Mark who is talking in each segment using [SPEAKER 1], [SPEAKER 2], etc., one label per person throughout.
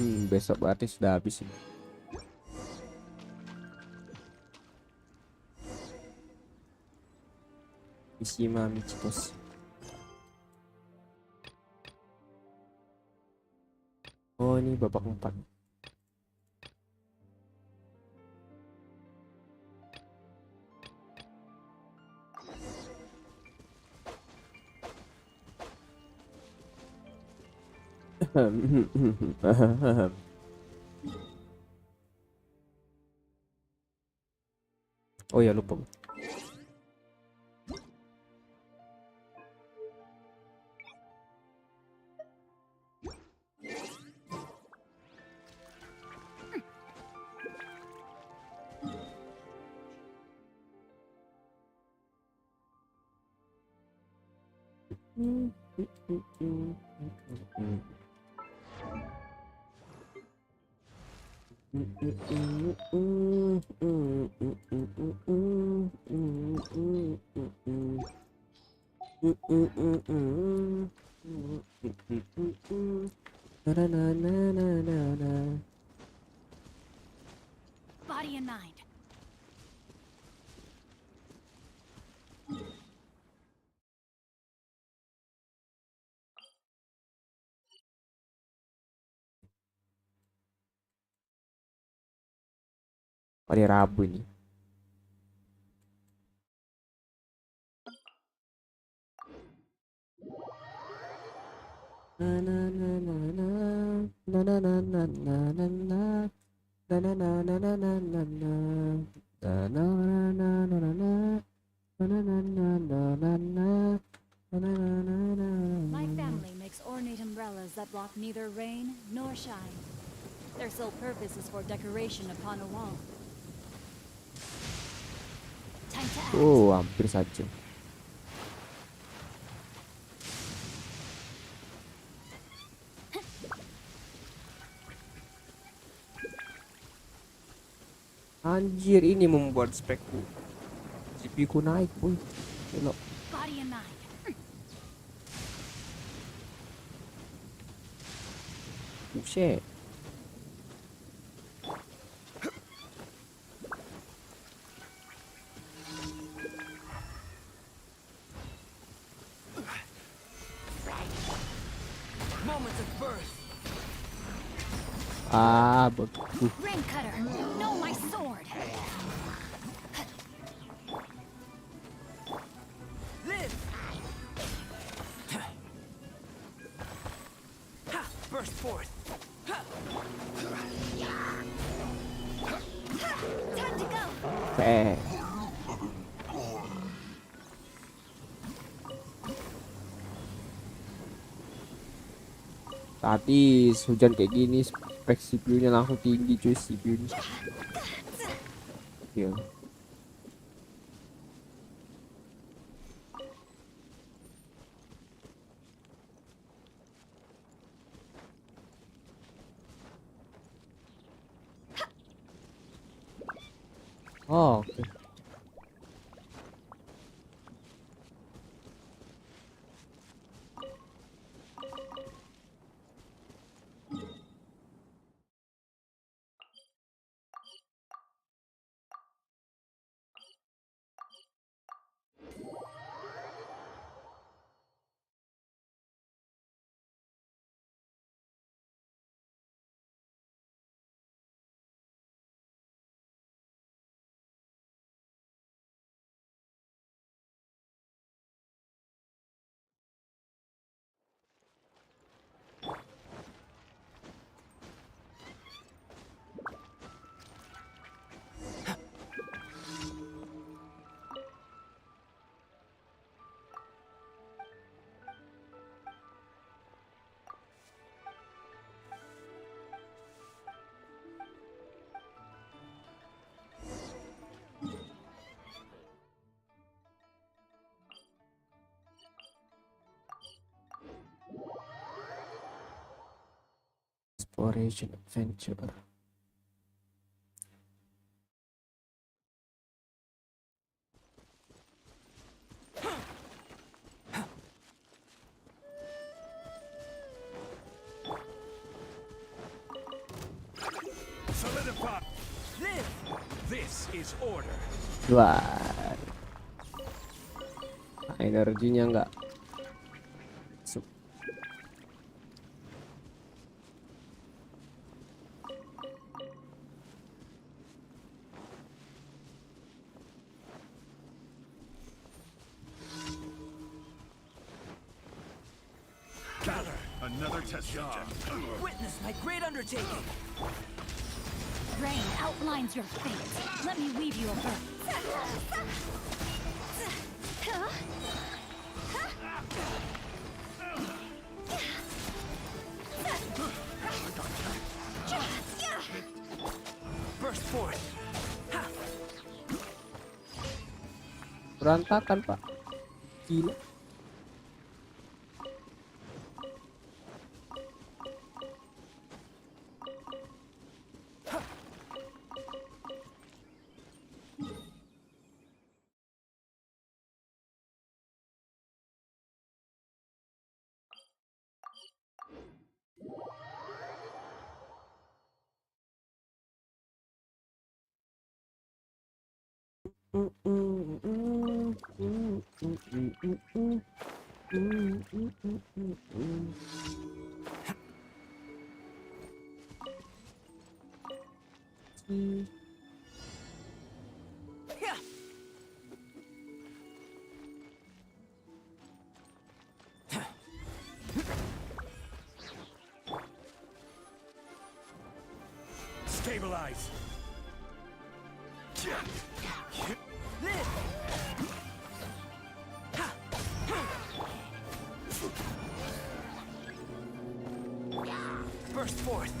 [SPEAKER 1] Besok berarti sudah habis ini. Mishima Michikos. Oh, ini babak 4. Oh ya, lupa.
[SPEAKER 2] Body and mind.
[SPEAKER 1] Hari Rabu ini.
[SPEAKER 2] My family makes ornate umbrellas that block neither rain nor shine. Their sole purpose is for decoration upon a wall. Time to act.
[SPEAKER 1] Oh, hampir saja. Anjir, ini membuat spekku. CPU ku naik, boy. Elok.
[SPEAKER 2] Body and mind.
[SPEAKER 1] Buset.
[SPEAKER 3] Moments of birth.
[SPEAKER 1] Betul.
[SPEAKER 2] Rain cutter. No, my sword.
[SPEAKER 3] Live. Ha! Burst forth.
[SPEAKER 2] Time to go.
[SPEAKER 1] Tadi hujan kayak gini, spek CPU-nya langsung tinggi, cuy. CPU-nya. Ya. Oh, oke. Operation Adventure.
[SPEAKER 3] Solidify. Live. This is order.
[SPEAKER 1] Wah, energinya nggak masuk.
[SPEAKER 3] Gather.
[SPEAKER 4] Another test subject.
[SPEAKER 3] Witness my great undertaking.
[SPEAKER 2] Rain outlines your fate. Let me weave you a verse.
[SPEAKER 3] Burst forth.
[SPEAKER 1] Berantakan, Pak. Gila.
[SPEAKER 3] Stabilize. Live. Burst forth.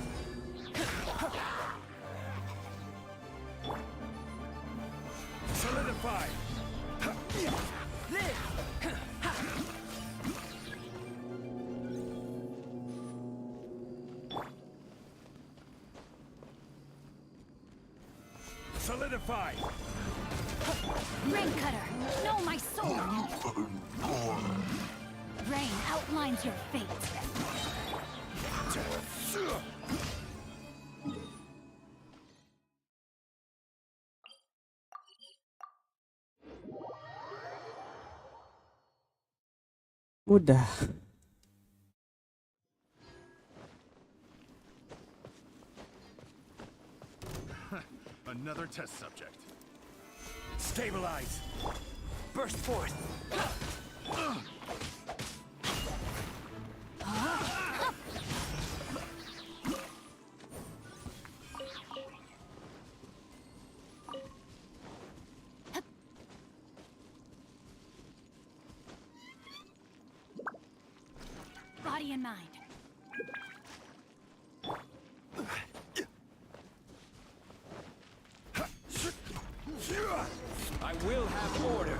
[SPEAKER 3] Solidify. Live. Solidify.
[SPEAKER 2] Rain cutter, know my sword. Rain outlines your fate.
[SPEAKER 1] Udah.
[SPEAKER 4] Another test subject.
[SPEAKER 3] Stabilize. Burst forth.
[SPEAKER 2] Body and mind.
[SPEAKER 3] I will have order.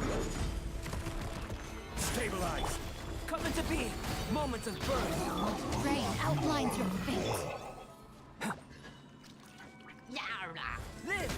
[SPEAKER 3] Stabilize. Come into being. Moments of birth.
[SPEAKER 2] Rain outlines your fate.
[SPEAKER 3] Live.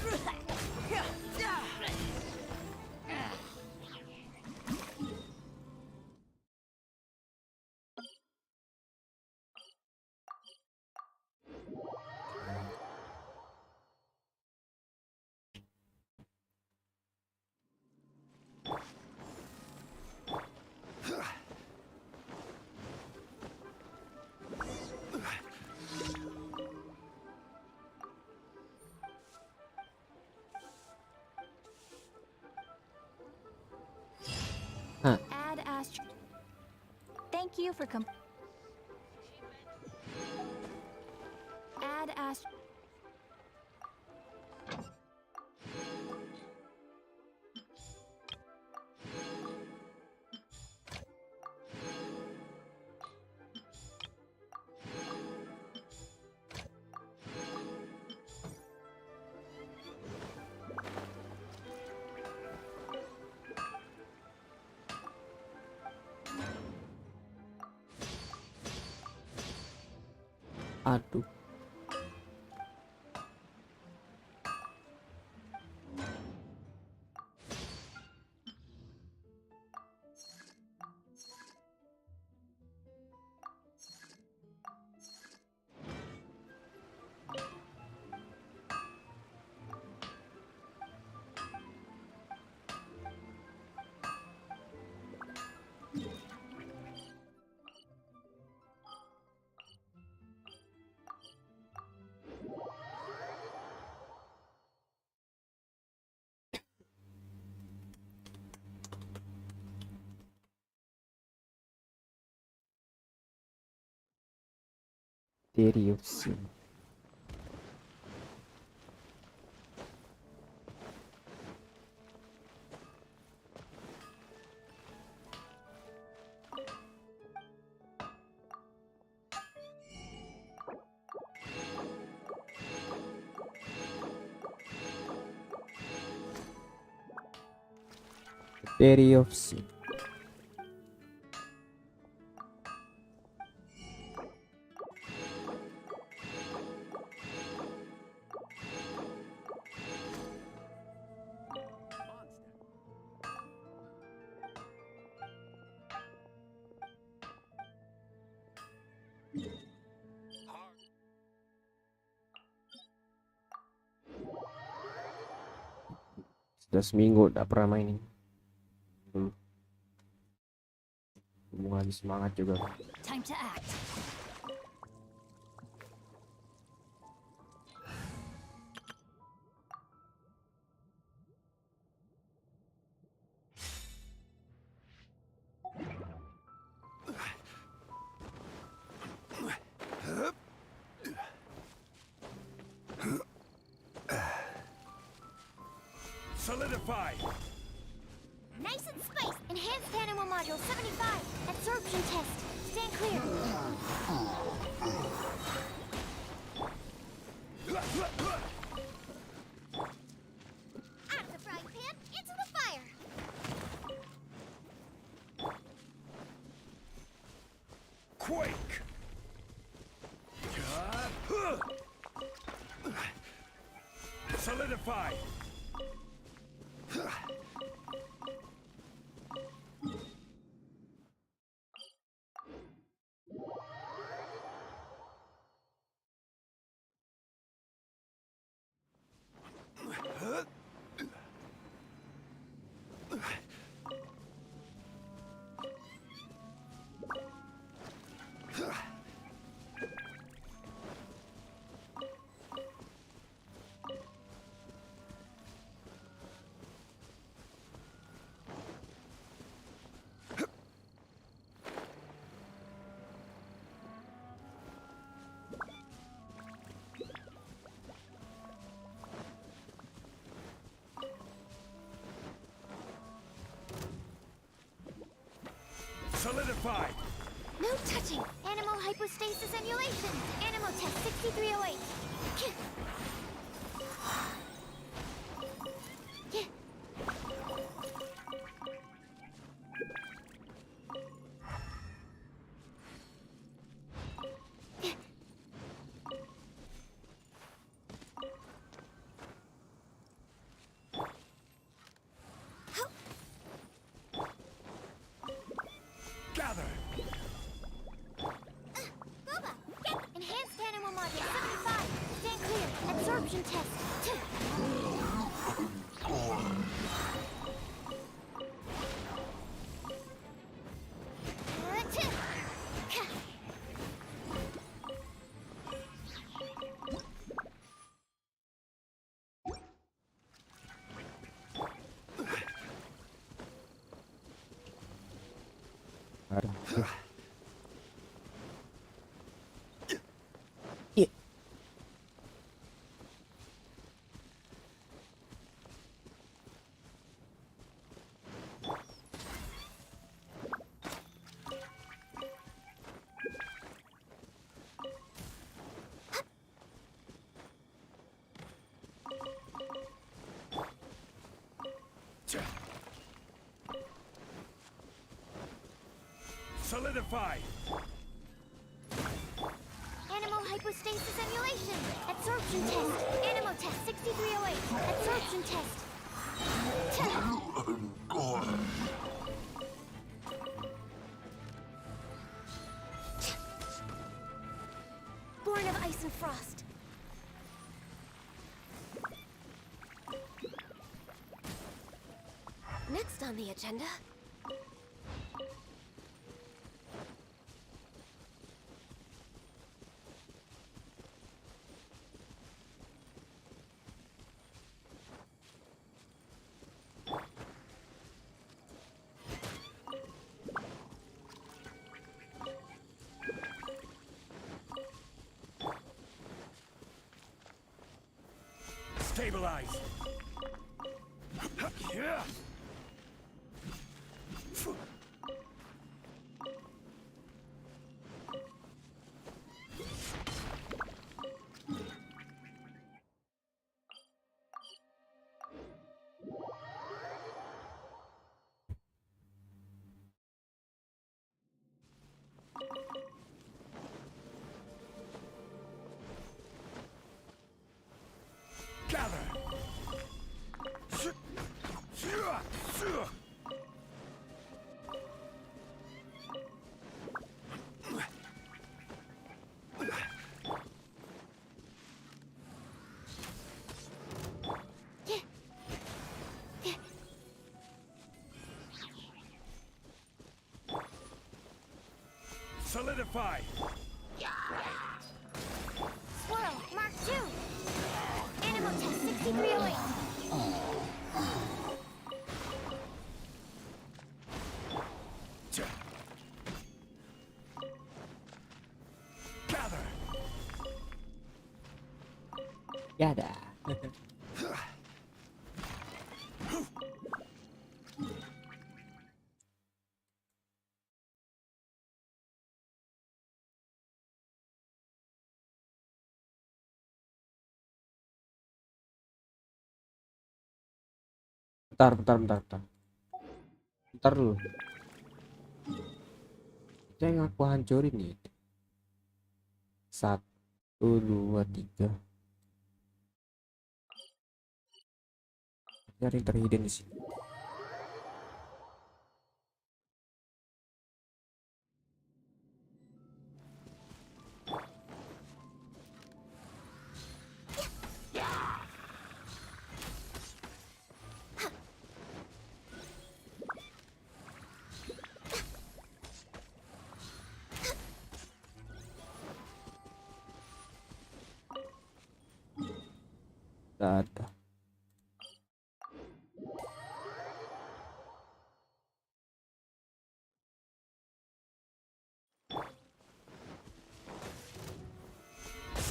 [SPEAKER 2] Add Astro. Thank you for Add Astro.
[SPEAKER 1] Aduh. Stereosin. Stereosin. Sudah seminggu tidak pernah main ini. Belum habis semangat juga.
[SPEAKER 2] Time to act.
[SPEAKER 4] Solidify!
[SPEAKER 5] Nice and spiced. Enhanced animal module 75. Absorption test. Stand clear. Out of the frying pan, into the fire.
[SPEAKER 4] Quake! Solidify! Solidify!
[SPEAKER 5] No touching. Animal hypostasis emulation. Animal test 6308.
[SPEAKER 4] Gather!
[SPEAKER 5] Boba, get enhanced animal module 75. Stand clear. Absorption test.
[SPEAKER 1] Iya.
[SPEAKER 4] Solidify!
[SPEAKER 5] Animal hypostasis emulation. Absorption test. Animal test 6308. Absorption test. Born of ice and frost. Next on the agenda.
[SPEAKER 4] Stabilize. Yeah. Gather. Solidify.
[SPEAKER 5] Squirrel, Mark 2. Animal test 6308.
[SPEAKER 4] Gather.
[SPEAKER 1] Ya dah. Bentar. Bentar dulu. Itu yang aku hancurin nih. 1, 2, 3. Ada yang terhidden di sini. Nggak ada.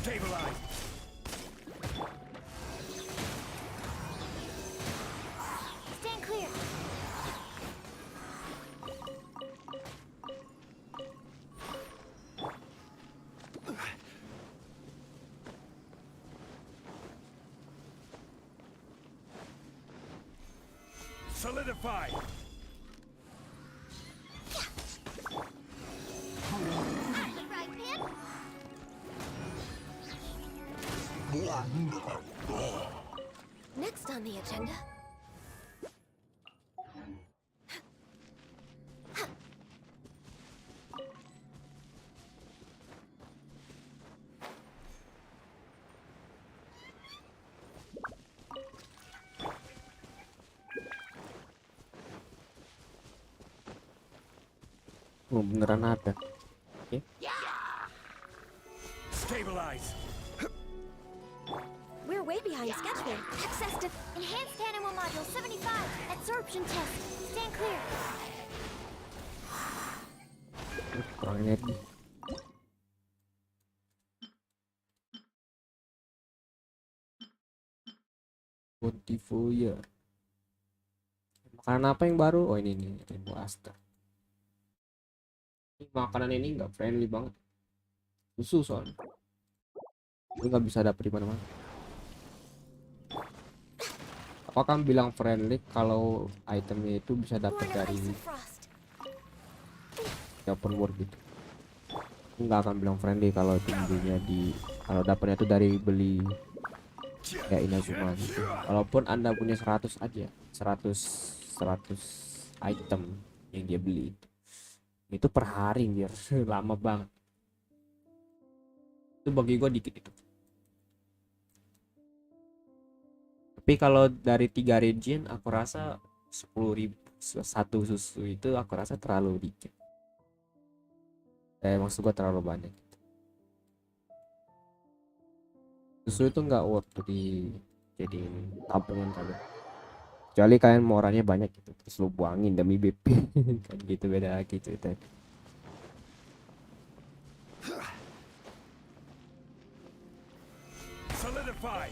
[SPEAKER 4] Stabilize.
[SPEAKER 5] Stand clear.
[SPEAKER 4] Solidify.
[SPEAKER 5] Right, Pip? Next on the agenda.
[SPEAKER 1] Oh, beneran ada. Oke.
[SPEAKER 4] Stabilize.
[SPEAKER 5] We're way behind schedule. Access to enhanced animal module 75. Absorption test. Stand clear.
[SPEAKER 1] Kurang energi. Bontifoyer. Makanan apa yang baru? Oh ini nih, Rainbow Aster. Ini makanan ini nggak friendly banget. Susu soalnya. Ini nggak bisa dapet di mana-mana. Apa kan bilang friendly kalau itemnya itu bisa dapat
[SPEAKER 5] Born of
[SPEAKER 1] dari
[SPEAKER 5] ice and frost.
[SPEAKER 1] open world gitu. Nggak akan bilang friendly kalau itu belinya kalau dapatnya itu dari beli kayak Inazuma gitu. Walaupun Anda punya 100 aja, 100 item yang dia beli itu per hari biar lama banget. Itu bagi gua dikit itu. Tapi kalau dari 3 region aku rasa 10.000 satu susu itu aku rasa terlalu dikit. Maksud gua terlalu banyak. Susu itu nggak worth di jadi tabungan kalian. Kecuali kalian mau orangnya banyak gitu, terus lu buangin demi BP kan gitu, beda lagi ceritanya.
[SPEAKER 4] Solidify.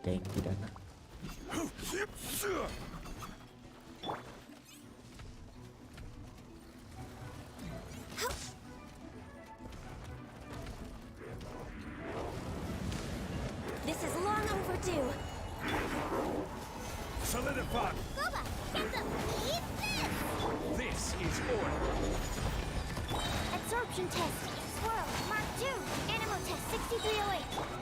[SPEAKER 1] geng pidana.
[SPEAKER 5] This is long overdue.
[SPEAKER 4] Solidify.
[SPEAKER 5] Boba, get them. Eat this.
[SPEAKER 4] This is order.
[SPEAKER 5] Absorption test. Swirl. Mark 2. Animal test 6308.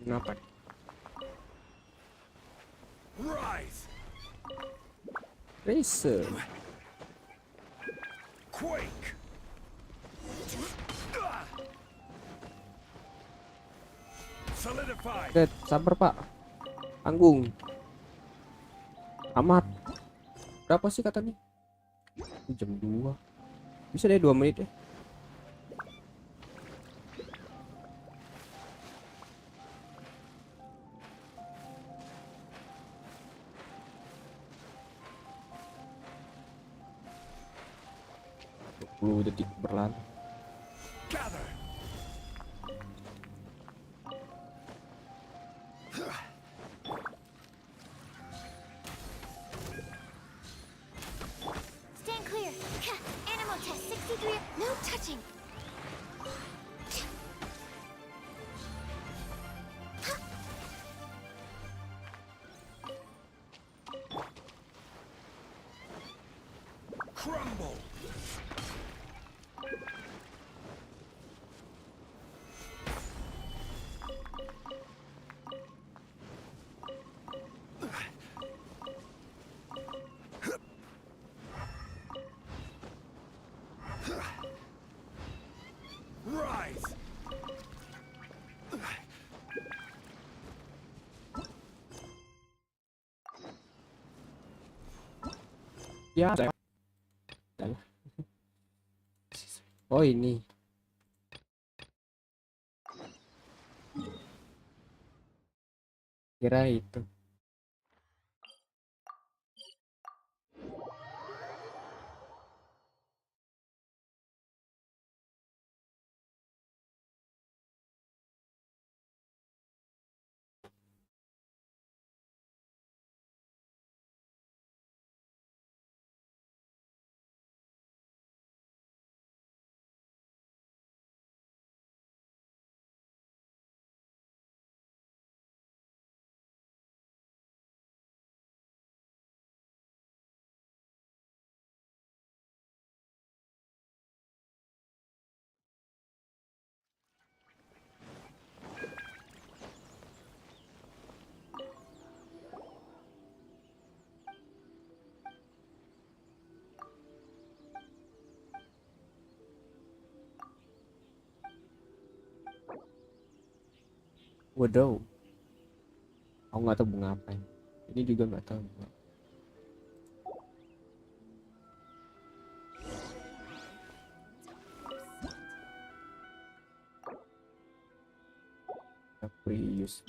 [SPEAKER 1] Kenapa?
[SPEAKER 4] Rise.
[SPEAKER 1] Racer.
[SPEAKER 4] Quake. Solidify.
[SPEAKER 1] Dead, sabar pak. Tanggung. Amat. Berapa sih katanya? Jam 2. Bisa deh 2 menit ya. Detik berlalu.
[SPEAKER 4] Gather.
[SPEAKER 5] Stand clear. Animal test 63. No touching.
[SPEAKER 4] Crumble. Rise.
[SPEAKER 1] Ya. Oh ini. Kira itu. Waduh. Aku nggak tahu bunga apa ini. Ini juga nggak tahu. Prius.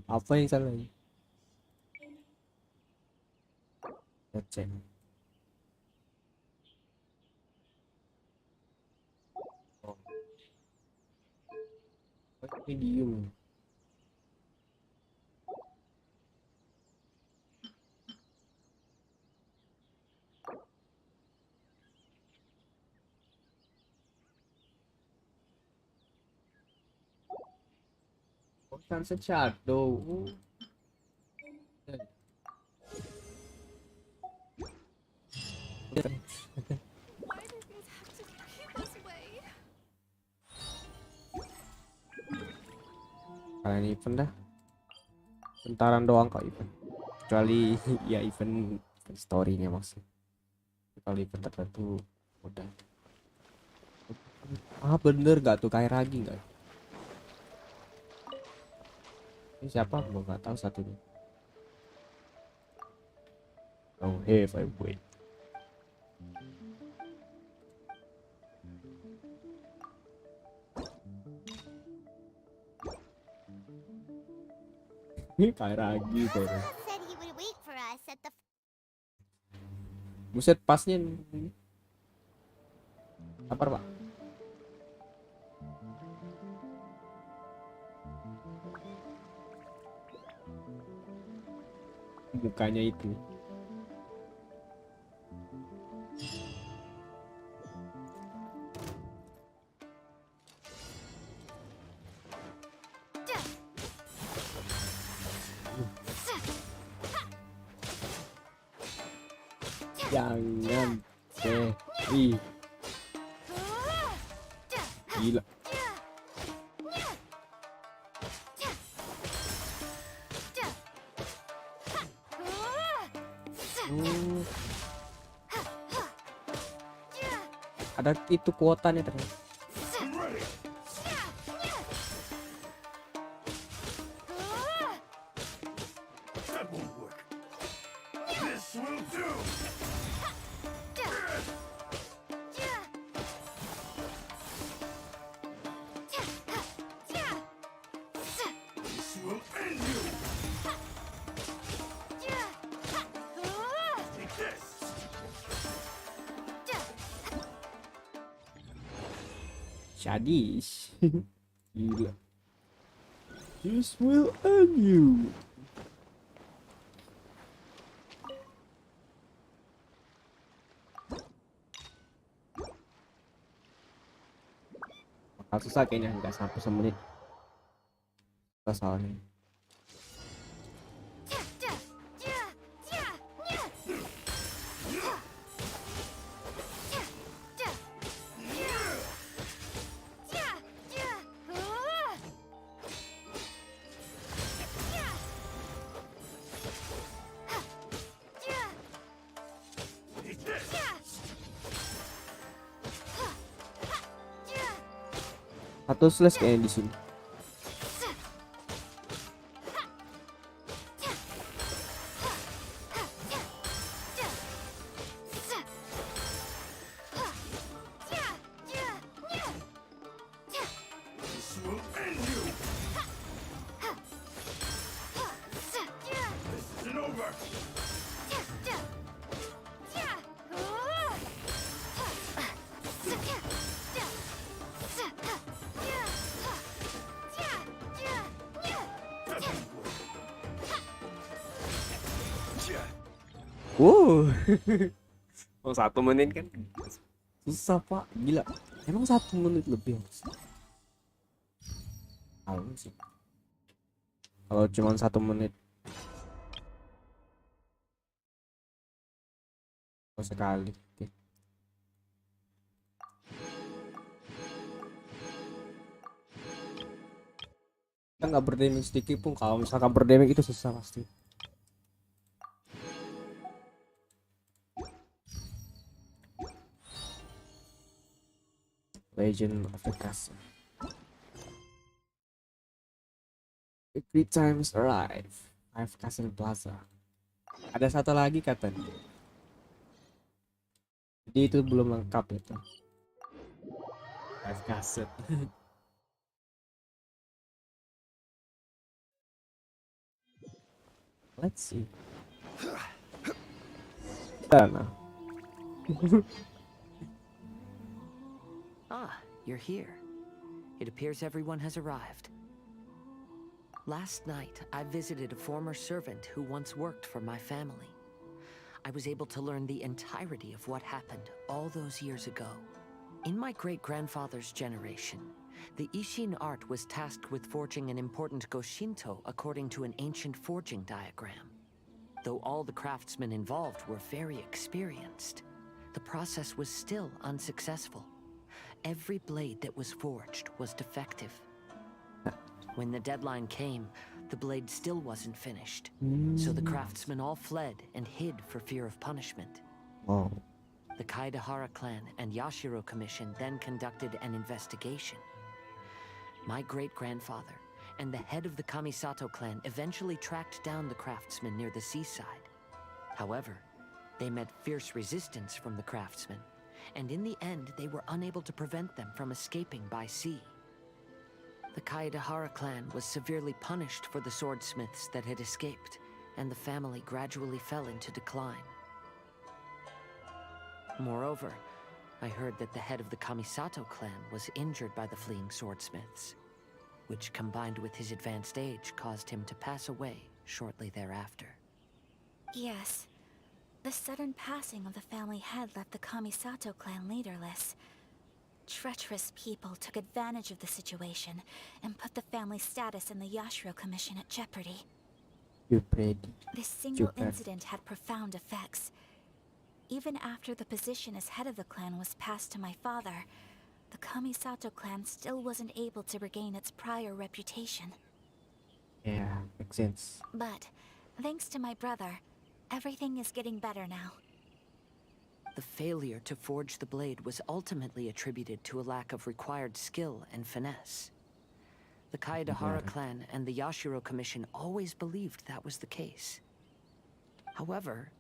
[SPEAKER 1] Apa yang salah? Kita cek. Oh, medium. Oh, sunset shadow.
[SPEAKER 5] Why do things have to be this way?
[SPEAKER 1] Kalian event dah. Bentaran doang kok event. Kecuali ya event story-nya maksudnya. Kalau event tertentu udah. Ah bener gak tuh kayak lagi nggak? Ini siapa? Gua nggak tahu satunya. Oh hey, I wait. Ini kayak lagi tuh.
[SPEAKER 5] Said he would wait for us at the
[SPEAKER 1] Buset pasnya ini. Apa pak? Mukanya itu. Jangan. Ih. Gila. Ada itu kuotanya ternyata.
[SPEAKER 4] That won't work. This will do. This will end you. Take this.
[SPEAKER 1] Sadis. Gila. This will end you. Bakal susah kayaknya nggak sampai semenit. Susah soalnya.
[SPEAKER 4] Take this.
[SPEAKER 1] Satu slash kayaknya di sini.
[SPEAKER 4] This will end you. This isn't over. That won't work. Yeah.
[SPEAKER 1] Oh 1 menit kan? Susah pak, gila. Emang 1 menit lebih. Tahu sih. Kalau cuma 1 menit. Oh, sekali. Oke. Kita nggak berdamage sedikit pun. Kalau misalkan berdamage itu susah pasti. Legend of the Castle. Victory times arrive. Five Castle Plaza. Ada satu lagi katanya. Jadi itu belum lengkap itu. Five Castle. Let's see. Nah.
[SPEAKER 3] Ah, you're here. It appears everyone has arrived. Last night, I visited a former servant who once worked for my family. I was able to learn the entirety of what happened all those years ago. In my great-grandfather's generation, the Ishin art was tasked with forging an important Goshinto according to an ancient forging diagram. Though all the craftsmen involved were very experienced, the process was still unsuccessful. Every blade that was forged was defective. When the deadline came, the blade still wasn't finished. So the craftsmen all fled and hid for fear of punishment.
[SPEAKER 1] Oh,
[SPEAKER 3] The Kaedehara clan and Yashiro Commission then conducted an investigation. My great-grandfather and the head of the Kamisato clan eventually tracked down the craftsmen near the seaside. However, they met fierce resistance from the craftsmen, and in the end they were unable to prevent them from escaping by sea. The Kaedehara clan was severely punished for the swordsmiths that had escaped, and the family gradually fell into decline. Moreover, I heard that the head of the Kamisato clan was injured by the fleeing swordsmiths, which combined with his advanced age caused him to pass away shortly thereafter.
[SPEAKER 5] Yes. The sudden passing of the family head left the Kamisato clan leaderless. Treacherous people took advantage of the situation and put the family's status in the Yashiro Commission at jeopardy.
[SPEAKER 1] stupid.
[SPEAKER 5] This single
[SPEAKER 1] Stupid.
[SPEAKER 5] incident had profound effects. Even after the position as head of the clan was passed to my father, the Kamisato clan still wasn't able to regain its prior reputation.
[SPEAKER 1] Yeah, makes sense.
[SPEAKER 5] But, thanks to my brother, everything is getting better now.
[SPEAKER 3] The failure to forge the blade was ultimately attributed to a lack of required skill and finesse. The Kaedehara clan and the Yashiro Commission always believed that was the case. However,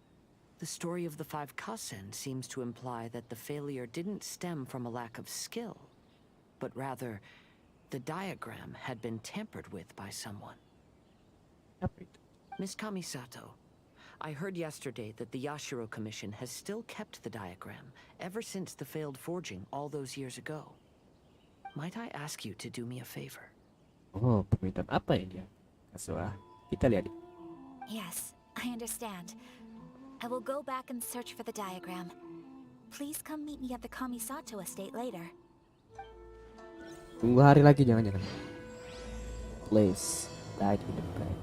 [SPEAKER 3] the story of the 5 Kasen seems to imply that the failure didn't stem from a lack of skill, but rather, the diagram had been tampered with by someone. Miss Kamisato, I heard yesterday that the Yashiro Commission has still kept the diagram ever since the failed forging all those years ago. Might I ask you to do me a favor?
[SPEAKER 1] Oh, permintaan apa ya dia? Kasih kita lihat.
[SPEAKER 5] Yes, I understand. I will go back and search for the diagram. Please come meet me at the Kamisato estate later.
[SPEAKER 1] Tunggu hari lagi jangan-jangan. Please, died in the bed.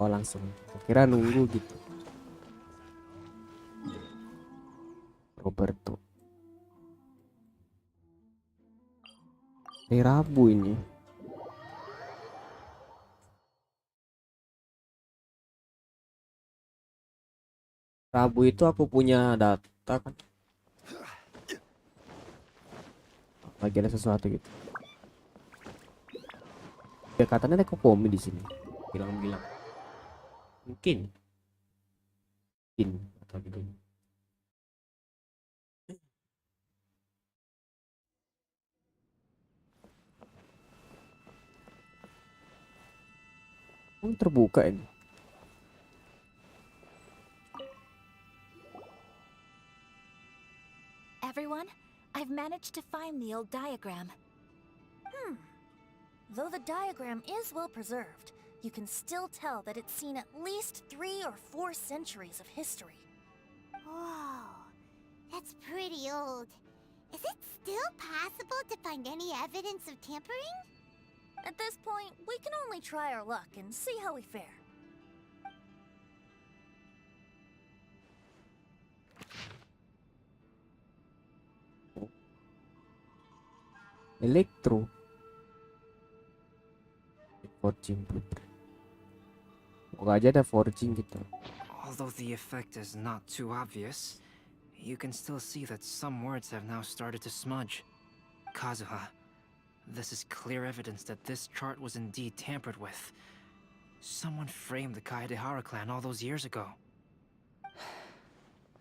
[SPEAKER 1] Oh langsung. Kira nunggu gitu. Roberto. Hari Rabu ini. Rabu itu aku punya data kan. Lagi ada sesuatu gitu. Ya katanya ada kokomi di sini. Bilang-bilang. Mungkin atau gitu. Terbuka ini.
[SPEAKER 5] Everyone, I've managed to find the old diagram.
[SPEAKER 6] Though the diagram is well preserved, you can still tell that it's seen at least 3 or 4 centuries of history.
[SPEAKER 5] Whoa, that's pretty old. Is it still possible to find any evidence of tampering?
[SPEAKER 6] At this point, we can only try our luck and see how we fare.
[SPEAKER 1] Elektro. Forging blueprint. Semoga aja ada forging gitu.
[SPEAKER 7] Although the effect is not too obvious, you can still see that some words have now started to smudge. Kazuha, this is clear evidence that this chart was indeed tampered with. Someone framed the Kaedehara clan all those years ago.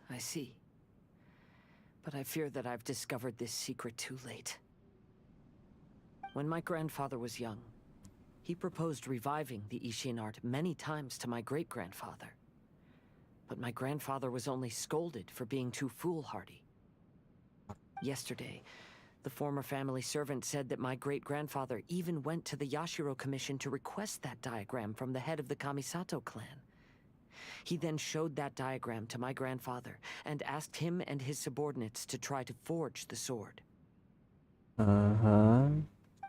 [SPEAKER 3] I see. But I fear that I've discovered this secret too late. When my grandfather was young, He proposed reviving the Ishin art many times to my great-grandfather. But my grandfather was only scolded for being too foolhardy. Yesterday, the former family servant said that my great-grandfather even went to the Yashiro Commission to request that diagram from the head of the Kamisato clan. He then showed that diagram to my grandfather and asked him and his subordinates to try to forge the sword.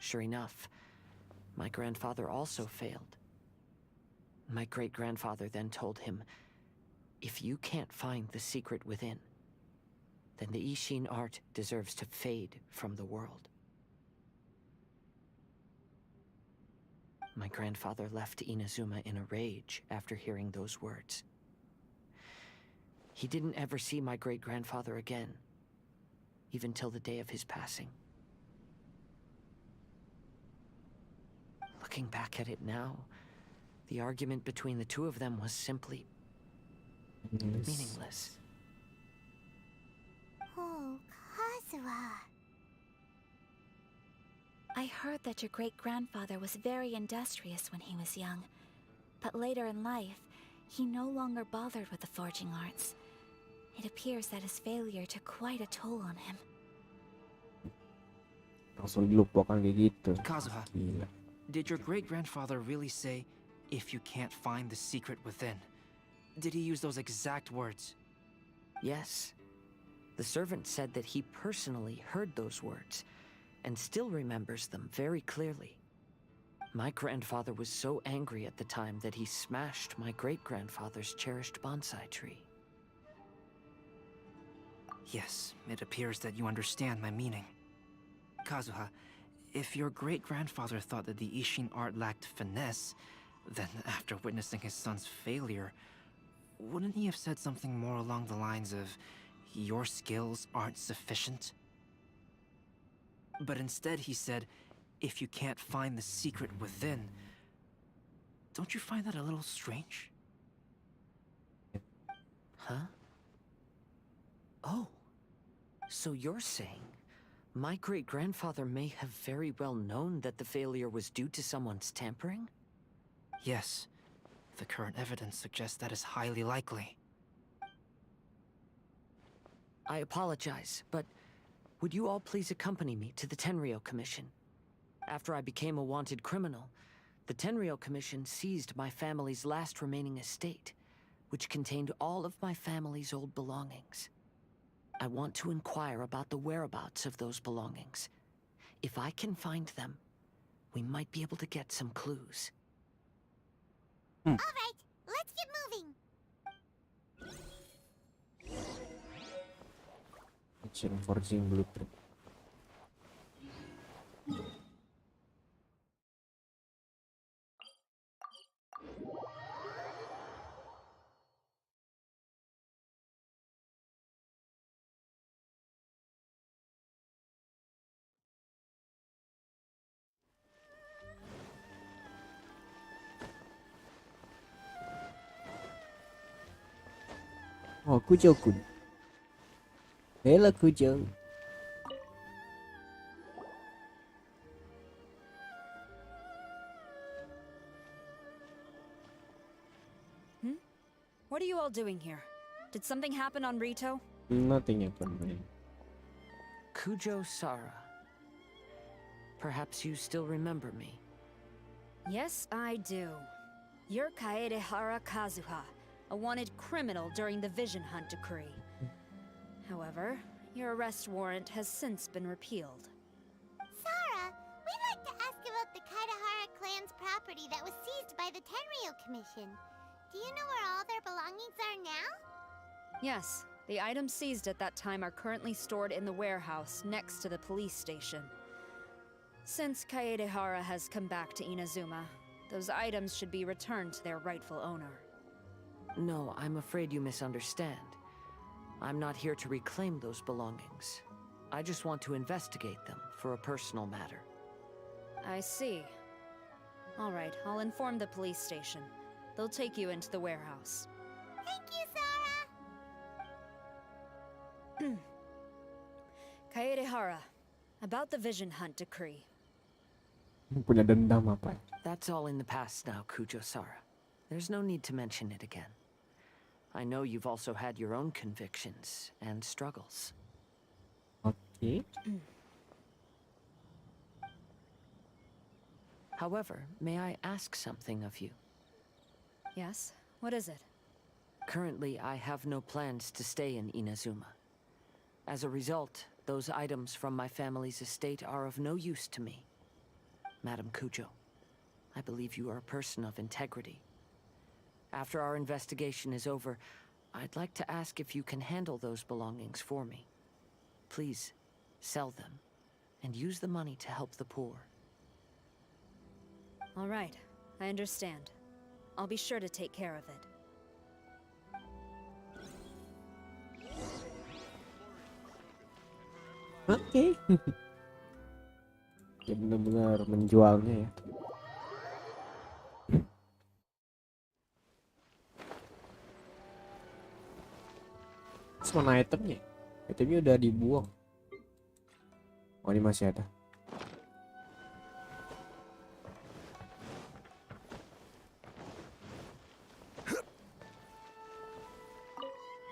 [SPEAKER 3] Sure enough, my grandfather also failed. My great-grandfather then told him, if you can't find the secret within, then the Ishin art deserves to fade from the world. My grandfather left Inazuma in a rage after hearing those words. He didn't ever see my great-grandfather again, even till the day of his passing. Looking back at it now, the argument between the two of them was simply meaningless.
[SPEAKER 6] Oh, Kazuha.
[SPEAKER 5] I heard that your great-grandfather was very industrious when he was young, but later in life, he no longer bothered with the forging arts. It appears that his failure took quite a toll on him.
[SPEAKER 1] Langsung dilupakan kayak gitu.
[SPEAKER 7] Kazuha,
[SPEAKER 1] Gila.
[SPEAKER 7] did your great-grandfather really say, if you can't find the secret within? Did he use those exact words?
[SPEAKER 3] Yes. The servant said that he personally heard those words, and still remembers them very clearly. My grandfather was so angry at the time that he smashed my great-grandfather's cherished bonsai tree.
[SPEAKER 7] Yes, it appears that you understand my meaning. Kazuha, if your great-grandfather thought that the Ishin art lacked finesse, then after witnessing his son's failure, wouldn't he have said something more along the lines of, your skills aren't sufficient? But instead he said, if you can't find the secret within. Don't you find that a little strange?
[SPEAKER 3] Huh? Oh. So you're saying my great-grandfather may have very well known that the failure was due to someone's tampering?
[SPEAKER 7] Yes. The current evidence suggests that is highly likely.
[SPEAKER 3] I apologize, but would you all please accompany me to the Tenryou Commission? After I became a wanted criminal, the Tenryou Commission seized my family's last remaining estate, which contained all of my family's old belongings. I want to inquire about the whereabouts of those belongings. If I can find them, we might be able to get some clues.
[SPEAKER 6] Alright, let's get moving.
[SPEAKER 1] Genshin forging blueprint. Oh, Kujo-kun. Hello, Kujo.
[SPEAKER 2] What are you all doing here? Did something happen on Rito?
[SPEAKER 1] Nothing happened, man.
[SPEAKER 3] Kujo Sara. Perhaps you still remember me.
[SPEAKER 2] Yes, I do. You're Kaedehara Kazuha, a wanted criminal during the Vision Hunt decree. However, your arrest warrant has since been repealed.
[SPEAKER 6] Sarah, we'd like to ask about the Kaedehara clan's property that was seized by the Tenryou Commission. Do you know where all their belongings are now?
[SPEAKER 2] Yes, the items seized at that time are currently stored in the warehouse next to the police station. Since Kaedehara has come back to Inazuma, those items should be returned to their rightful owner.
[SPEAKER 3] No, I'm afraid you misunderstand. I'm not here to reclaim those belongings. I just want to investigate them for a personal matter.
[SPEAKER 2] I see. All right, I'll inform the police station. They'll take you into the warehouse.
[SPEAKER 6] Thank you, Sarah!
[SPEAKER 2] Kaedehara, about the Vision Hunt decree.
[SPEAKER 1] Punya dendam apa ya?
[SPEAKER 3] That's all in the past now, Kujo-Sara. There's no need to mention it again. I know you've also had your own convictions and struggles.
[SPEAKER 1] Oke.
[SPEAKER 3] However, may I ask something of you?
[SPEAKER 2] Yes? What is it?
[SPEAKER 3] Currently, I have no plans to stay in Inazuma. As a result, those items from my family's estate are of no use to me. Madam Kujo, I believe you are a person of integrity. After our investigation is over, I'd like to ask if you can handle those belongings for me. Please, sell them, and use the money to help the poor.
[SPEAKER 2] All right, I understand. I'll be sure to take care of it.
[SPEAKER 1] Oke. Ya benar-benar menjualnya ya. Terus mana itemnya? Itemnya udah dibuang. Oh, ini masih ada.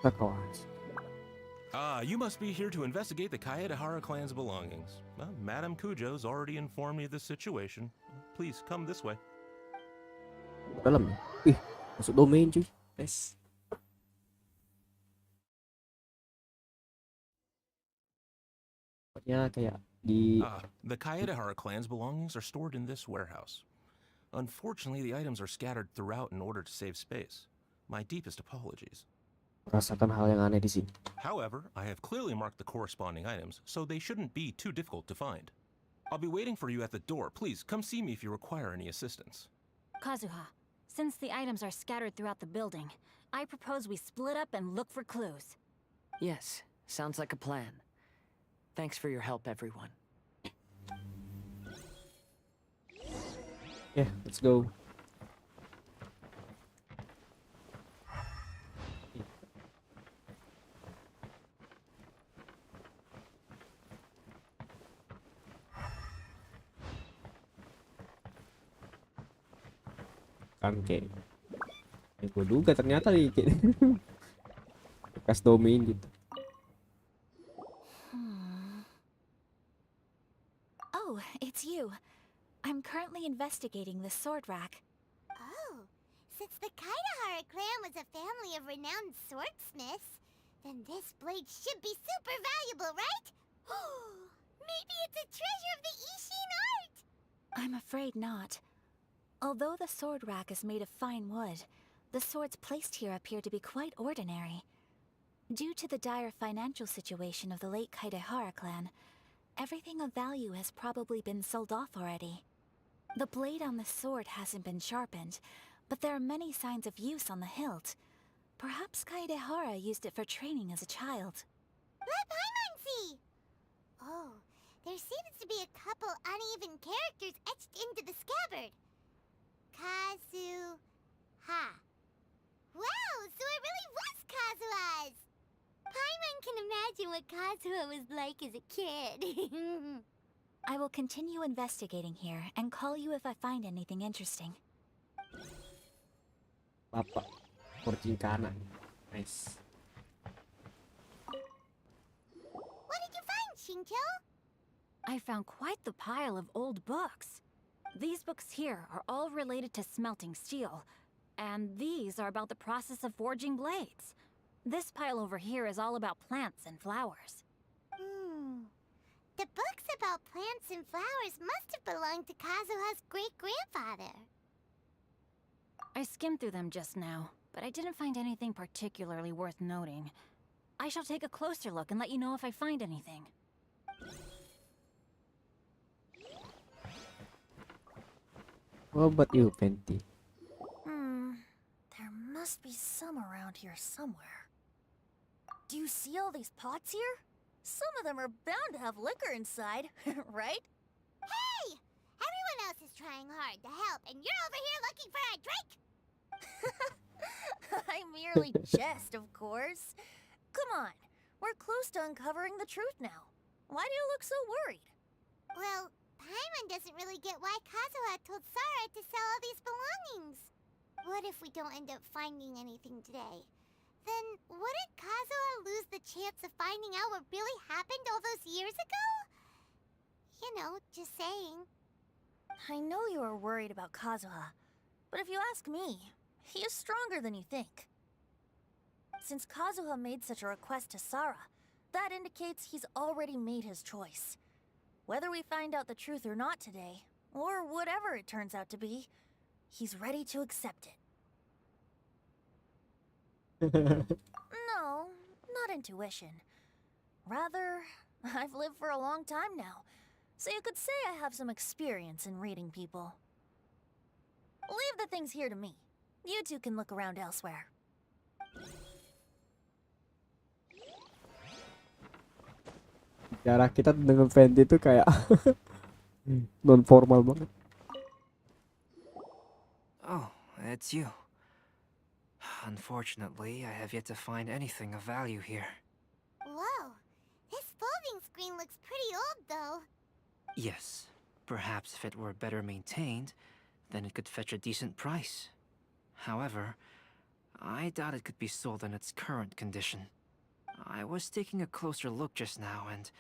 [SPEAKER 1] Kawas.
[SPEAKER 8] You must be here to investigate the Kaedehara clan's belongings. Well, Madame Kujo's already informed me of the situation. Please come this way.
[SPEAKER 1] Dalam ya? Ih, masuk domain cuy. Yes. Pokoknya kayak di
[SPEAKER 8] The Kaedehara clan's belongings are stored in this warehouse. Unfortunately, the items are scattered throughout in order to save space. My deepest apologies.
[SPEAKER 1] merasakan hal yang aneh di sini.
[SPEAKER 8] However, I have clearly marked the corresponding items, so they shouldn't be too difficult to find. I'll be waiting for you at the door. Please, come see me if you require any assistance.
[SPEAKER 9] Kazuha, since the items are scattered throughout the building, I propose we split up and look for clues.
[SPEAKER 3] Yes, sounds like a plan. Thanks for your help, everyone.
[SPEAKER 1] Yeah, let's go. Kan kayak gue duga ternyata nih kayak bekas domain gitu.
[SPEAKER 5] Oh, it's you. I'm currently investigating the sword rack.
[SPEAKER 6] Oh, since the Kaedehara clan was a family of renowned swordsmiths, then this blade should be super valuable, right? Maybe it's a treasure of the Ishin art!
[SPEAKER 5] I'm afraid not. Although the sword rack is made of fine wood, the swords placed here appear to be quite ordinary. Due to the dire financial situation of the late Kaedehara clan, everything of value has probably been sold off already. The blade on the sword hasn't been sharpened, but there are many signs of use on the hilt. Perhaps Kaedehara used it for training as a child.
[SPEAKER 6] Let Paimon see! Oh, there seems to be a couple uneven characters etched into the scabbard. Kazu-ha. Wow, so it really was Kazuha's! Paimon can imagine what Kazuha was like as a kid.
[SPEAKER 5] I will continue investigating here and call you if I find anything interesting.
[SPEAKER 1] Bapak kurcing kanan. Nice.
[SPEAKER 6] What did you find, Shincho?
[SPEAKER 9] I found quite the pile of old books. These books here are all related to smelting steel, and these are about the process of forging blades. This pile over here is all about plants and flowers.
[SPEAKER 6] The books about plants and flowers must have belonged to Kazuha's great-grandfather.
[SPEAKER 9] I skimmed through them just now, but I didn't find anything particularly worth noting. I shall take a closer look and let you know if I find anything.
[SPEAKER 1] What about you, Fenty?
[SPEAKER 10] There must be some around here somewhere. Do you see all these pots here? Some of them are bound to have liquor inside, right?
[SPEAKER 6] Hey! Everyone else is trying hard to help, and you're over here looking for a drink?
[SPEAKER 10] I merely jest, of course. Come on, we're close to uncovering the truth now. Why do you look so worried?
[SPEAKER 6] Well, Paimon doesn't really get why Kazuha told Sarah to sell all these belongings. What if we don't end up finding anything today? Then wouldn't Kazuha lose the chance of finding out what really happened all those years ago? You know, just saying.
[SPEAKER 10] I know you are worried about Kazuha, but if you ask me, he is stronger than you think. Since Kazuha made such a request to Sarah, that indicates he's already made his choice. Whether we find out the truth or not today, or whatever it turns out to be, he's ready to accept it. No, not intuition. Rather, I've lived for a long time now, so you could say I have some experience in reading people. Leave the things here to me. You two can look around elsewhere.
[SPEAKER 1] Cara kita dengan Fendi tuh kayak non formal banget.
[SPEAKER 7] Oh, it's you. Unfortunately, I have yet to find anything of value here.
[SPEAKER 6] Whoa, this folding screen looks pretty old though.
[SPEAKER 7] Yes, perhaps if it were better maintained, then it could fetch a decent price. However, I doubt it could be sold in its current condition. I was taking a closer look just now and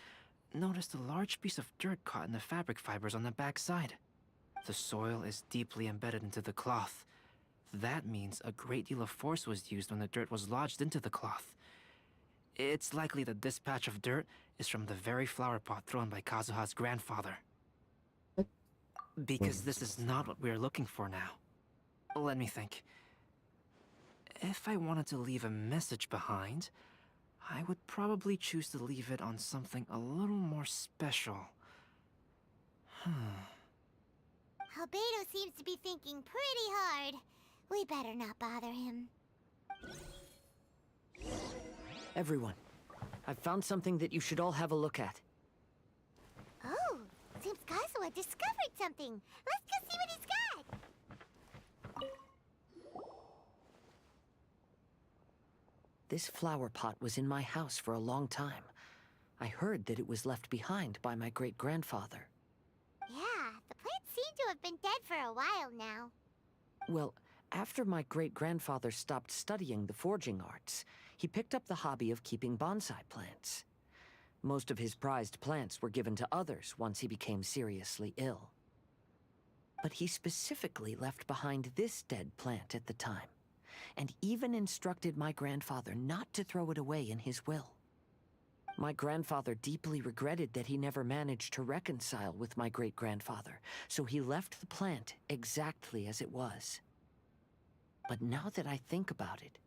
[SPEAKER 7] noticed a large piece of dirt caught in the fabric fibers on the back side. The soil is deeply embedded into the cloth. That means a great deal of force was used when the dirt was lodged into the cloth. It's likely that this patch of dirt is from the very flower pot thrown by Kazuha's grandfather. Because this is not what we are looking for now. Let me think. If I wanted to leave a message behind, I would probably choose to leave it on something a little more special.
[SPEAKER 6] Albedo seems to be thinking pretty hard. We better not bother him.
[SPEAKER 3] Everyone, I've found something that you should all have a look at.
[SPEAKER 6] Oh, seems Kazuha discovered something. Let's go see what he's got.
[SPEAKER 3] This flower pot was in my house for a long time. I heard that it was left behind by my great-grandfather.
[SPEAKER 6] Yeah, the plants seem to have been dead for a while now.
[SPEAKER 3] Well, after my great-grandfather stopped studying the forging arts, he picked up the hobby of keeping bonsai plants. Most of his prized plants were given to others once he became seriously ill. But he specifically left behind this dead plant at the time, and even instructed my grandfather not to throw it away in his will. My grandfather deeply regretted that he never managed to reconcile with my great-grandfather, so he left the plant exactly as it was. But now that I think about it,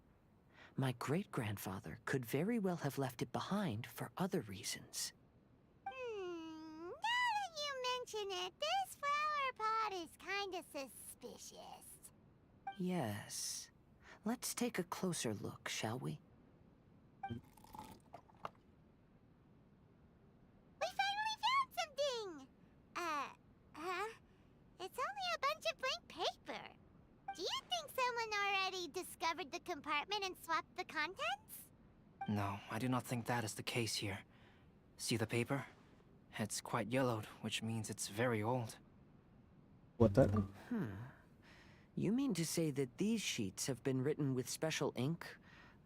[SPEAKER 3] my great-grandfather could very well have left it behind for other reasons.
[SPEAKER 6] Now that you mention it, this flower pot is kinda suspicious.
[SPEAKER 3] Yes. Let's take a closer look, shall we?
[SPEAKER 6] We finally found something! It's only a bunch of blank paper. Do you think someone already discovered the compartment and swapped the contents?
[SPEAKER 7] No, I do not think that is the case here. See the paper? It's quite yellowed, which means it's very old.
[SPEAKER 1] What that?
[SPEAKER 3] You mean to say that these sheets have been written with special ink,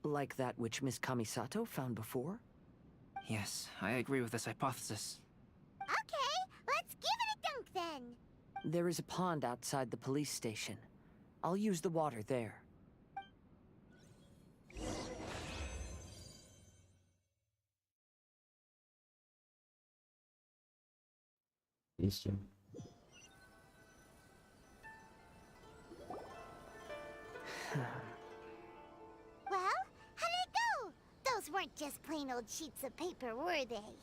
[SPEAKER 3] like that which Miss Kamisato found before?
[SPEAKER 7] Yes, I agree with this hypothesis.
[SPEAKER 6] Okay, let's give it a dunk then.
[SPEAKER 3] There is a pond outside the police station. I'll use the water there.
[SPEAKER 6] Well, how did it go? Those weren't just plain old sheets of paper, were they?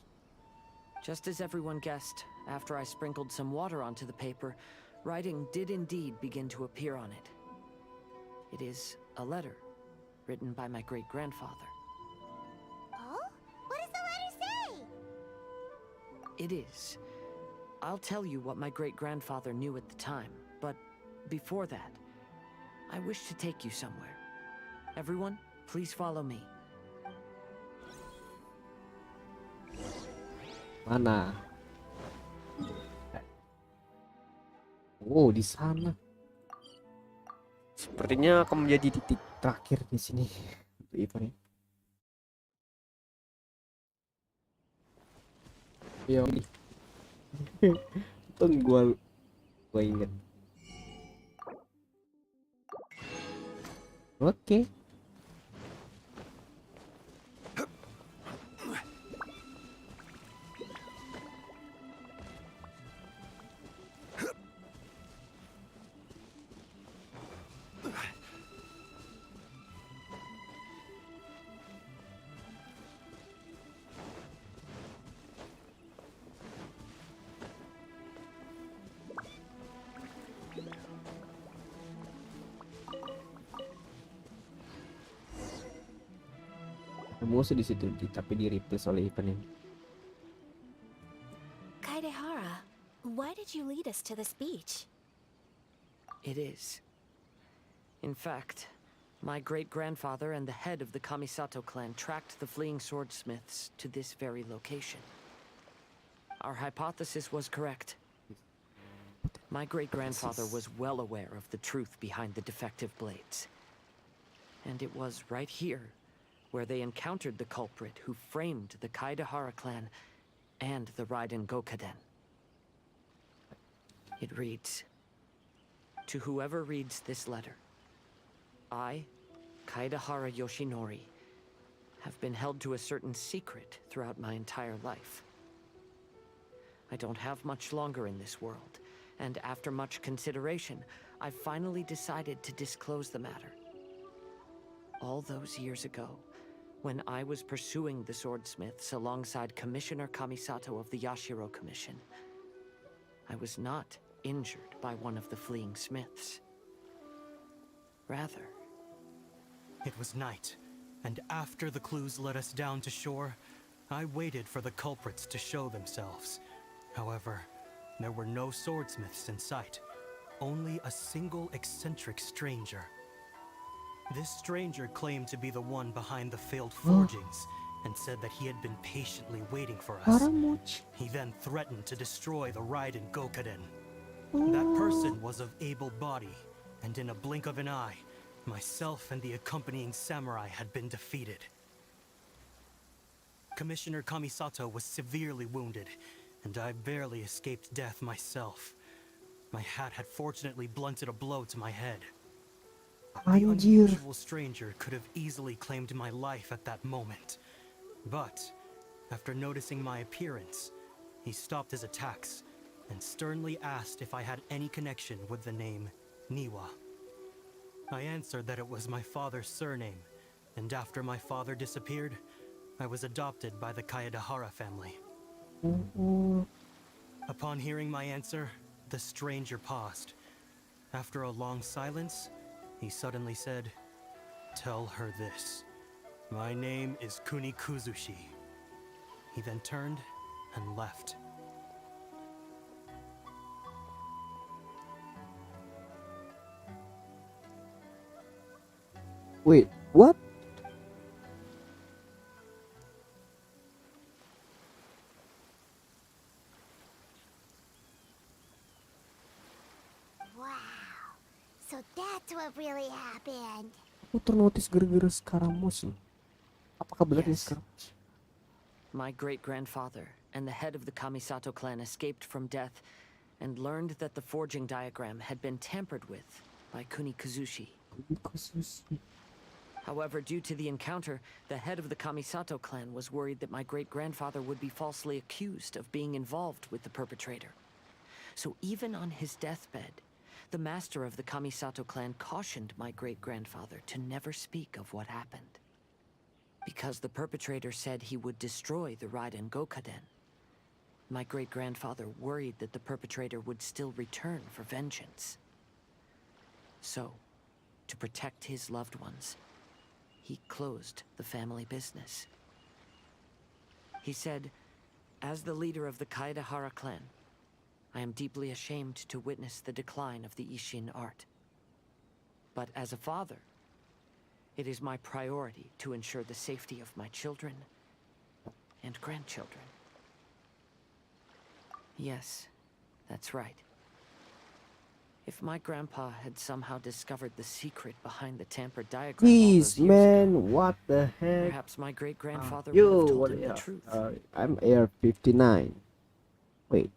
[SPEAKER 3] Just as everyone guessed, after I sprinkled some water onto the paper, writing did indeed begin to appear on it. It is a letter, written by my great-grandfather.
[SPEAKER 6] Oh? What does the letter say?
[SPEAKER 3] It is. I'll tell you what my great-grandfather knew at the time, but before that, I wish to take you somewhere. Everyone, please follow me.
[SPEAKER 1] Mana? Oh, di sana. Sepertinya akan menjadi titik terakhir di sini untuk event ini. Yo, untung gua inget. Oke. Musuh di situ, tapi di replace oleh event ini.
[SPEAKER 5] Kaidehara, why did you lead us to this beach?
[SPEAKER 3] It is. In fact, my great-grandfather and the head of the Kamisato clan tracked the fleeing swordsmiths to this very location. Our hypothesis was correct. My great-grandfather was well aware of the truth behind the defective blades. And it was right here where they encountered the culprit who framed the Kaidehara clan and the Raiden Gokaden. It reads, "To whoever reads this letter, I, Kaidehara Yoshinori, have been held to a certain secret throughout my entire life. I don't have much longer in this world, and after much consideration, I finally decided to disclose the matter. All those years ago, when I was pursuing the swordsmiths alongside Commissioner Kamisato of the Yashiro Commission, I was not injured by one of the fleeing smiths. Rather,
[SPEAKER 11] it was night, and after the clues led us down to shore, I waited for the culprits to show themselves. However, there were no swordsmiths in sight, only a single eccentric stranger. This stranger claimed to be the one behind the failed forgings, and said that he had been patiently waiting for us. He then threatened to destroy the Raiden Gokaden. That person was of able body, and in a blink of an eye, myself and the accompanying samurai had been defeated. Commissioner Kamisato was severely wounded, and I barely escaped death myself. My hat had fortunately blunted a blow to my head. The unusual stranger could have easily claimed my life at that moment. But, after noticing my appearance, he stopped his attacks and sternly asked if I had any connection with the name Niwa. I answered that it was my father's surname, and after my father disappeared, I was adopted by the Kaedehara family. Upon hearing my answer, the stranger paused. After a long silence, he suddenly said, "Tell her this. My name is Kunikuzushi." He then turned and left.
[SPEAKER 1] Wait, what?
[SPEAKER 6] Wow. So that's what really happened.
[SPEAKER 1] Aku ternotis gara-gara Scaramouche loh. Apakah benar ini
[SPEAKER 3] Yes.
[SPEAKER 1] Scaramouche?
[SPEAKER 3] My great-grandfather and the head of the Kamisato clan escaped from death and learned that the forging diagram had been tampered with by Kunikuzushi. However, due to the encounter, the head of the Kamisato clan was worried that my great-grandfather would be falsely accused of being involved with the perpetrator. So even on his deathbed, the master of the Kamisato clan cautioned my great-grandfather to never speak of what happened. Because the perpetrator said he would destroy the Raiden Gokaden, my great-grandfather worried that the perpetrator would still return for vengeance. So, to protect his loved ones, he closed the family business. He said, "As the leader of the Kaedehara clan, I am deeply ashamed to witness the decline of the Ishin art. But as a father, it is my priority to ensure the safety of my children and grandchildren." Yes, that's right. If my grandpa had somehow discovered the secret behind the tampered diagram all
[SPEAKER 1] Jeez,
[SPEAKER 3] those years ago,
[SPEAKER 1] man, what the heck?
[SPEAKER 3] perhaps my great-grandfather would
[SPEAKER 1] Yo,
[SPEAKER 3] have told
[SPEAKER 1] what
[SPEAKER 3] him the
[SPEAKER 1] the
[SPEAKER 3] truth.
[SPEAKER 1] I'm AR-59. Wait,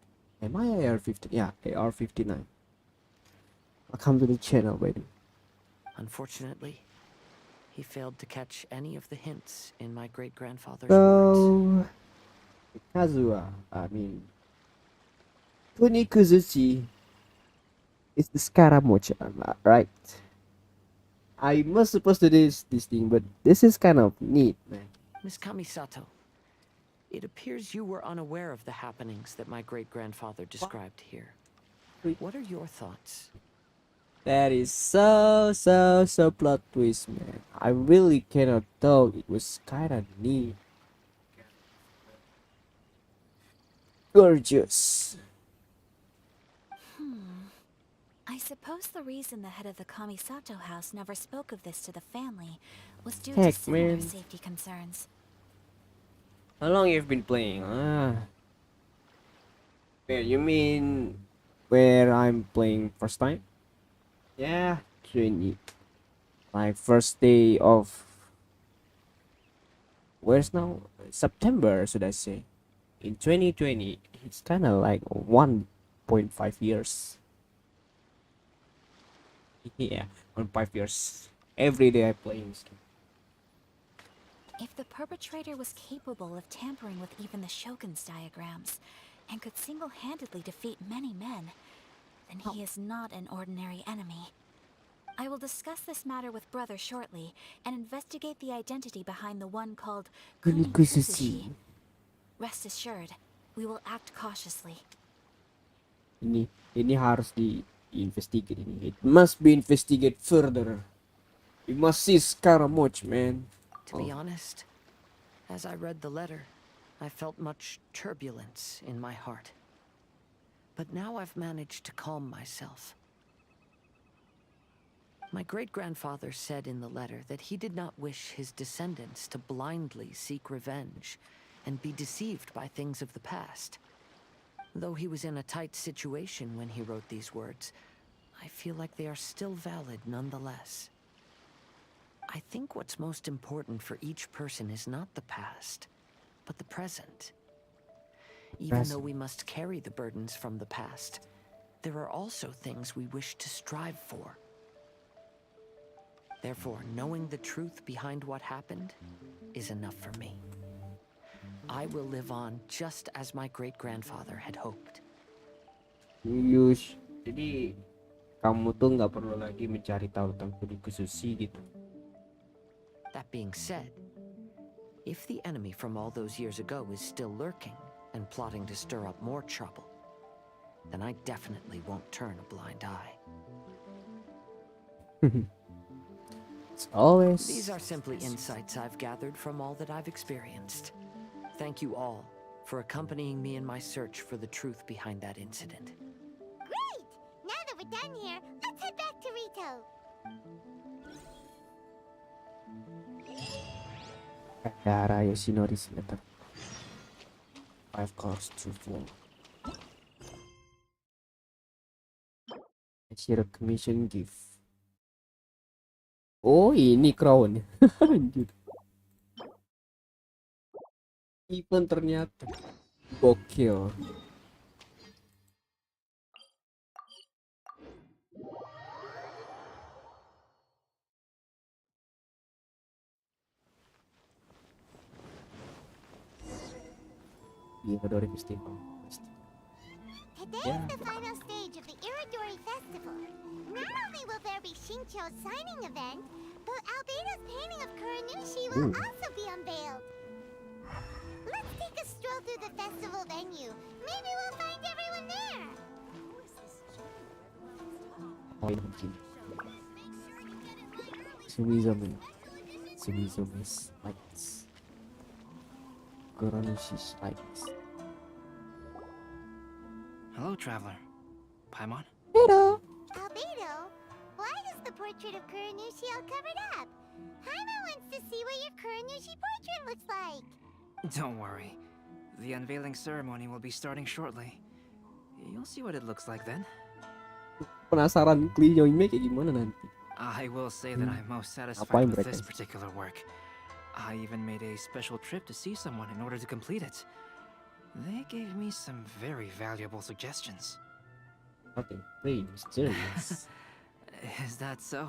[SPEAKER 1] am I AR-50? Yeah, AR-59. Welcome to the channel, baby.
[SPEAKER 3] Unfortunately, he failed to catch any of the hints in my great-grandfather's words.
[SPEAKER 1] So, Kazuha, I mean, Kunikuzuchi is the Scaramouche, right? I was supposed to do this thing, but this is kind of neat, man.
[SPEAKER 3] Miss Kamisato, it appears you were unaware of the happenings that my great-grandfather described here. What are your thoughts?
[SPEAKER 1] That is so plot twist, man. I really cannot tell. It was kind of neat. Gorgeous.
[SPEAKER 5] I suppose the reason the head of the Kamisato house never spoke of this to the family was due
[SPEAKER 1] Heck,
[SPEAKER 5] to similar
[SPEAKER 1] man.
[SPEAKER 5] safety concerns.
[SPEAKER 1] How long you've been playing? Where you mean where I'm playing first time? Yeah, 20. My first day of where's now September, should I say? In 2020, it's kind of like 1.5 years. Yeah, 1.5 years. Every day I play this game.
[SPEAKER 5] If the perpetrator was capable of tampering with even the Shogun's diagrams, and could single-handedly defeat many men, then he is not an ordinary enemy. I will discuss this matter with Brother shortly, and investigate the identity behind the one called Kunikuzushi. Rest assured, we will act cautiously.
[SPEAKER 1] Ini harus investigate ini. It must be investigated further. We must see Scaramouche, man.
[SPEAKER 3] To be honest, as I read the letter, I felt much turbulence in my heart. But now I've managed to calm myself. My great-grandfather said in the letter that he did not wish his descendants to blindly seek revenge and be deceived by things of the past. Though he was in a tight situation when he wrote these words, I feel like they are still valid nonetheless. I think what's most important for each person is not the past, but the present. Even though we must carry the burdens from the past, there are also things we wish to strive for. Therefore, knowing the truth behind what happened is enough for me. I will live on just as my great-grandfather had hoped.
[SPEAKER 1] Jadi kamu tuh nggak perlu lagi mencari tahu tentang Kunikuzushi gitu.
[SPEAKER 3] That being said, if the enemy from all those years ago is still lurking and plotting to stir up more trouble, then I definitely won't turn a blind eye.
[SPEAKER 1] It's always.
[SPEAKER 3] These are simply insights I've gathered from all that I've experienced. Thank you all for accompanying me in my search for the truth behind that incident.
[SPEAKER 6] Great! Now that we're done here, let's head back to Rito.
[SPEAKER 1] Kara Yoshinori's letter. 5 cars to 4. Share commission gift. Oh, ini crown. Anjir. Event ternyata gokil. Iya, Dori Festival.
[SPEAKER 6] Today is the final stage of the Iridori Festival. Not only will there be Shincho's signing event, but Albedo's painting of Kuranushi will also be unveiled. Let's take a stroll through the festival venue. Maybe we'll find everyone there.
[SPEAKER 1] Oh, ini mungkin. Sumizomi. Sumizomi's lights. Kuranushi's lights.
[SPEAKER 7] Hello, traveler. Paimon?
[SPEAKER 1] Hello.
[SPEAKER 6] Albedo, why is the portrait of Kuranushi all covered up? Paimon wants to see what your Kuranushi portrait looks like.
[SPEAKER 7] Don't worry. The unveiling ceremony will be starting shortly. You'll see what it looks like then.
[SPEAKER 1] Penasaran cleaningnya kayak gimana nanti.
[SPEAKER 7] I will say that I'm most
[SPEAKER 1] Apain
[SPEAKER 7] satisfied with
[SPEAKER 1] mereka
[SPEAKER 7] this
[SPEAKER 1] isi?
[SPEAKER 7] particular work. I even made a special trip to see someone in order to complete it. They gave me some very valuable suggestions.
[SPEAKER 1] Something very mysterious.
[SPEAKER 7] Is that so?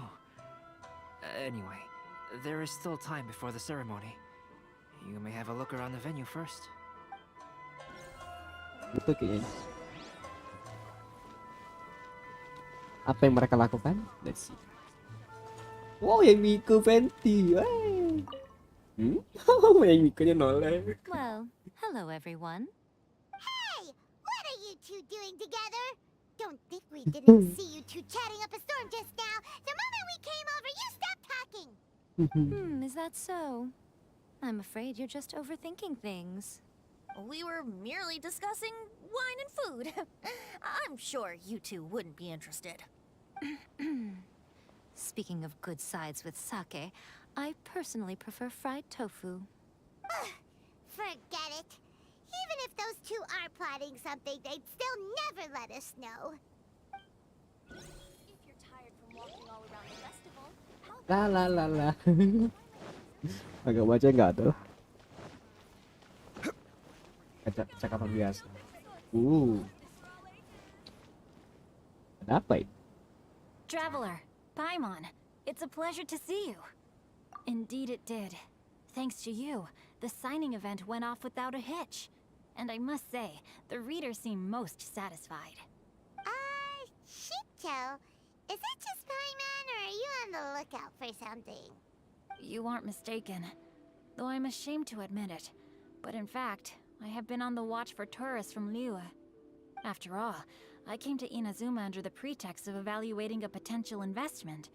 [SPEAKER 7] Anyway, there is still time before the ceremony. You may have a look around the venue first.
[SPEAKER 1] Itu kayaknya. Apa yang mereka lakukan? Let's see. Wow, yang Miku Fenty. Wey. Yang Mikunya noleh.
[SPEAKER 9] Well, hello everyone.
[SPEAKER 6] Hey! What are you two doing together? Don't think we didn't see you two chatting up a storm just now. The moment we came over, you stopped talking.
[SPEAKER 9] Is that so? I'm afraid you're just overthinking things.
[SPEAKER 10] We were merely discussing wine and food. I'm sure you two wouldn't be interested.
[SPEAKER 9] Speaking of good sides with sake, I personally prefer fried tofu.
[SPEAKER 6] Forget it. Even if those two are plotting something, they'd still never let us know.
[SPEAKER 10] If you're tired from walking all around the festival, how
[SPEAKER 1] La la la la. Agak baca nggak tuh? Cakapan biasa. Ada apa ini?
[SPEAKER 9] Traveler, Paimon, it's a pleasure to see you. Indeed it did. Thanks to you, the signing event went off without a hitch. And I must say, the readers seem most satisfied.
[SPEAKER 6] Shito, is it just Paimon, or are you on the lookout for something?
[SPEAKER 9] You aren't mistaken, though I'm ashamed to admit it. But in fact, I have been on the watch for tourists from Liyue. After all, I came to Inazuma under the pretext of evaluating a potential investment.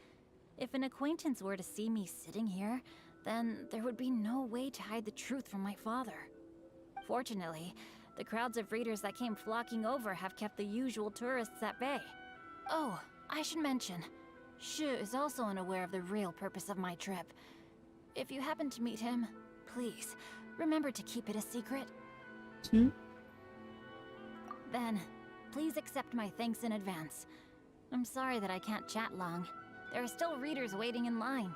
[SPEAKER 9] If an acquaintance were to see me sitting here, then there would be no way to hide the truth from my father. Fortunately, the crowds of readers that came flocking over have kept the usual tourists at bay. Oh, I should mention, Shu is also unaware of the real purpose of my trip. If you happen to meet him, please, remember to keep it a secret. Then, please accept my thanks in advance. I'm sorry that I can't chat long. There are still readers waiting in line.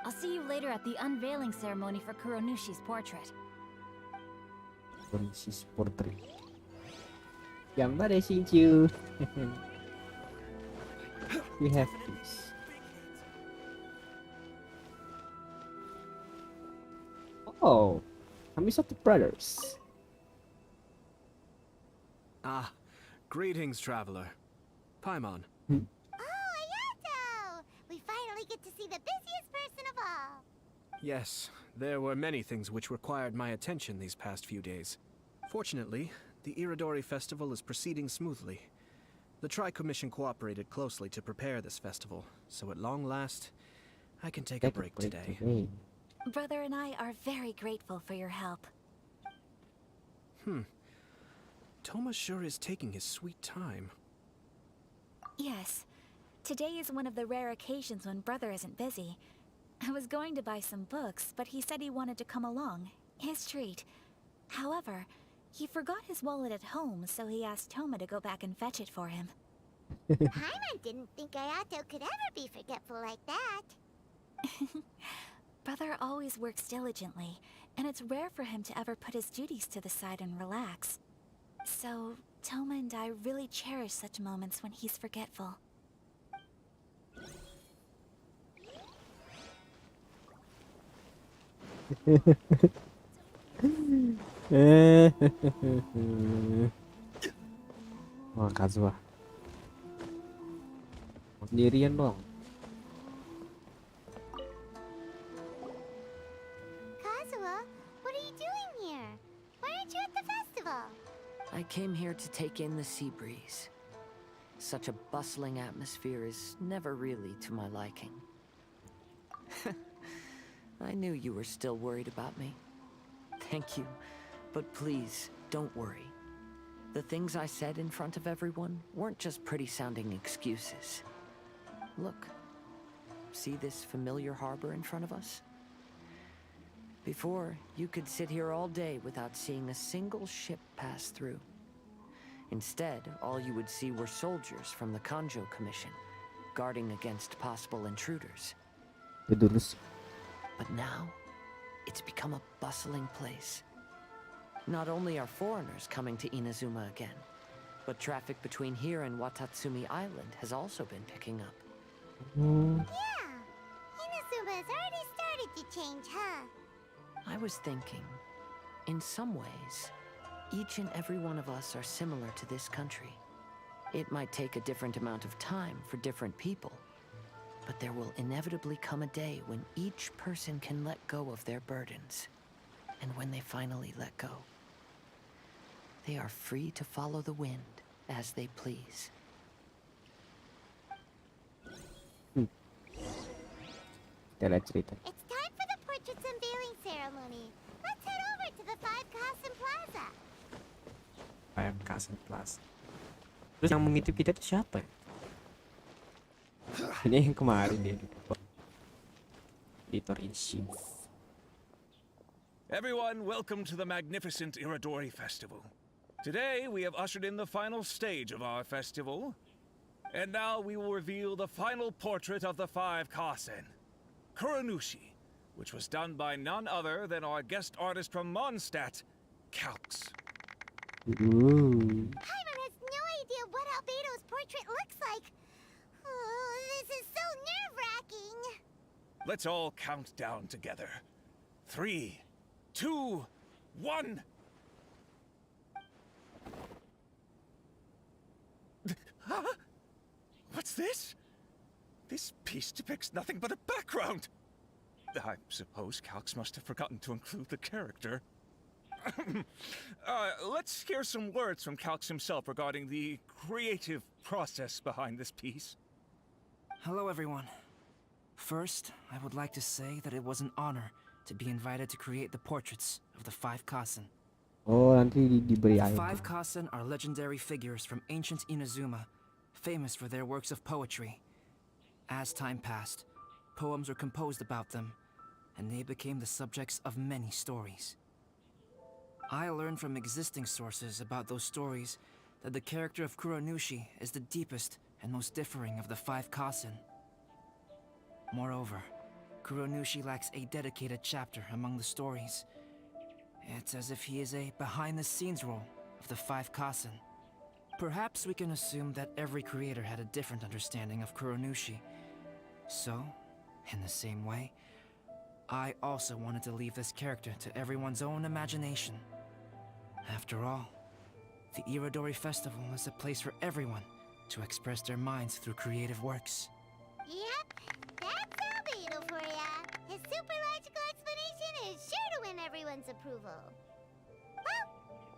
[SPEAKER 9] I'll see you later at the unveiling ceremony for Kuronushi's portrait.
[SPEAKER 1] Kuronushi's portrait. Gambar Shinju. We have this. Oh, Kamisato brothers.
[SPEAKER 12] Ah, greetings, traveler. Paimon.
[SPEAKER 6] Oh, Ayato! We finally get to see the busiest person of all.
[SPEAKER 12] Yes, there were many things which required my attention these past few days. Fortunately, the Iridori festival is proceeding smoothly. The Tri-Commission cooperated closely to prepare this festival, so at long last, I can take a break today.
[SPEAKER 5] Brother and I are very grateful for your help.
[SPEAKER 12] Toma sure is taking his sweet time.
[SPEAKER 5] Yes. Today is one of the rare occasions when Brother isn't busy. I was going to buy some books, but he said he wanted to come along. His treat. However, he forgot his wallet at home, so he asked Toma to go back and fetch it for him.
[SPEAKER 6] Paimon didn't think Ayato could ever be forgetful like that.
[SPEAKER 5] Brother always works diligently, and it's rare for him to ever put his duties to the side and relax. So, Toma and I really cherish such moments when he's forgetful.
[SPEAKER 1] Wah, Kazuha. Sendirian dong.
[SPEAKER 6] Kazuha, what are you doing here? Why aren't you at the festival?
[SPEAKER 3] I came here to take in the sea breeze. Such a bustling atmosphere is never really to my liking. I knew you were still worried about me. Thank you, but please, don't worry. The things I said in front of everyone weren't just pretty-sounding excuses. Look, see this familiar harbor in front of us? Before, you could sit here all day without seeing a single ship pass through. Instead, all you would see were soldiers from the Kanjo Commission, guarding against possible intruders.
[SPEAKER 1] Terus
[SPEAKER 3] But now, it's become a bustling place. Not only are foreigners coming to Inazuma again, but traffic between here and Watatsumi Island has also been picking up.
[SPEAKER 6] Yeah, Inazuma's already started to change, huh?
[SPEAKER 3] I was thinking, in some ways, each and every one of us are similar to this country. It might take a different amount of time for different people, but there will inevitably come a day when each person can let go of their burdens. And when they finally let go, they are free to follow the wind as they please.
[SPEAKER 1] kita lihat cerita.
[SPEAKER 6] It's time for the portraits unveiling ceremony. Let's head over to the Five Kasen Plaza.
[SPEAKER 1] Kasen Plus. Terus yang mengintip kita itu siapa? Ini yang kemarin dia. Editor in chief.
[SPEAKER 13] Everyone, welcome to the magnificent Iridori Festival. Today, we have ushered in the final stage of our festival. And now we will reveal the final portrait of the Five Kasen, Kuranushi, which was done by none other than our guest artist from Mondstadt, Calx.
[SPEAKER 6] Paimon has no idea what Albedo's portrait looks like. Oh, this is so nerve-wracking.
[SPEAKER 13] Let's all count down together. 3, 2, 1. Huh? What's this? This piece depicts nothing but a background. I suppose Calx must have forgotten to include the character. Let's hear some words from Calx himself regarding the creative process behind this piece.
[SPEAKER 7] Hello, everyone. First, I would like to say that it was an honor to be invited to create the portraits of the Five Kasen.
[SPEAKER 1] Oh, nanti diberi
[SPEAKER 7] The
[SPEAKER 1] air.
[SPEAKER 7] Five Kasen are legendary figures from ancient Inazuma, famous for their works of poetry. As time passed, poems were composed about them, and they became the subjects of many stories. I learned from existing sources about those stories that the character of Kuranushi is the deepest and most differing of the Five Kasen. Moreover, Kuranushi lacks a dedicated chapter among the stories. It's as if he is a behind-the-scenes role of the Five Kasen. Perhaps we can assume that every creator had a different understanding of Kuranushi. So, in the same way, I also wanted to leave this character to everyone's own imagination. After all, the Iridori Festival is a place for everyone to express their minds through creative works.
[SPEAKER 6] Yep, that's Albedo for ya. His super logical explanation is sure to win everyone's approval. Well,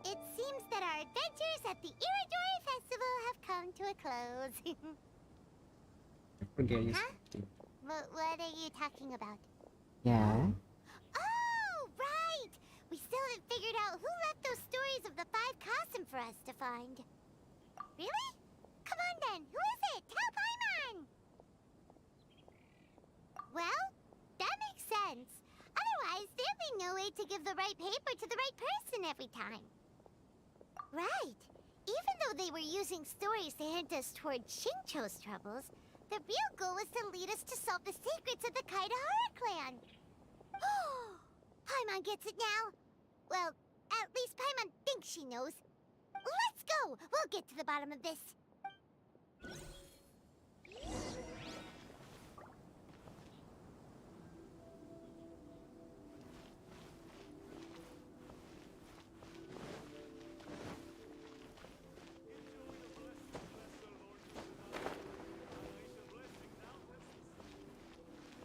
[SPEAKER 6] it seems that our adventures at the Iridori Festival have come to a close. Huh? What are you talking about?
[SPEAKER 1] Ya.
[SPEAKER 6] Oh, right! We still haven't figured out who left those stories of the Five Kasen for us to find. Really? Come on then, who is it? Tell Paimon! Well, that makes sense. Otherwise, there'd be no way to give the right paper to the right person every time. Right. Even though they were using stories to hint us toward Shincho's troubles, the real goal was to lead us to solve the secrets of the Kaidahara clan. Paimon gets it now. Well, at least Paimon thinks she knows. Let's go! We'll get to the bottom of this.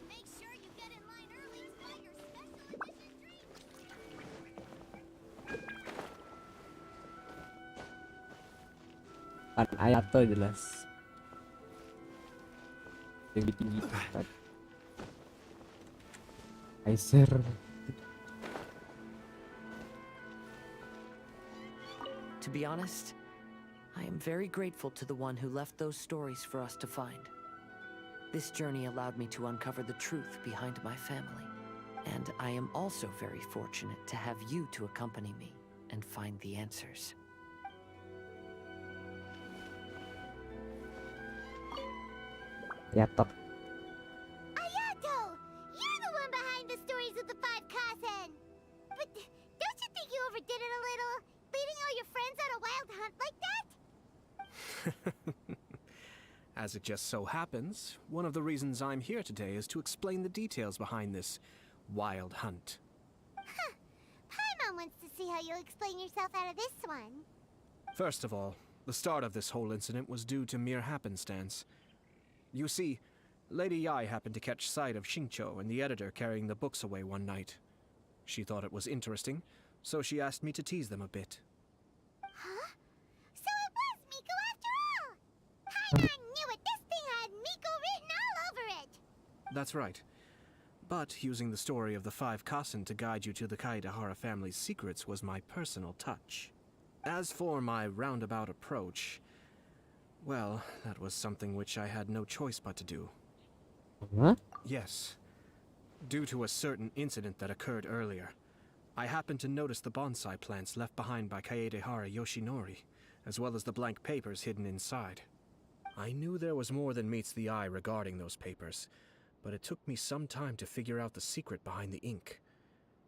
[SPEAKER 6] Make sure you get in line early to buy your special edition drink.
[SPEAKER 1] Ayato jelas. Yang tinggi kan. Aiser.
[SPEAKER 3] To be honest, I am very grateful to the one who left those stories for us to find. This journey allowed me to uncover the truth behind my family. And I am also very fortunate to have you to accompany me and find the answers.
[SPEAKER 1] Ya top.
[SPEAKER 6] Ayato! You're the one behind the stories of the five Kasen! But don't you think you overdid it a little? Leading all your friends on a wild hunt like that?
[SPEAKER 12] As it just so happens, one of the reasons I'm here today is to explain the details behind this wild hunt.
[SPEAKER 6] Paimon wants to see how you'll explain yourself out of this one.
[SPEAKER 12] First of all, the start of this whole incident was due to mere happenstance. You see, Lady Yai happened to catch sight of Xingqiu and the editor carrying the books away one night. She thought it was interesting, so she asked me to tease them a bit.
[SPEAKER 6] Huh? So it was Miko after all! Paimon knew it! This thing had Miko written all over it!
[SPEAKER 12] That's right. But using the story of the five Kasen to guide you to the Kaedehara family's secrets was my personal touch. As for my roundabout approach, well, that was something which I had no choice but to do.
[SPEAKER 1] Huh?
[SPEAKER 12] Yes. Due to a certain incident that occurred earlier, I happened to notice the bonsai plants left behind by Kaedehara Yoshinori, as well as the blank papers hidden inside. I knew there was more than meets the eye regarding those papers, but it took me some time to figure out the secret behind the ink,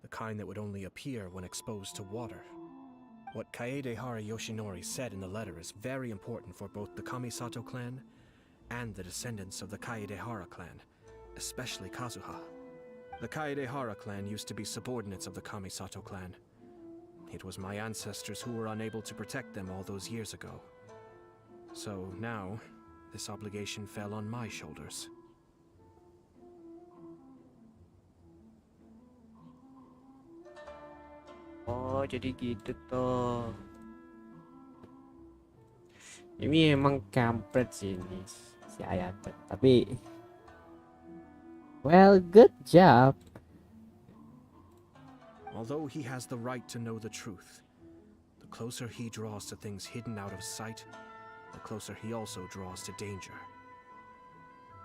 [SPEAKER 12] the kind that would only appear when exposed to water. What Kaedehara Yoshinori said in the letter is very important for both the Kamisato clan and the descendants of the Kaedehara clan, especially Kazuha. The Kaedehara clan used to be subordinates of the Kamisato clan. It was my ancestors who were unable to protect them all those years ago. So now, this obligation fell on my shoulders.
[SPEAKER 1] Oh, jadi gitu toh. Ini emang kampret sih ini si Ayato. Tapi well, good job.
[SPEAKER 12] Although he has the right to know the truth, the closer he draws to things hidden out of sight, the closer he also draws to danger.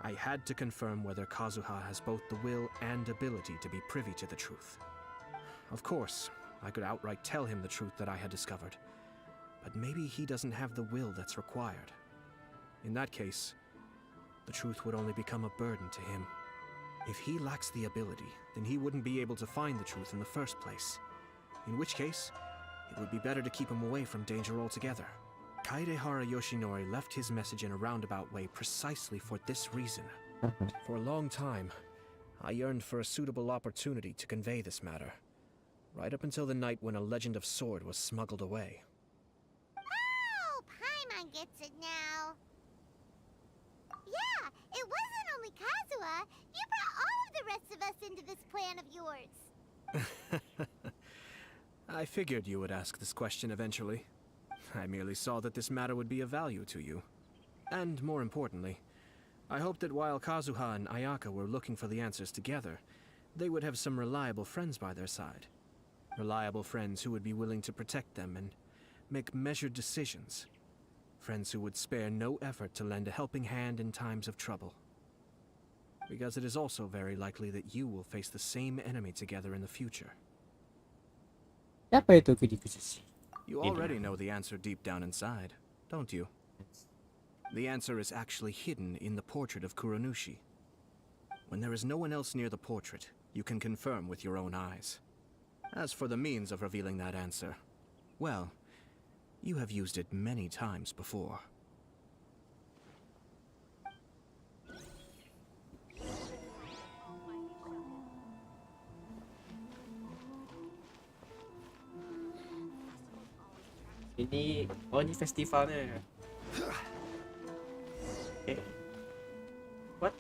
[SPEAKER 12] I had to confirm whether Kazuha has both the will and ability to be privy to the truth. Of course, I could outright tell him the truth that I had discovered, but maybe he doesn't have the will that's required. In that case, the truth would only become a burden to him. If he lacks the ability, then he wouldn't be able to find the truth in the first place. In which case, it would be better to keep him away from danger altogether. Kaedehara Yoshinori left his message in a roundabout way precisely for this reason. For a long time, I yearned for a suitable opportunity to convey this matter, right up until the night when a legend of sword was smuggled away.
[SPEAKER 6] Oh, Paimon gets it now. Yeah, it wasn't only Kazuha. You brought all of the rest of us into this plan of yours.
[SPEAKER 12] I figured you would ask this question eventually. I merely saw that this matter would be of value to you. And more importantly, I hoped that while Kazuha and Ayaka were looking for the answers together, they would have some reliable friends by their side. Reliable friends who would be willing to protect them and make measured decisions. Friends who would spare no effort to lend a helping hand in times of trouble. Because it is also very likely that you will face the same enemy together in the future.
[SPEAKER 1] Siapa itu khusus?
[SPEAKER 12] You already know the answer deep down inside, don't you? The answer is actually hidden in the portrait of Kuronushi. When there is no one else near the portrait, you can confirm with your own eyes. As for the means of revealing that answer, well, you have used it many times before.
[SPEAKER 1] Ini, oh ini festivalnya. What?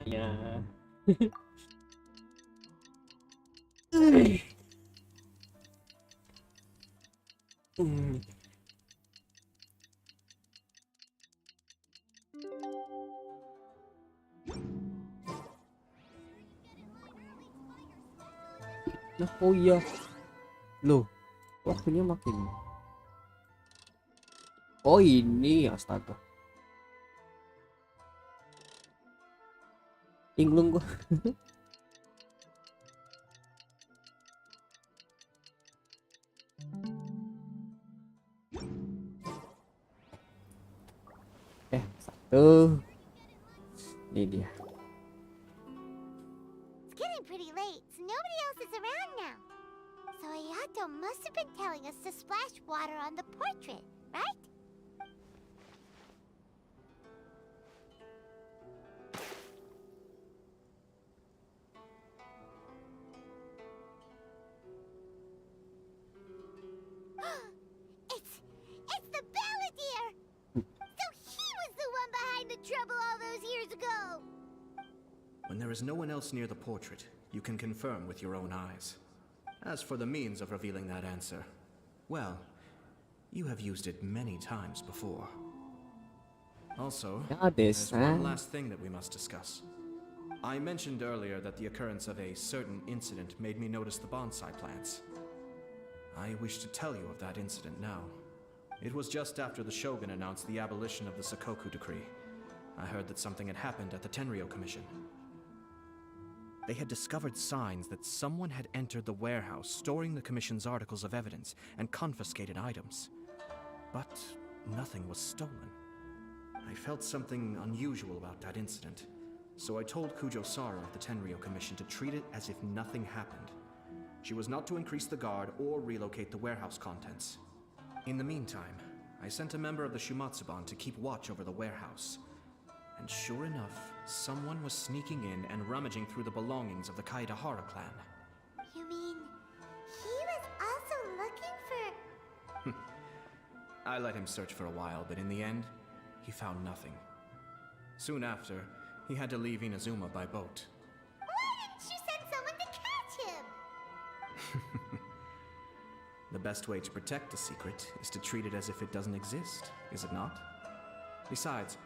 [SPEAKER 1] Ya. Nah, oh iya. Loh, waktunya makin. Oh ini, astaga. Linglung gua. Satu. Ini dia.
[SPEAKER 6] It's getting pretty late, so nobody else is around now. So Ayato must have been telling us to splash water on the portrait, right? It's the Balladeer! So he was the one behind the trouble all those years ago!
[SPEAKER 12] When there is no one else near the portrait, you can confirm with your own eyes. As for the means of revealing that answer, well, you have used it many times before. Also, there's one last thing that we must discuss. I mentioned earlier that the occurrence of a certain incident made me notice the bonsai plants. I wish to tell you of that incident now. It was just after the Shogun announced the abolition of the Sakoku Decree. I heard that something had happened at the Tenryou Commission. They had discovered signs that someone had entered the warehouse storing the Commission's articles of evidence and confiscated items. But nothing was stolen. I felt something unusual about that incident, so I told Kujo-Sara of the Tenryou Commission to treat it as if nothing happened. She was not to increase the guard or relocate the warehouse contents. In the meantime, I sent a member of the Shumatsuban to keep watch over the warehouse. And sure enough, someone was sneaking in and rummaging through the belongings of the Kaedahara clan.
[SPEAKER 6] You mean, he was also looking for...
[SPEAKER 12] I let him search for a while, but in the end, he found nothing. Soon after, he had to leave Inazuma by boat.
[SPEAKER 6] Why didn't you send someone to catch him?
[SPEAKER 12] The best way to protect the secret is to treat it as if it doesn't exist, is it not? Besides,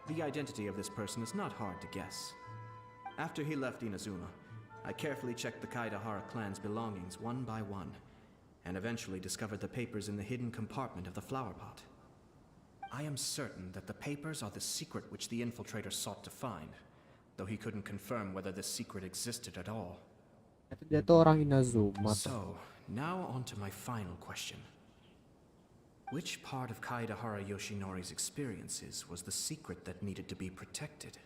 [SPEAKER 12] the identity of this person is not hard to guess. After he left Inazuma, I carefully checked the Kaedahara clan's belongings one by one, and eventually discovered the papers in the hidden compartment of the flower pot. I am certain that the papers are the secret which the infiltrator sought to find, though he couldn't confirm whether this secret existed at all.
[SPEAKER 1] Dia tuh orang Inazuma.
[SPEAKER 12] So, now on to my final question. Which part of Kaedahara Yoshinori's experiences was the secret that needed to be protected?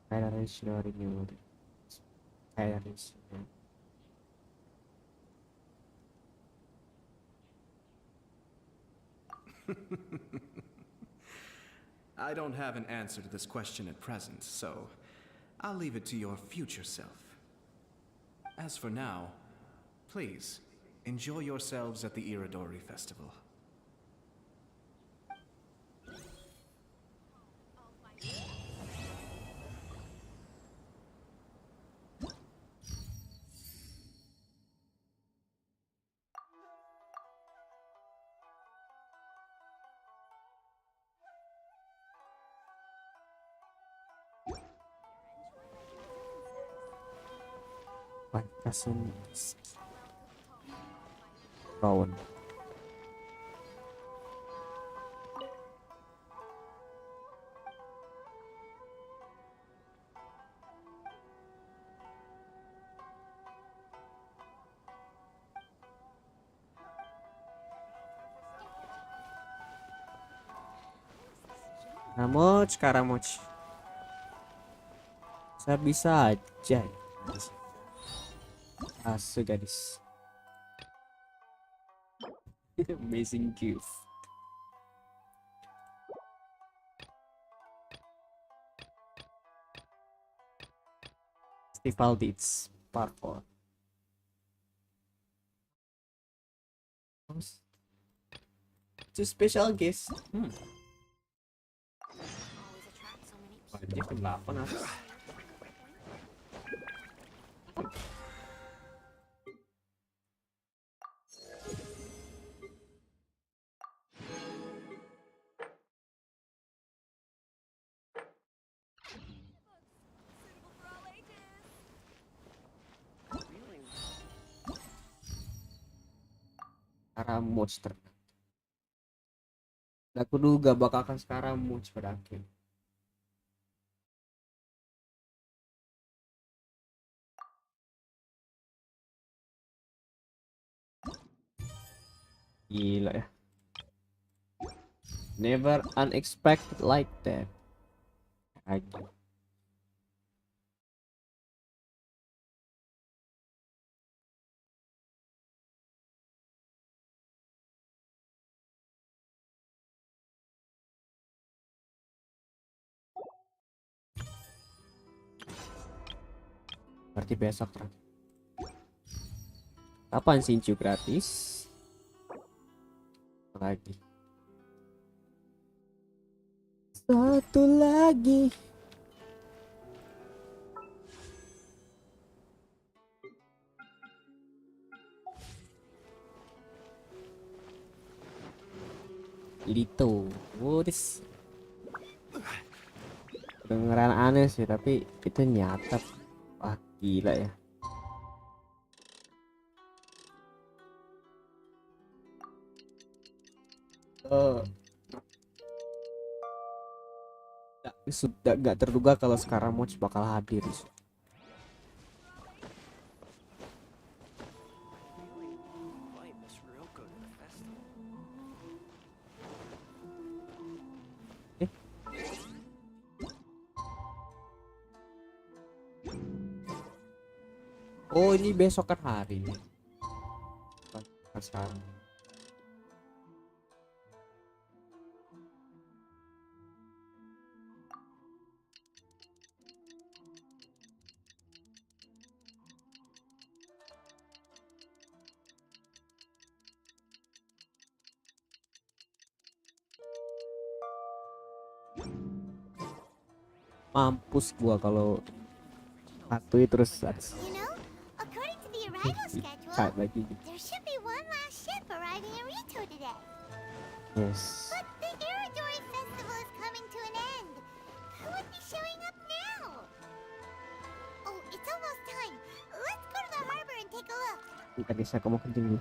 [SPEAKER 1] Kaedahara Yoshinori knew. Kaedahara Yoshinori.
[SPEAKER 12] I don't have an answer to this question at present, so I'll leave it to your future self. As for now, please, enjoy yourselves at the Iridori Festival.
[SPEAKER 1] Pantasan Rowan. Karamoch. Saya bisa aja. Asu gadis. Amazing gift. Festival Deeds Part 4. It's a special guest. Dia kenapa nas? Karamoch ternyata. Aku duga bakal akan sekarang pada akhir. Gila ya. Never unexpected like that. Lagi. Berarti besok kan. Kapan Sincu gratis? Lagi. Satu lagi. Lito. Wudis. Kedengeran aneh sih, tapi itu nyata. Wah, gila ya. Sudah gak terduga kalau sekarang Moch bakal hadir. Oh, ini besok kan hari. Sekarang. Mampus gua kalau satu terus
[SPEAKER 6] You know, according to the arrival schedule,
[SPEAKER 1] lagi.
[SPEAKER 6] there should be one last ship arriving in Rito today.
[SPEAKER 1] Yes.
[SPEAKER 6] But the Iridori Festival is coming to an end. Who would be showing up now? Oh, it's almost time. Let's go to the harbor and take a look.
[SPEAKER 1] Bentar guys, aku mau kencing dulu.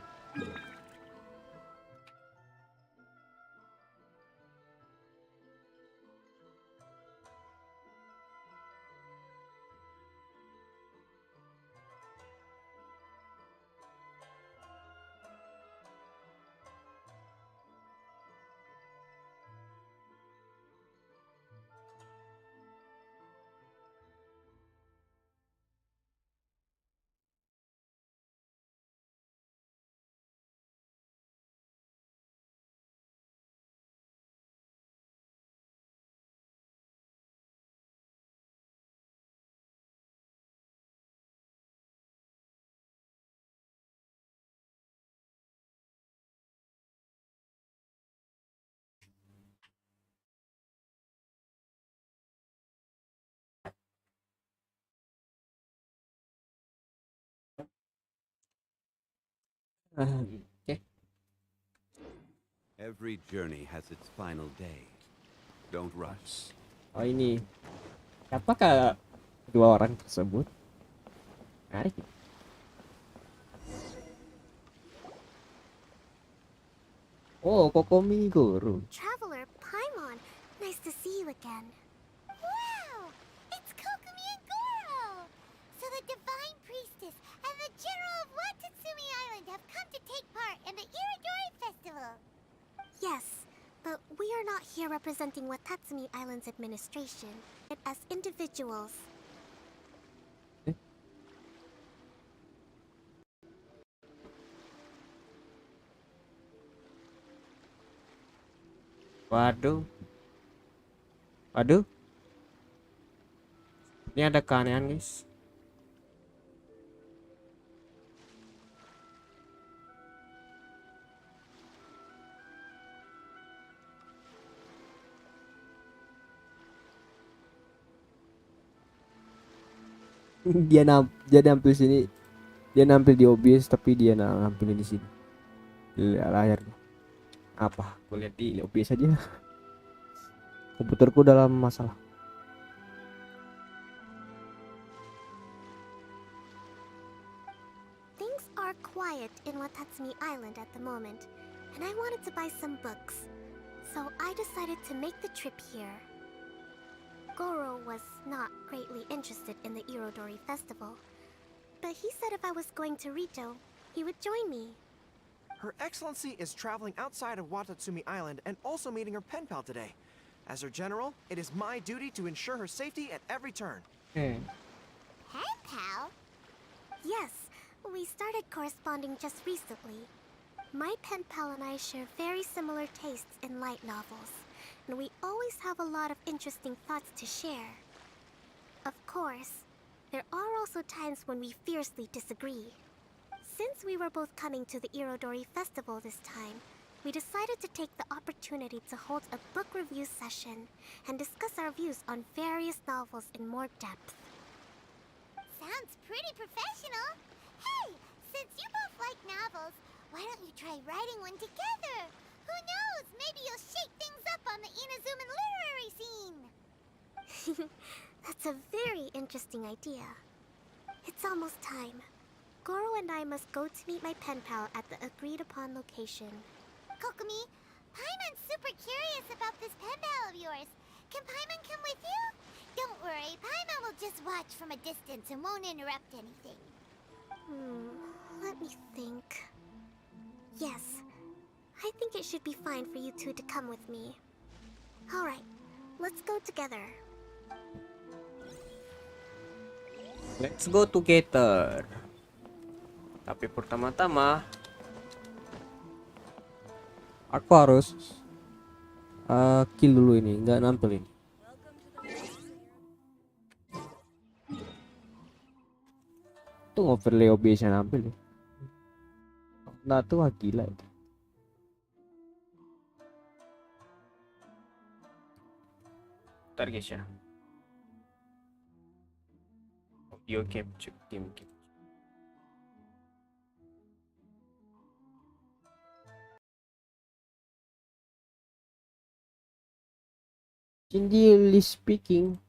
[SPEAKER 1] Oke.
[SPEAKER 14] Every journey has its final day. Don't rush.
[SPEAKER 1] Oh ini. Apakah dua orang tersebut? Menarik. Oh, Kokomi Guru.
[SPEAKER 6] Traveler Paimon, nice to see you again. Wow, it's Kokomi and Goro. So the Divine Priestess and the General of Watatsumi Island have come to take part in the Iridori Festival. Yes, but we are not here representing Watatsumi Island's administration, but as individuals.
[SPEAKER 1] Waduh. Waduh. Ini ada keanehan, guys. dia nampil sini, dia nampil di OBS tapi dia nampilin di sini di layar. Apa? Gue lihat di OBS aja. Komputerku dalam masalah.
[SPEAKER 6] Things are quiet in Watatsumi Island at the moment, and I wanted to buy some books, so I decided to make the trip here. Goro was not greatly interested in the Irodori Festival, but he said if I was going to Rito, he would join me.
[SPEAKER 15] Her Excellency is traveling outside of Watatsumi Island and also meeting her pen pal today. As her general, it is my duty to ensure her safety at every turn.
[SPEAKER 6] Pen pal? Yes, we started corresponding just recently. My pen pal and I share very similar tastes in light novels, and we always have a lot of interesting thoughts to share. Of course, there are also times when we fiercely disagree. Since we were both coming to the Irodori Festival this time, we decided to take the opportunity to hold a book review session and discuss our views on various novels in more depth.
[SPEAKER 16] Sounds pretty professional. Hey, since you both like novels, why don't you try writing one together? Who knows, maybe you'll shake things up on the Inazuman literary scene.
[SPEAKER 6] That's a very interesting idea. It's almost time. Goro and I must go to meet my pen pal at the agreed-upon location.
[SPEAKER 16] Kokomi, Paimon's super curious about this pen pal of yours. Can Paimon come with you? Don't worry, Paimon will just watch from a distance and won't interrupt anything.
[SPEAKER 6] Let me think. Yes, I think it should be fine for you two to come with me. Alright, let's go together.
[SPEAKER 1] Let's go together. Tapi pertama-tama aku harus kill dulu ini, nggak nampil ini. Tuh overlay OBS-nya nampil ya. Nah tuh gila itu. Ntar guys ya. Audio capture, game capture. Sincerely speaking,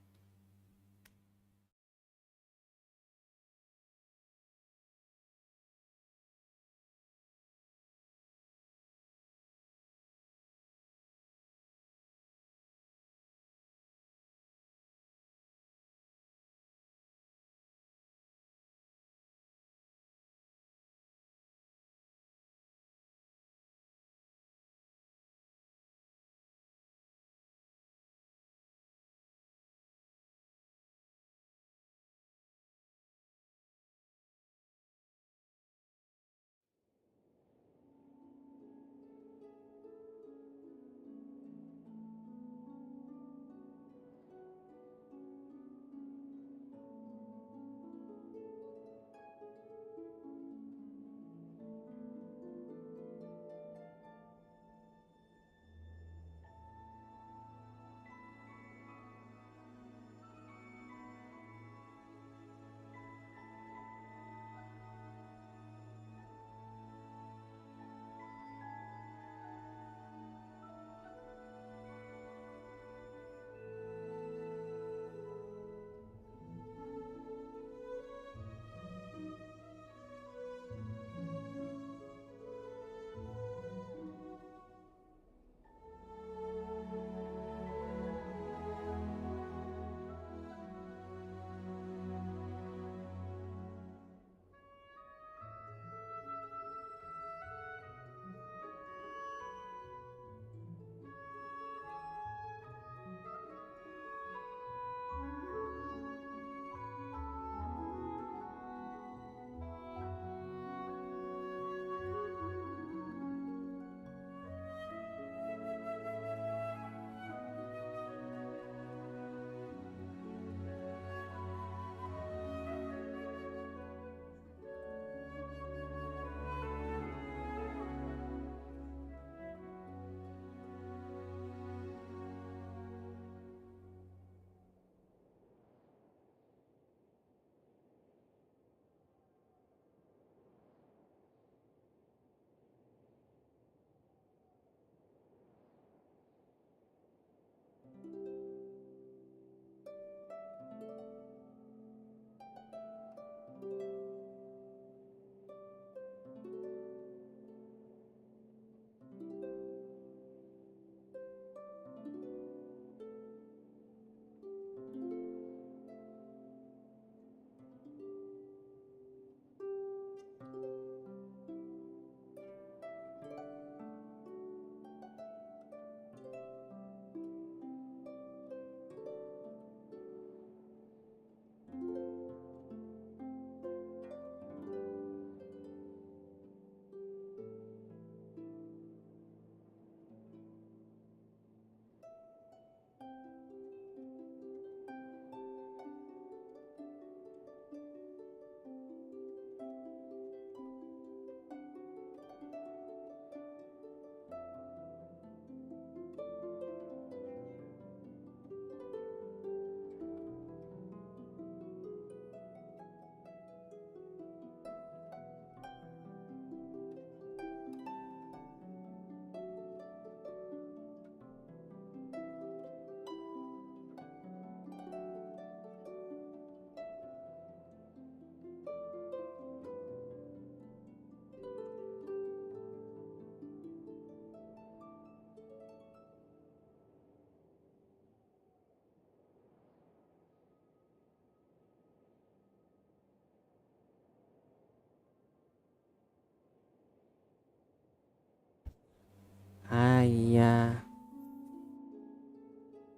[SPEAKER 1] saya.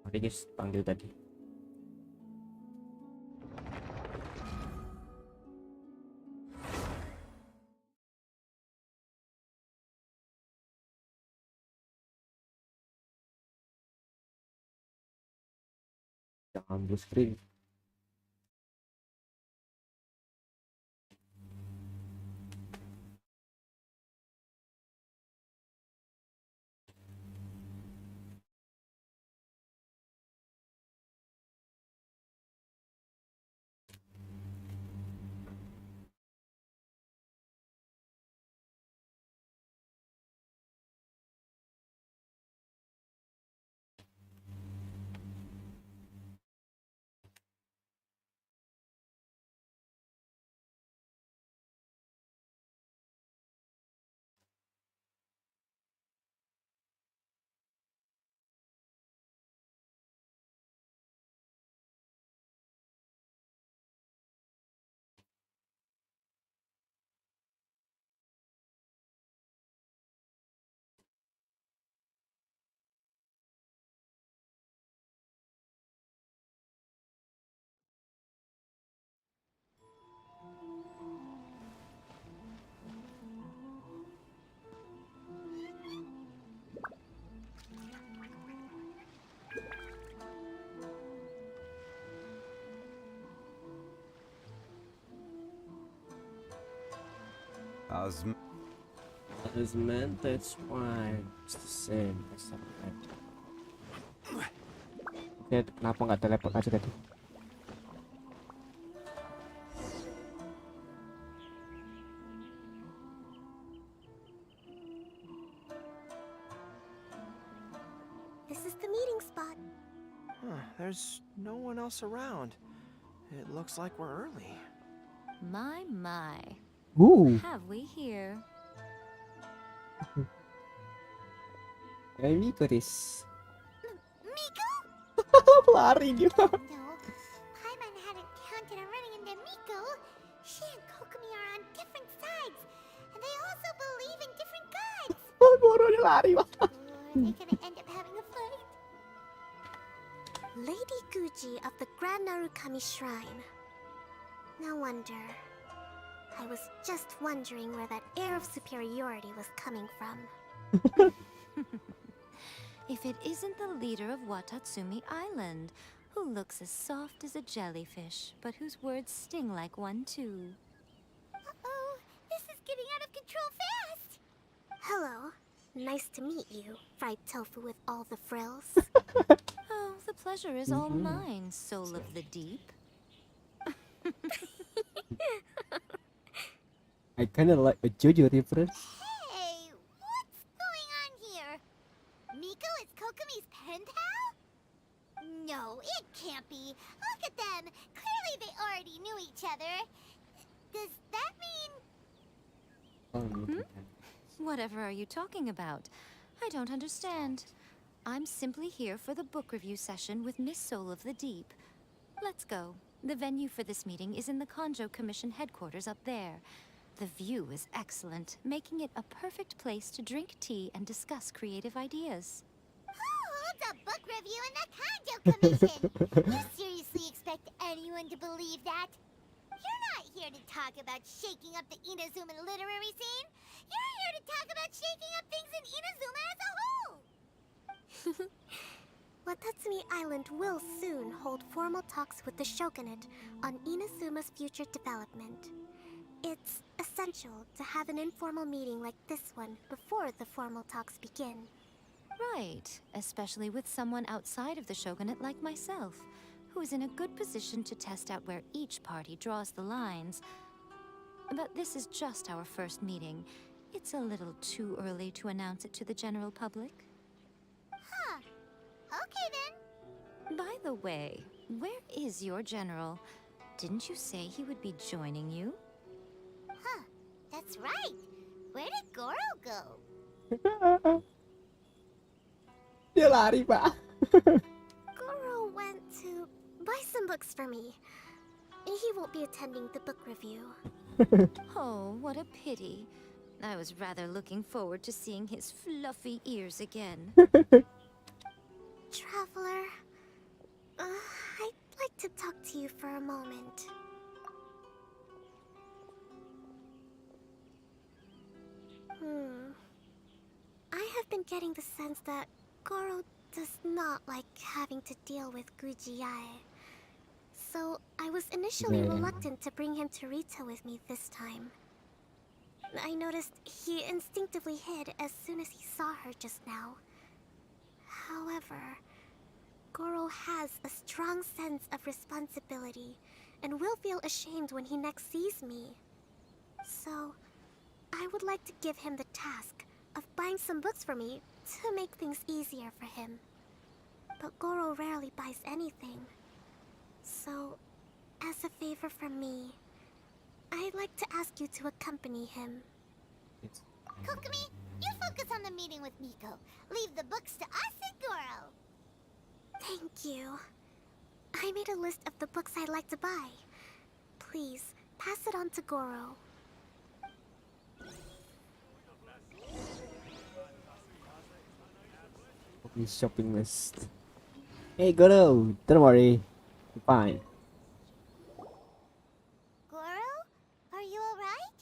[SPEAKER 1] Mari guys, panggil tadi. Jangan blue screen. Osman, that's why it's the same as that. Oke, kenapa nggak teleport aja tadi?
[SPEAKER 6] This is the meeting spot.
[SPEAKER 15] There's no one else around. It looks like we're early.
[SPEAKER 9] My.
[SPEAKER 1] Ooh.
[SPEAKER 9] Have we here?
[SPEAKER 1] Hey, Miko this.
[SPEAKER 6] Miko?
[SPEAKER 1] Pelari dia.
[SPEAKER 6] No, Paimon hadn't counted on running into Miko. She and Kokomi are on different sides, and they also believe in different gods.
[SPEAKER 1] Boro dia lari, Bang.
[SPEAKER 6] Or they're gonna end up having a fight. Lady Guji of the Grand Narukami Shrine. No wonder. I was just wondering where that air of superiority was coming from.
[SPEAKER 9] If it isn't the leader of Watatsumi Island, who looks as soft as a jellyfish, but whose words sting like one too.
[SPEAKER 6] Uh-oh, this is getting out of control fast! Hello. Nice to meet you, fried tofu with all the frills.
[SPEAKER 9] Oh, the pleasure is all mine, soul of the deep.
[SPEAKER 1] I kinda like a JoJo reference.
[SPEAKER 6] Hey, what's going on here? Miko is Kokomi's pen pal? No, it can't be. Look at them. Clearly they already knew each other. Does that mean...
[SPEAKER 9] Whatever are you talking about? I don't understand. I'm simply here for the book review session with Miss Soul of the Deep. Let's go. The venue for this meeting is in the Konjo Commission headquarters up there. The view is excellent, making it a perfect place to drink tea and discuss creative ideas.
[SPEAKER 6] Who holds a book review in the Kanjo Commission? You seriously expect anyone to believe that? You're not here to talk about shaking up the Inazuma literary scene. You're here to talk about shaking up things in Inazuma as a whole. Watatsumi Island will soon hold formal talks with the Shogunate on Inazuma's future development. It's essential to have an informal meeting like this one before the formal talks begin.
[SPEAKER 9] Right, especially with someone outside of the Shogunate like myself, who is in a good position to test out where each party draws the lines. But this is just our first meeting. It's a little too early to announce it to the general public.
[SPEAKER 6] Huh. Okay then.
[SPEAKER 9] By the way, where is your general? Didn't you say he would be joining you?
[SPEAKER 6] Huh. That's right. Where did Goro go?
[SPEAKER 1] Dia lari, Pak.
[SPEAKER 6] Goro went to buy some books for me. He won't be attending the book review.
[SPEAKER 9] Oh, what a pity.
[SPEAKER 2] I was rather looking forward to seeing his fluffy ears again.
[SPEAKER 16] Traveler, I'd like to talk to you for a moment. I have been getting the sense that Goro does not like having to deal with Gujiae. So I was initially
[SPEAKER 1] Yeah.
[SPEAKER 16] reluctant to bring him to Rita with me this time. I noticed he instinctively hid as soon as he saw her just now. However, Goro has a strong sense of responsibility and will feel ashamed when he next sees me. So, I would like to give him the task of buying some books for me to make things easier for him. But Goro rarely buys anything. So, as a favor from me, I'd like to ask you to accompany him.
[SPEAKER 6] Kokomi, you focus on the meeting with Miko. Leave the books to us and Goro.
[SPEAKER 16] Thank you. I made a list of the books I'd like to buy. Please, pass it on to Goro.
[SPEAKER 1] His shopping list. Hey, Goro, don't worry. I'm fine.
[SPEAKER 6] Goro? Are you alright?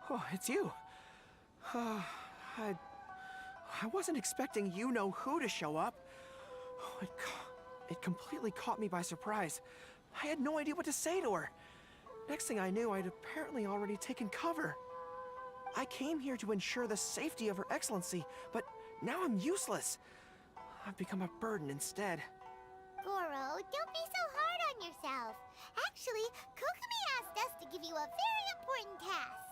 [SPEAKER 15] Oh, it's you. I wasn't expecting you-know-who to show up. Oh, it completely caught me by surprise. I had no idea what to say to her. Next thing I knew, I'd apparently already taken cover. I came here to ensure the safety of Her Excellency, but now I'm useless. I've become a burden instead.
[SPEAKER 6] Goro, don't be so hard on yourself. Actually, Kokomi asked us to give you a very important task.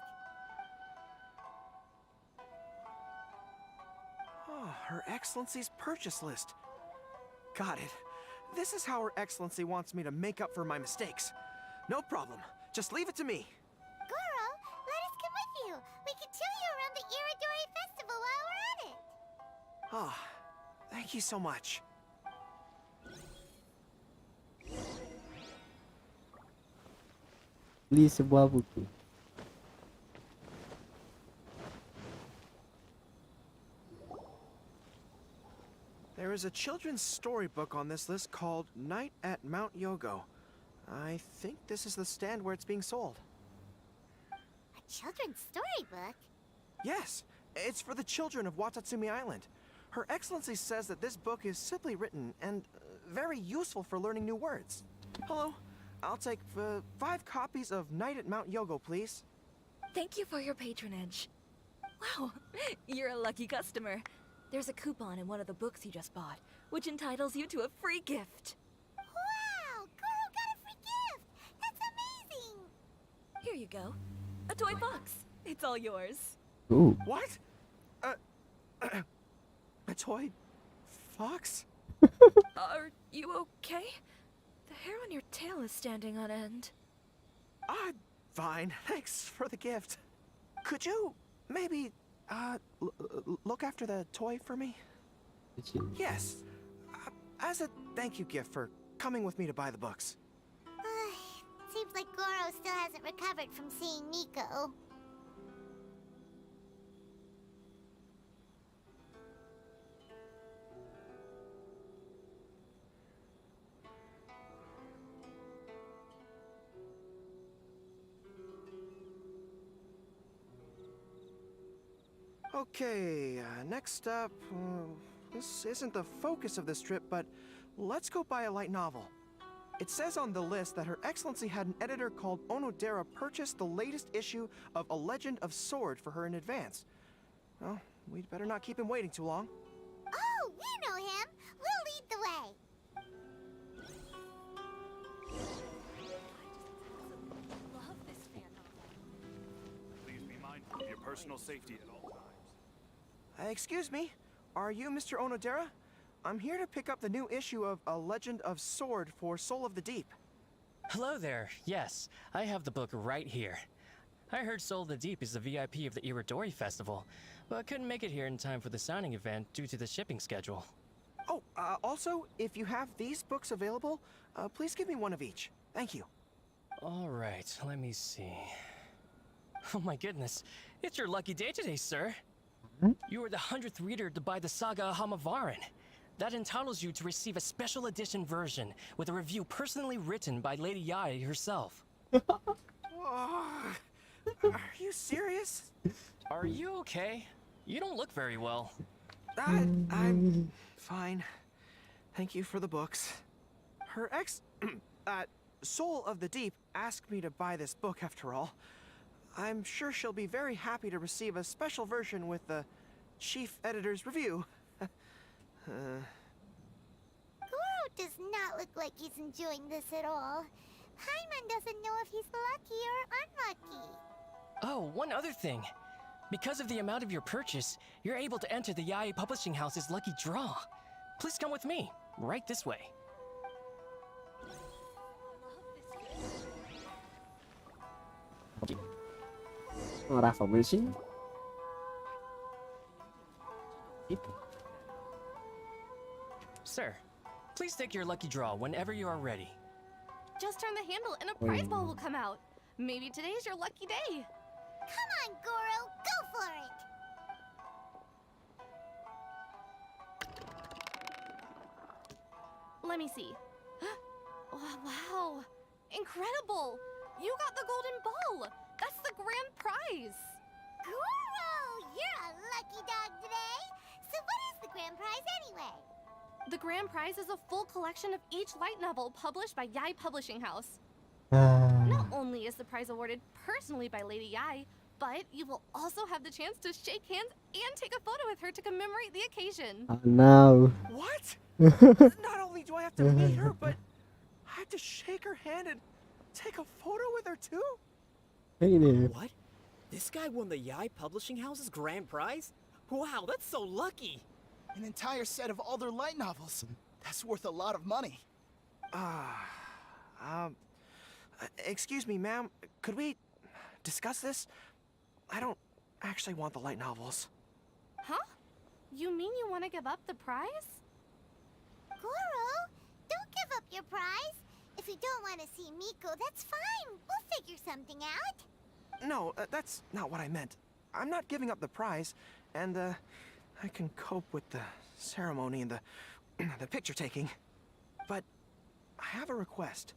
[SPEAKER 15] Oh, Her Excellency's purchase list. Got it. This is how Her Excellency wants me to make up for my mistakes. No problem. Just leave it to me.
[SPEAKER 6] Goro, let us come with you. We can show you around the Iridori Festival while we're at it.
[SPEAKER 15] Oh, thank you so much.
[SPEAKER 1] Beli sebuah buku.
[SPEAKER 15] There is a children's storybook on this list called Night at Mount Yogo. I think this is the stand where it's being sold.
[SPEAKER 6] A children's storybook?
[SPEAKER 15] Yes, it's for the children of Watatsumi Island. Her Excellency says that this book is simply written and very useful for learning new words. Hello, I'll take 5 copies of Night at Mount Yogo, please.
[SPEAKER 17] Thank you for your patronage. Wow, you're a lucky customer. There's a coupon in one of the books you just bought, which entitles you to a free gift.
[SPEAKER 6] Wow, Goro got a free gift! That's amazing!
[SPEAKER 17] Here you go. A toy box. It's all yours.
[SPEAKER 1] Ooh.
[SPEAKER 15] What? A toy fox?
[SPEAKER 17] Are you okay? The hair on your tail is standing on end.
[SPEAKER 15] I'm fine. Thanks for the gift. Could you maybe look after the toy for me? Yes. As a thank you gift for coming with me to buy the books.
[SPEAKER 6] Seems like Goro still hasn't recovered from seeing Miko.
[SPEAKER 15] Okay, next up, this isn't the focus of this trip, but let's go buy a light novel. It says on the list that Her Excellency had an editor called Onodera purchase the latest issue of A Legend of Sword for her in advance. Well, we'd better not keep him waiting too long.
[SPEAKER 6] Oh, we know him! We'll lead the way!
[SPEAKER 18] Please be mindful of your personal safety at all times.
[SPEAKER 15] Excuse me, are you Mr. Onodera? I'm here to pick up the new issue of A Legend of Sword for Soul of the Deep.
[SPEAKER 19] Hello there. Yes, I have the book right here. I heard Soul of the Deep is the VIP of the Iridori Festival, but couldn't make it here in time for the signing event due to the shipping schedule.
[SPEAKER 15] Oh, also, if you have these books available, please give me one of each. Thank you.
[SPEAKER 19] Alright, let me see. Oh my goodness, it's your lucky day today, sir. You were the 100th reader to buy the Saga Hamavaran. That entitles you to receive a special edition version with a review personally written by Lady Yai herself.
[SPEAKER 15] Are you serious?
[SPEAKER 19] Are you okay? You don't look very well.
[SPEAKER 15] I'm fine. Thank you for the books. Her Soul of the Deep asked me to buy this book after all. I'm sure she'll be very happy to receive a special version with the chief editor's review.
[SPEAKER 6] Goro does not look like he's enjoying this at all. Paimon doesn't know if he's lucky or unlucky.
[SPEAKER 19] Oh, one other thing. Because of the amount of your purchase, you're able to enter the Yai Publishing House's lucky draw. Please come with me, right this way.
[SPEAKER 1] Arah publishing.
[SPEAKER 19] Sir, please take your lucky draw whenever you are ready.
[SPEAKER 17] Just turn the handle and a prize ball will come out. Maybe today's your lucky day.
[SPEAKER 6] Come on, Goro, go for it!
[SPEAKER 17] Let me see. Oh, wow! Incredible! You got the golden ball! That's the grand prize!
[SPEAKER 6] Goro, you're a lucky dog today! So what is the grand prize anyway?
[SPEAKER 17] The grand prize is a full collection of each light novel published by Yai Publishing House.
[SPEAKER 1] Ah.
[SPEAKER 17] Not only is the prize awarded personally by Lady Yai, but you will also have the chance to shake hands and take a photo with her to commemorate the occasion.
[SPEAKER 1] Oh no.
[SPEAKER 15] What? Not only do I have to meet her, but I have to shake her hand and take a photo with her too?
[SPEAKER 20] What? This guy won the Yai Publishing House's grand prize? Wow, that's so lucky!
[SPEAKER 21] An entire set of all their light novels. That's worth a lot of money.
[SPEAKER 15] Excuse me, ma'am. Could we discuss this? I don't actually want the light novels.
[SPEAKER 17] Huh? You mean you want to give up the prize?
[SPEAKER 6] Goro, don't give up your prize. If you don't want to see Miko, that's fine. We'll figure something out.
[SPEAKER 15] No, that's not what I meant. I'm not giving up the prize, and I can cope with the ceremony and the picture taking. But I have a request.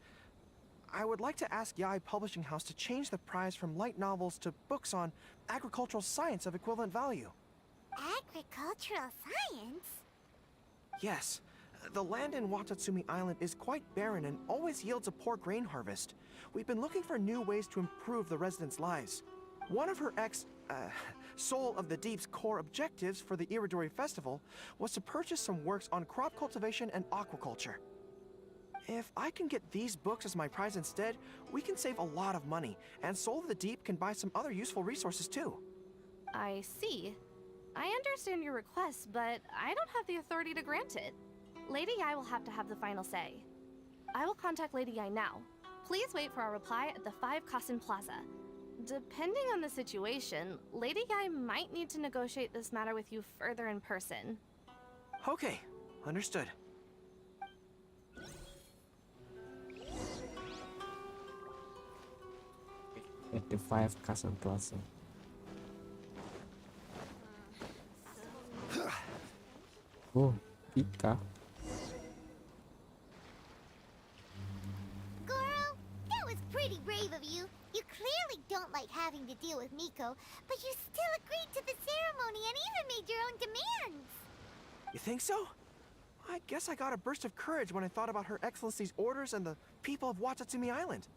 [SPEAKER 15] I would like to ask Yai Publishing House to change the prize from light novels to books on agricultural science of equivalent value.
[SPEAKER 6] Agricultural science?
[SPEAKER 15] Yes. The land in Watatsumi Island is quite barren and always yields a poor grain harvest. We've been looking for new ways to improve the residents' lives. One of her Soul of the Deep's core objectives for the Iridori Festival was to purchase some works on crop cultivation and aquaculture. If I can get these books as my prize instead, we can save a lot of money, and Soul of the Deep can buy some other useful resources too.
[SPEAKER 17] I see. I understand your request, but I don't have the authority to grant it. Lady Yai will have to have the final say. I will contact Lady Yai now. Please wait for our reply at the 5 Kasen Plaza. Depending on the situation, Lady Yai might need to negotiate this matter with you further in person.
[SPEAKER 15] Okay, understood.
[SPEAKER 1] At the 5 Kasen Plaza. Oh, Pika.
[SPEAKER 6] Goro, that was pretty brave of you. You clearly don't like having to deal with Miko, but you still agreed to the ceremony and even made your own demands.
[SPEAKER 15] You think so? I guess I got a burst of courage when I thought about Her Excellency's orders and the people of Watatsumi Island.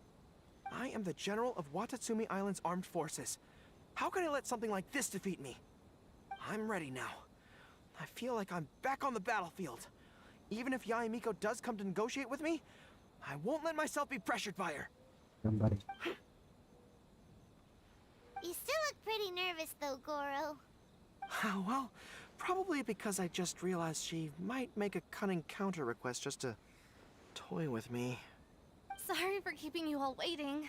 [SPEAKER 15] I am the General of Watatsumi Island's armed forces. How can I let something like this defeat me? I'm ready now. I feel like I'm back on the battlefield. Even if Yai Miko does come to negotiate with me, I won't let myself be pressured by her.
[SPEAKER 1] Somebody.
[SPEAKER 6] You still look pretty nervous though, Goro.
[SPEAKER 15] Well, probably because I just realized she might make a cunning counter request just to toy with me.
[SPEAKER 17] Sorry for keeping you all waiting.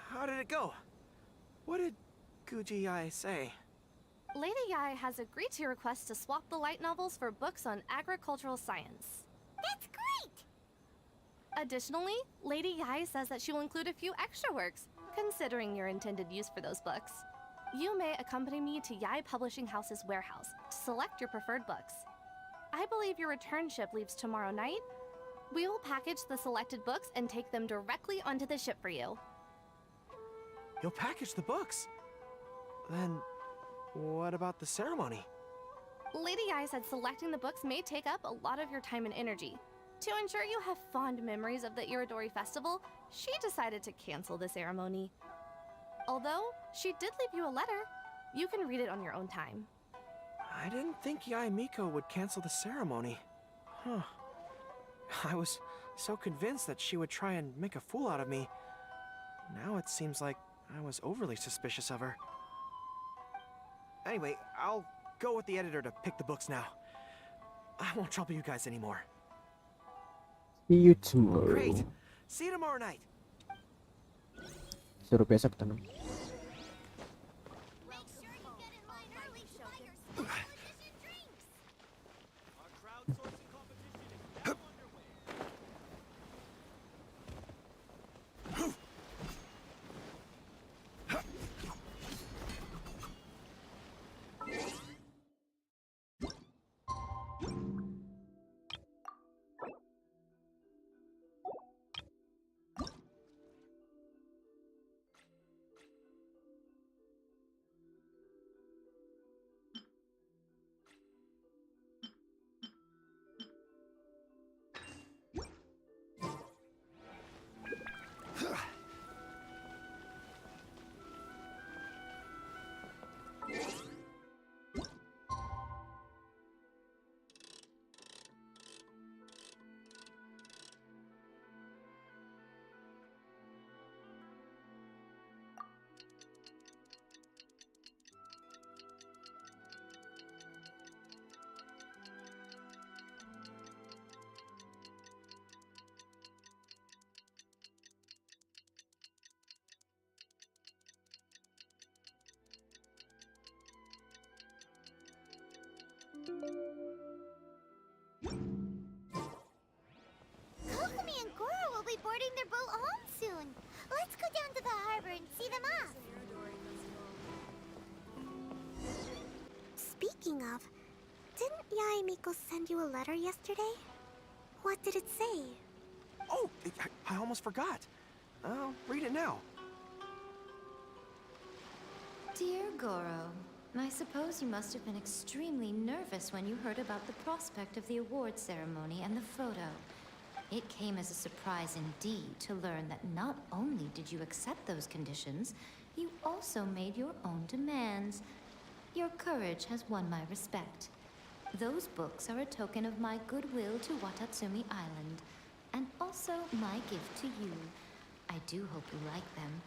[SPEAKER 15] How did it go? What did Guji Yai say?
[SPEAKER 17] Lady Yai has agreed to your request to swap the light novels for books on agricultural science.
[SPEAKER 6] That's great!
[SPEAKER 17] Additionally, Lady Yai says that she will include a few extra works, considering your intended use for those books. You may accompany me to Yai Publishing House's warehouse to select your preferred books. I believe your return ship leaves tomorrow night. We will package the selected books and take them directly onto the ship for you.
[SPEAKER 15] You'll package the books? Then, what about the ceremony?
[SPEAKER 17] Lady Yai said selecting the books may take up a lot of your time and energy. To ensure you have fond memories of the Irodori Festival, she decided to cancel the ceremony. Although, she did leave you a letter. You can read it on your own time.
[SPEAKER 15] I didn't think Yai Miko would cancel the ceremony. Huh. I was so convinced that she would try and make a fool out of me. Now it seems like I was overly suspicious of her. Anyway, I'll go with the editor to pick the books now. I won't trouble you guys anymore.
[SPEAKER 1] See you tomorrow.
[SPEAKER 15] Great. See you tomorrow night.
[SPEAKER 1] Suruh besok tanam.
[SPEAKER 6] Kokomi and Goro will be boarding their boat home soon. Let's go down to the harbor and see them off. Speaking of, didn't Yai Miko send you a letter yesterday? What did it say?
[SPEAKER 15] Oh, I almost forgot. I'll read it now.
[SPEAKER 4] Dear Goro, I suppose you must have been extremely nervous when you heard about the prospect of the award ceremony and the photo. It came as a surprise indeed to learn that not only did you accept those conditions, you also made your own demands. Your courage has won my respect. Those books are a token of my goodwill to Watatsumi Island, and also my gift to you. I do hope you like them.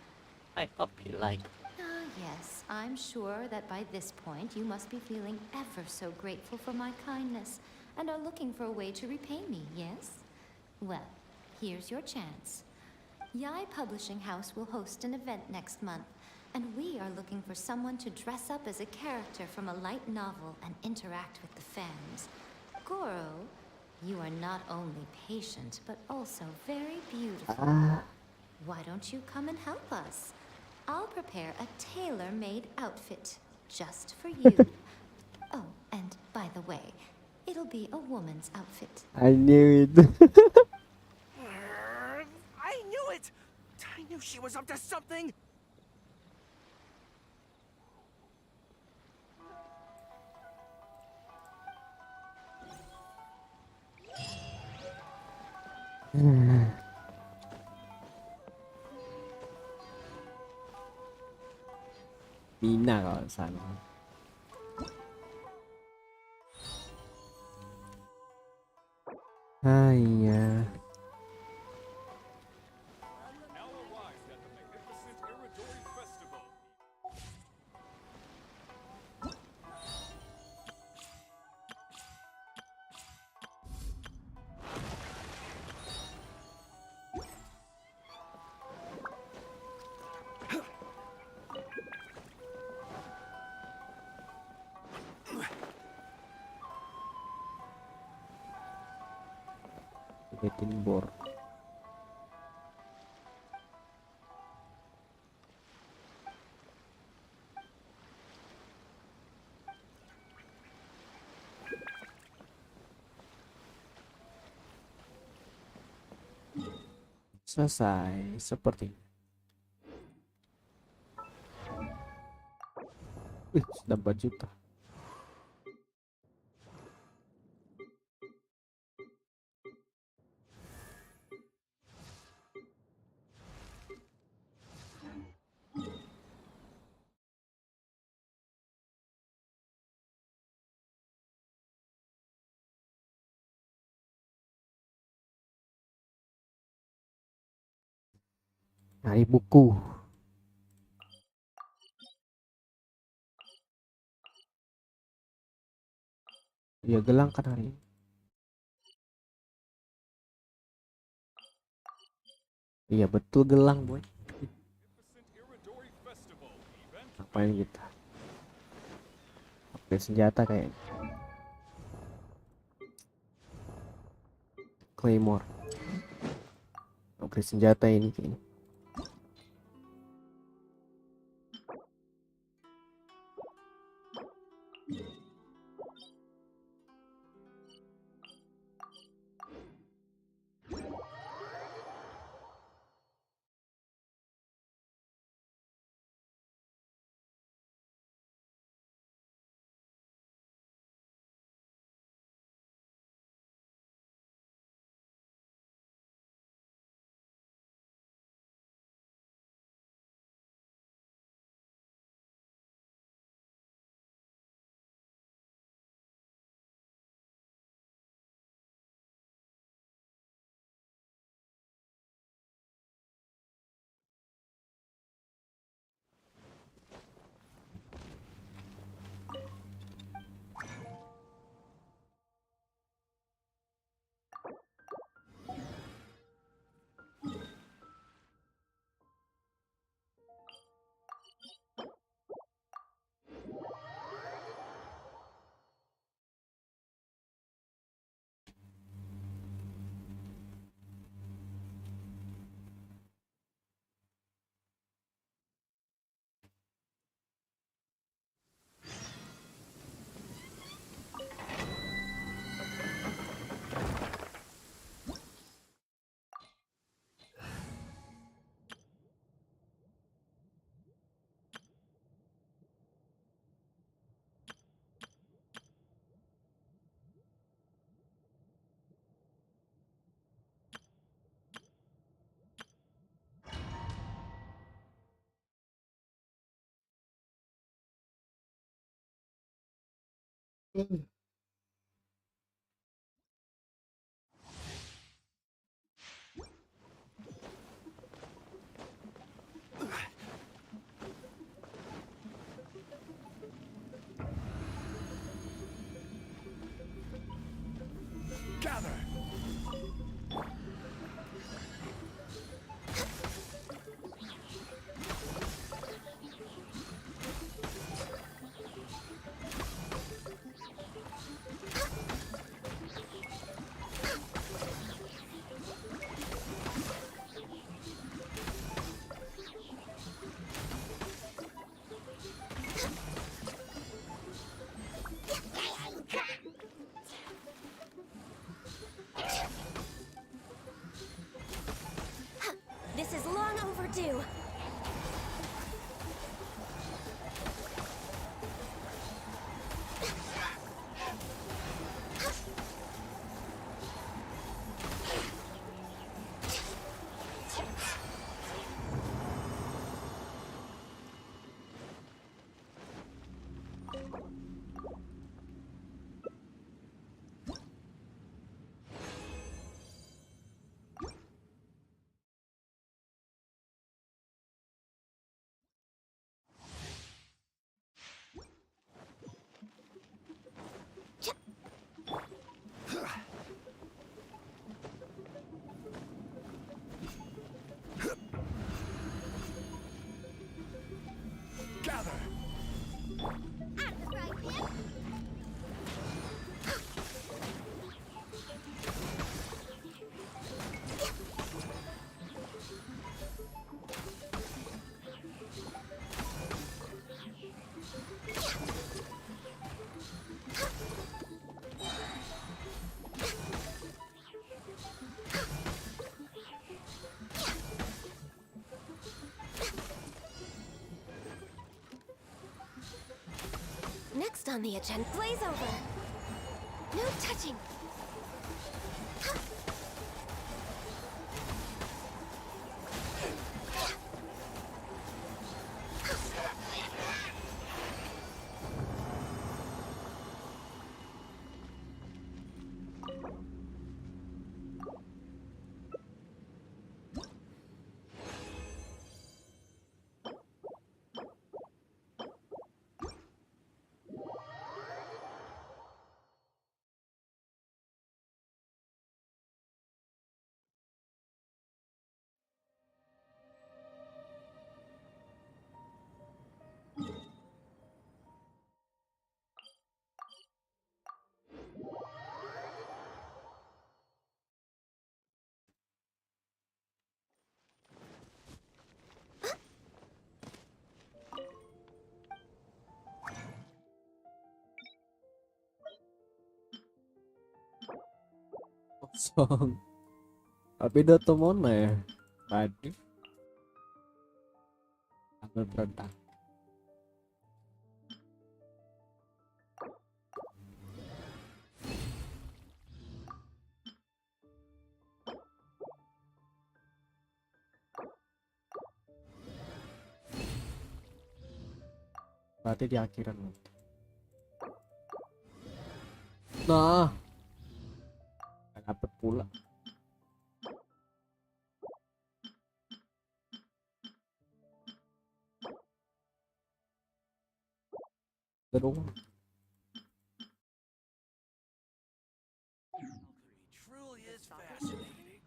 [SPEAKER 1] I hope you like.
[SPEAKER 4] Ah, yes. I'm sure that by this point you must be feeling ever so grateful for my kindness and are looking for a way to repay me, yes? Well, here's your chance. Yai Publishing House will host an event next month, and we are looking for someone to dress up as a character from a light novel and interact with the fans. Goro, you are not only patient, but also very beautiful. Why don't you come and help us? I'll prepare a tailor-made outfit just for you. Oh, and by the way, it'll be a woman's outfit.
[SPEAKER 1] I knew it.
[SPEAKER 15] I knew it! I knew she was up to something!
[SPEAKER 1] Mina kalau salah. Ah iya. Bikin bor. Selesai seperti ini. Sudah 4 juta. Cari buku. Iya gelang kan hari ini. Iya betul gelang boy. Ngapain kita? Upgrade senjata kayak Claymore. Upgrade senjata ini kayaknya.
[SPEAKER 18] Gather!
[SPEAKER 5] on the agenda. Blaze over. No touching.
[SPEAKER 1] Kosong. Tapi Dotomona ya. Tadi. Ambil produk. Berarti di akhiran. Nah, dapat pula. Terus.
[SPEAKER 18] Truly is fascinating.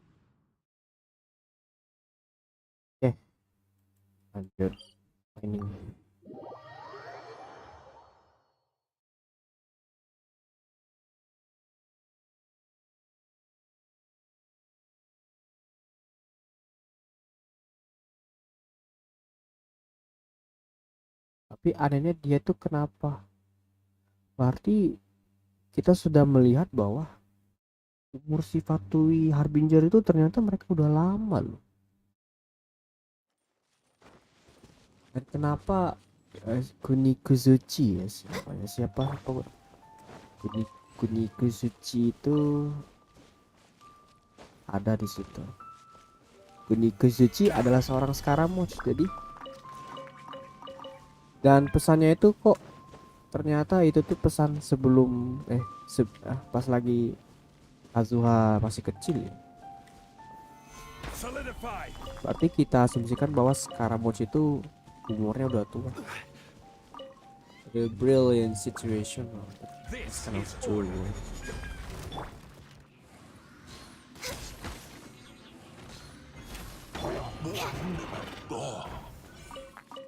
[SPEAKER 1] Oke, lanjut ini. Tapi anehnya dia tuh kenapa? Berarti kita sudah melihat bahwa umur si Fatui Harbinger itu ternyata mereka udah lama loh. Dan kenapa Kunikuzuchi ya siapa Kunikuzuchi itu ada di situ. Kunikuzuchi adalah seorang Scaramouche jadi, dan pesannya itu kok ternyata itu tuh pesan sebelum pas lagi Kazuha masih kecil ya. Berarti kita asumsikan bahwa Scaramouche itu umurnya udah tua. The brilliant situation. This kind of true.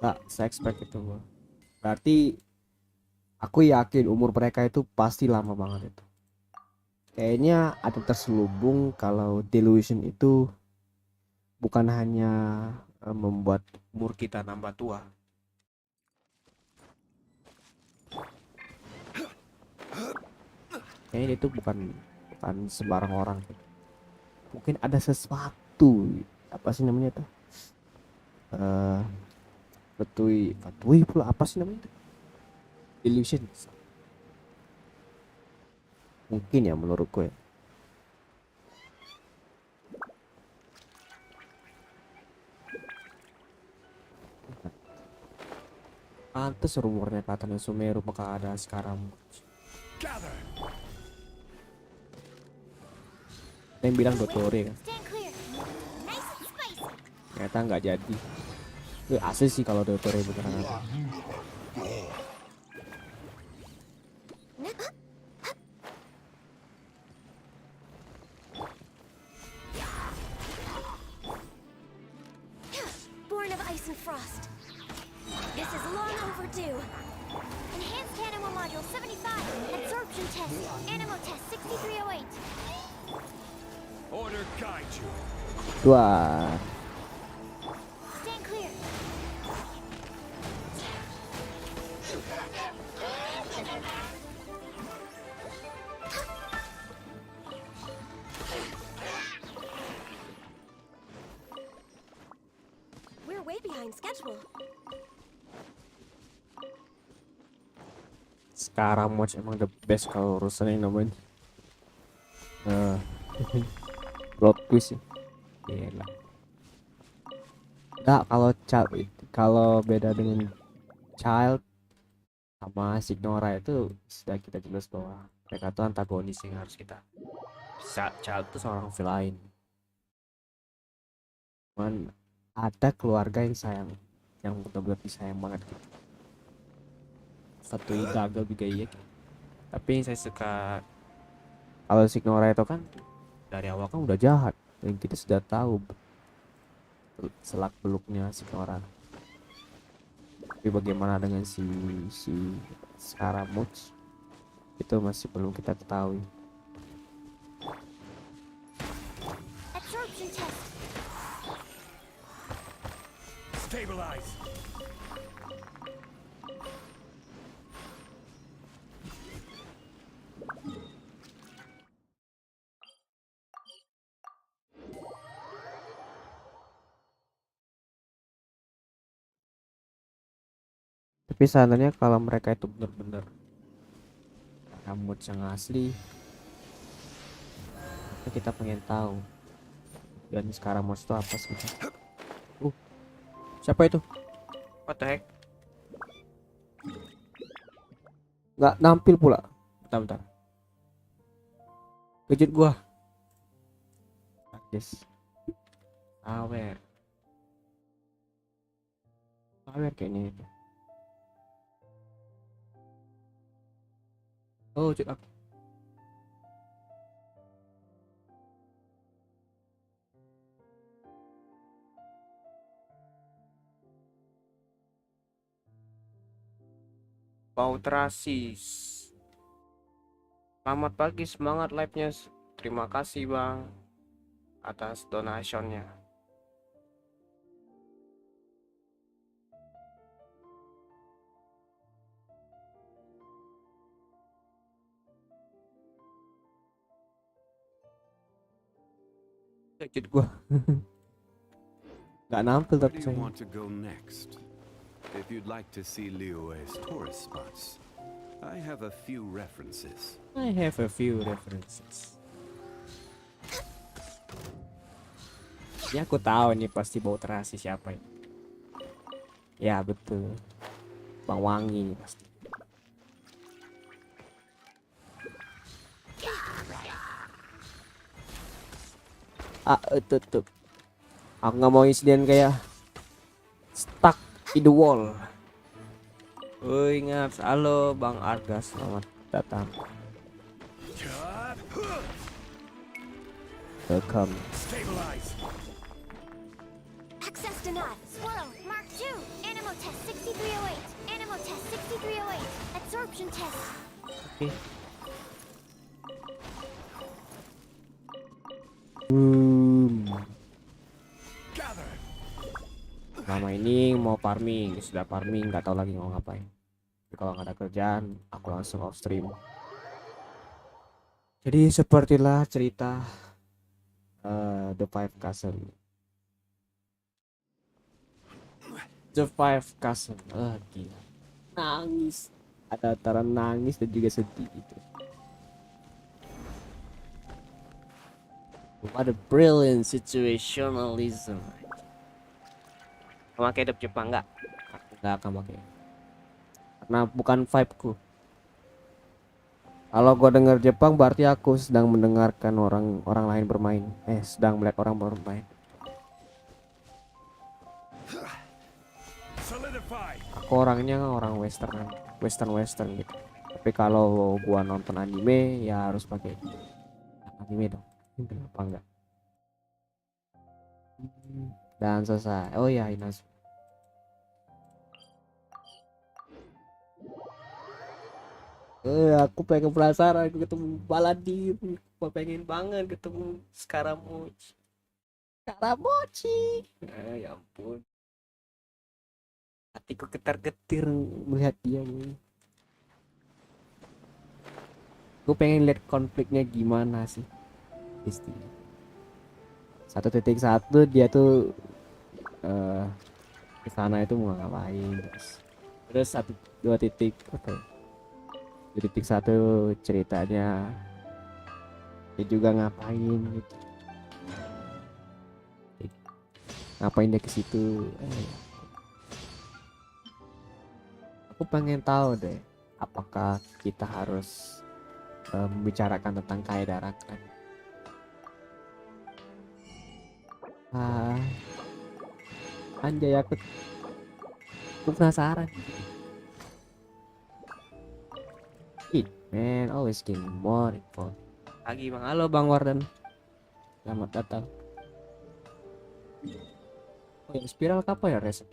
[SPEAKER 1] Nah, saya expect itu. Berarti aku yakin umur mereka itu pasti lama banget itu. Kayaknya ada terselubung kalau delusion itu bukan hanya membuat umur kita nambah tua. Kayaknya itu bukan sembarang orang. Mungkin ada sesuatu, apa sih namanya tuh? Fatui pula apa sih namanya? Illusion. Mungkin ya menurutku ya. Pantes rumornya katanya Sumeru bakal ada sekarang. Yang bilang Dotori kan. Ternyata nggak jadi. Asli sih kalau Dotori beneran ada.
[SPEAKER 5] Born of ice and frost. This is long overdue. Enhanced Animo Module 75. Absorption test. Animo test 6308.
[SPEAKER 18] Order guide you.
[SPEAKER 1] Wah.
[SPEAKER 5] Stand clear. We're way behind schedule.
[SPEAKER 1] sekarang mods emang the best kalau urusan yang namanya plot twist ya. Gila. Enggak, kalau beda dengan child sama Signora itu sudah kita jelas bahwa mereka tuh antagonis yang harus kita child itu seorang villain. Cuman ada keluarga yang sayang, yang benar-benar disayang banget gitu. Satu gagal juga iya gitu. Tapi yang saya suka kalau Signora itu kan dari awal kan udah jahat dan kita sudah tahu selak beluknya Signora. Tapi bagaimana dengan si Scaramouche itu masih belum kita ketahui.
[SPEAKER 6] Absorption test.
[SPEAKER 13] Stabilize.
[SPEAKER 1] Tapi seandainya kalau mereka itu benar-benar rambut yang asli, maka kita pengen tahu dan sekarang mau itu apa sih? Siapa itu? What the heck? Nggak nampil pula. Bentar. Kejut gua. Yes. Saweria kayaknya itu. Oh, cek aku. Pautrasis. Selamat pagi, semangat live-nya. Terima kasih Bang atas donationnya. Sakit gua. Nggak nampil
[SPEAKER 14] Where
[SPEAKER 1] tapi
[SPEAKER 14] do you
[SPEAKER 1] saya.
[SPEAKER 14] want to go next? If you'd like to see Liyue's tourist spots, I have a few references.
[SPEAKER 1] Ya aku tahu nih pasti bau terasi siapa ini. Ya betul. Bang Wangi nih pasti. Tutup. Aku nggak mau insiden kayak stuck in the wall. Oh ingat, halo Bang Arga, selamat datang. Welcome.
[SPEAKER 6] Access denied. Swirl, Mark 2. Animal test 6308. Animal test 6308. Absorption test.
[SPEAKER 1] Oke. Lama ini mau farming, sudah farming, nggak tahu lagi mau ngapain. Tapi kalau nggak ada kerjaan, aku langsung off stream. Jadi sepertilah cerita The Five Castle. The Five Castle. Gila. Nangis. Ada antara nangis dan juga sedih gitu. What a brilliant situationalism. Pakai hidup Jepang nggak? Aku nggak akan pakai. Karena bukan vibeku. Kalau gua denger Jepang berarti aku sedang mendengarkan orang lain bermain. Sedang melihat orang bermain. Aku orangnya orang western gitu. Tapi kalau gua nonton anime ya harus pakai anime dong. Kenapa enggak? Dan selesai. Oh ya, Inas. Aku pengen penasaran ketemu Baladir. Aku pengen banget ketemu Scaramouche. Ya ampun. Hatiku getar-getir melihat dia nih. Aku pengen lihat konfliknya gimana sih. Isti. 1.1 dia tuh ke sana itu mau ngapain terus 1.2 titik Di detik satu ceritanya dia juga ngapain gitu. Ngapain dia ke situ? Aku pengen tahu deh, apakah kita harus membicarakan tentang Kaidaran kan? Anjay, aku penasaran. Man, always getting more info. Pagi bang, halo bang Warden, selamat datang. Oh ya, spiral apa ya reset?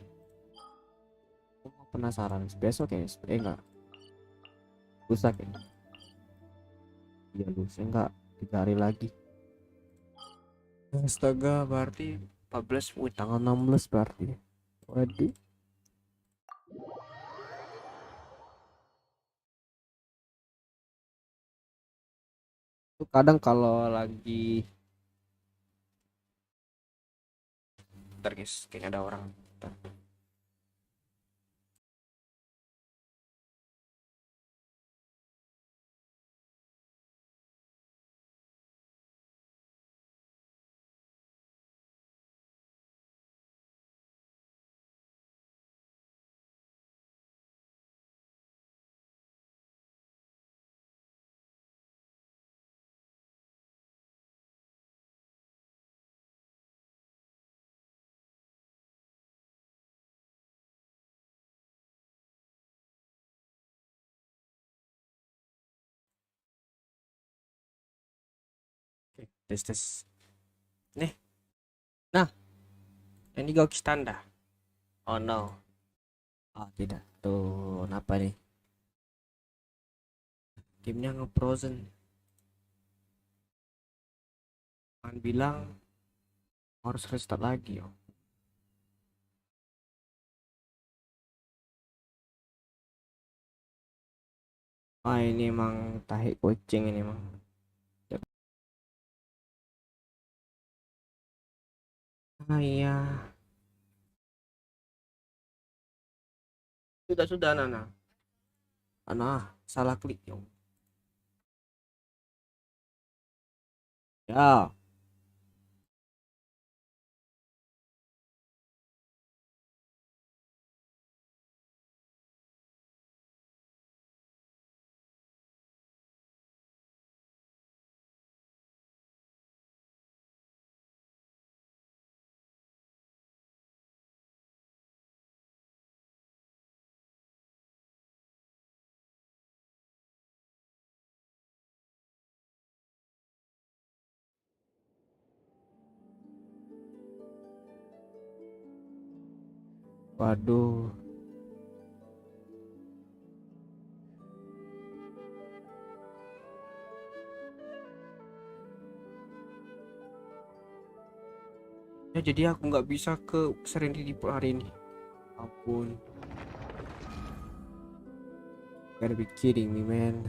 [SPEAKER 1] Penasaran besok ya? Enggak, lusa kayaknya. Iya lusa, enggak 3 hari lagi. Astaga, berarti 14, tanggal 16 berarti. Waduh. Tuh kadang kalau lagi ntar guys, kayaknya ada orang. Bentar. Oke, tes. Nih. Nah, ini go tanda. Oh no. Oh tidak. Tuh, kenapa nih? Gamenya nge-frozen. Jangan bilang harus restart lagi yo. Ah ini emang tahi kucing ini emang. Ah iya. Sudah Nana. Anak salah klik yo. Ya. Waduh. Ya jadi aku nggak bisa ke Serenity hari ini. Ampun. Gotta be kidding me, man.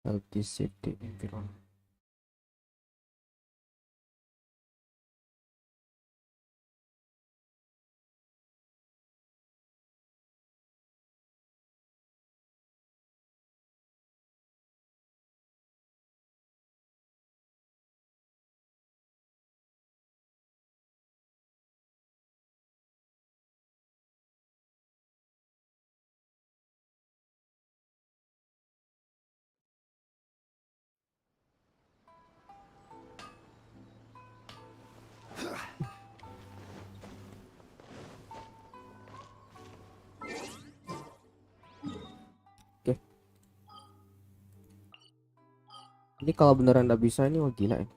[SPEAKER 1] Healthy safety environment. Oke. Ini kalau beneran nggak bisa ini wah gila ini.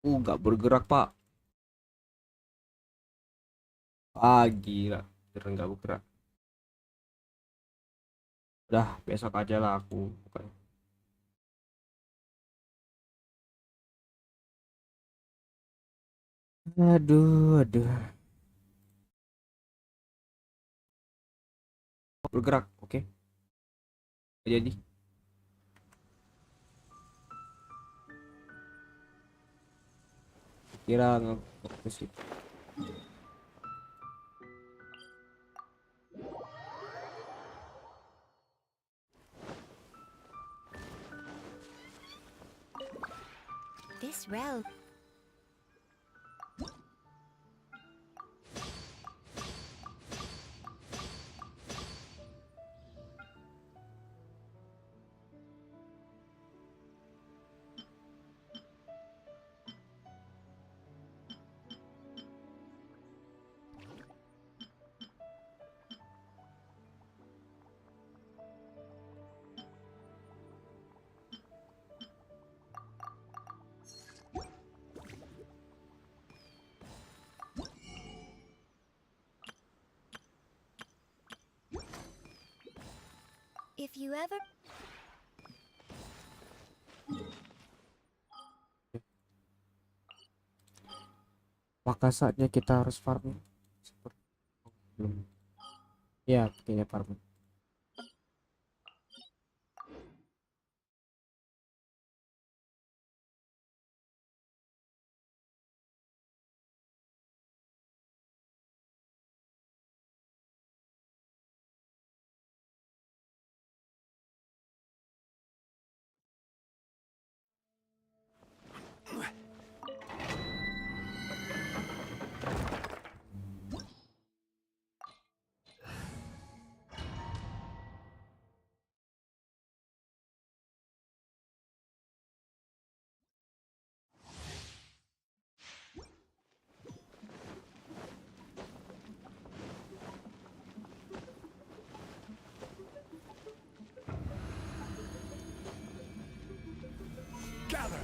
[SPEAKER 1] Nggak bergerak pak. Ah gila, beneran nggak bergerak. Udah besok aja lah aku. Bukan. Aduh. Bergerak, oke. Jadi. Kira nge sih.
[SPEAKER 6] This road. If you ever...
[SPEAKER 1] Apakah saatnya kita harus farming? Belum. Ya, kayaknya farming.
[SPEAKER 18] Gather!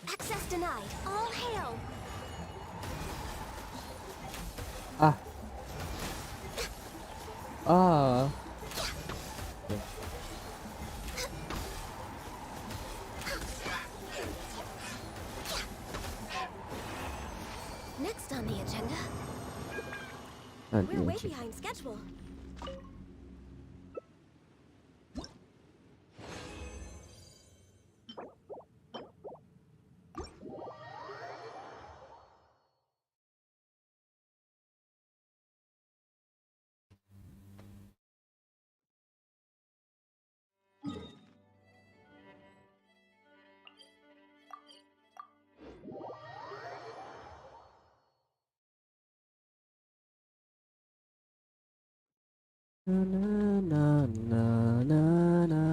[SPEAKER 6] Access denied. All hail.
[SPEAKER 1] Ah. Ah.
[SPEAKER 6] Next on the agenda.
[SPEAKER 1] Nanti
[SPEAKER 6] We're way
[SPEAKER 1] aja.
[SPEAKER 6] behind schedule.
[SPEAKER 1] Na na na na na.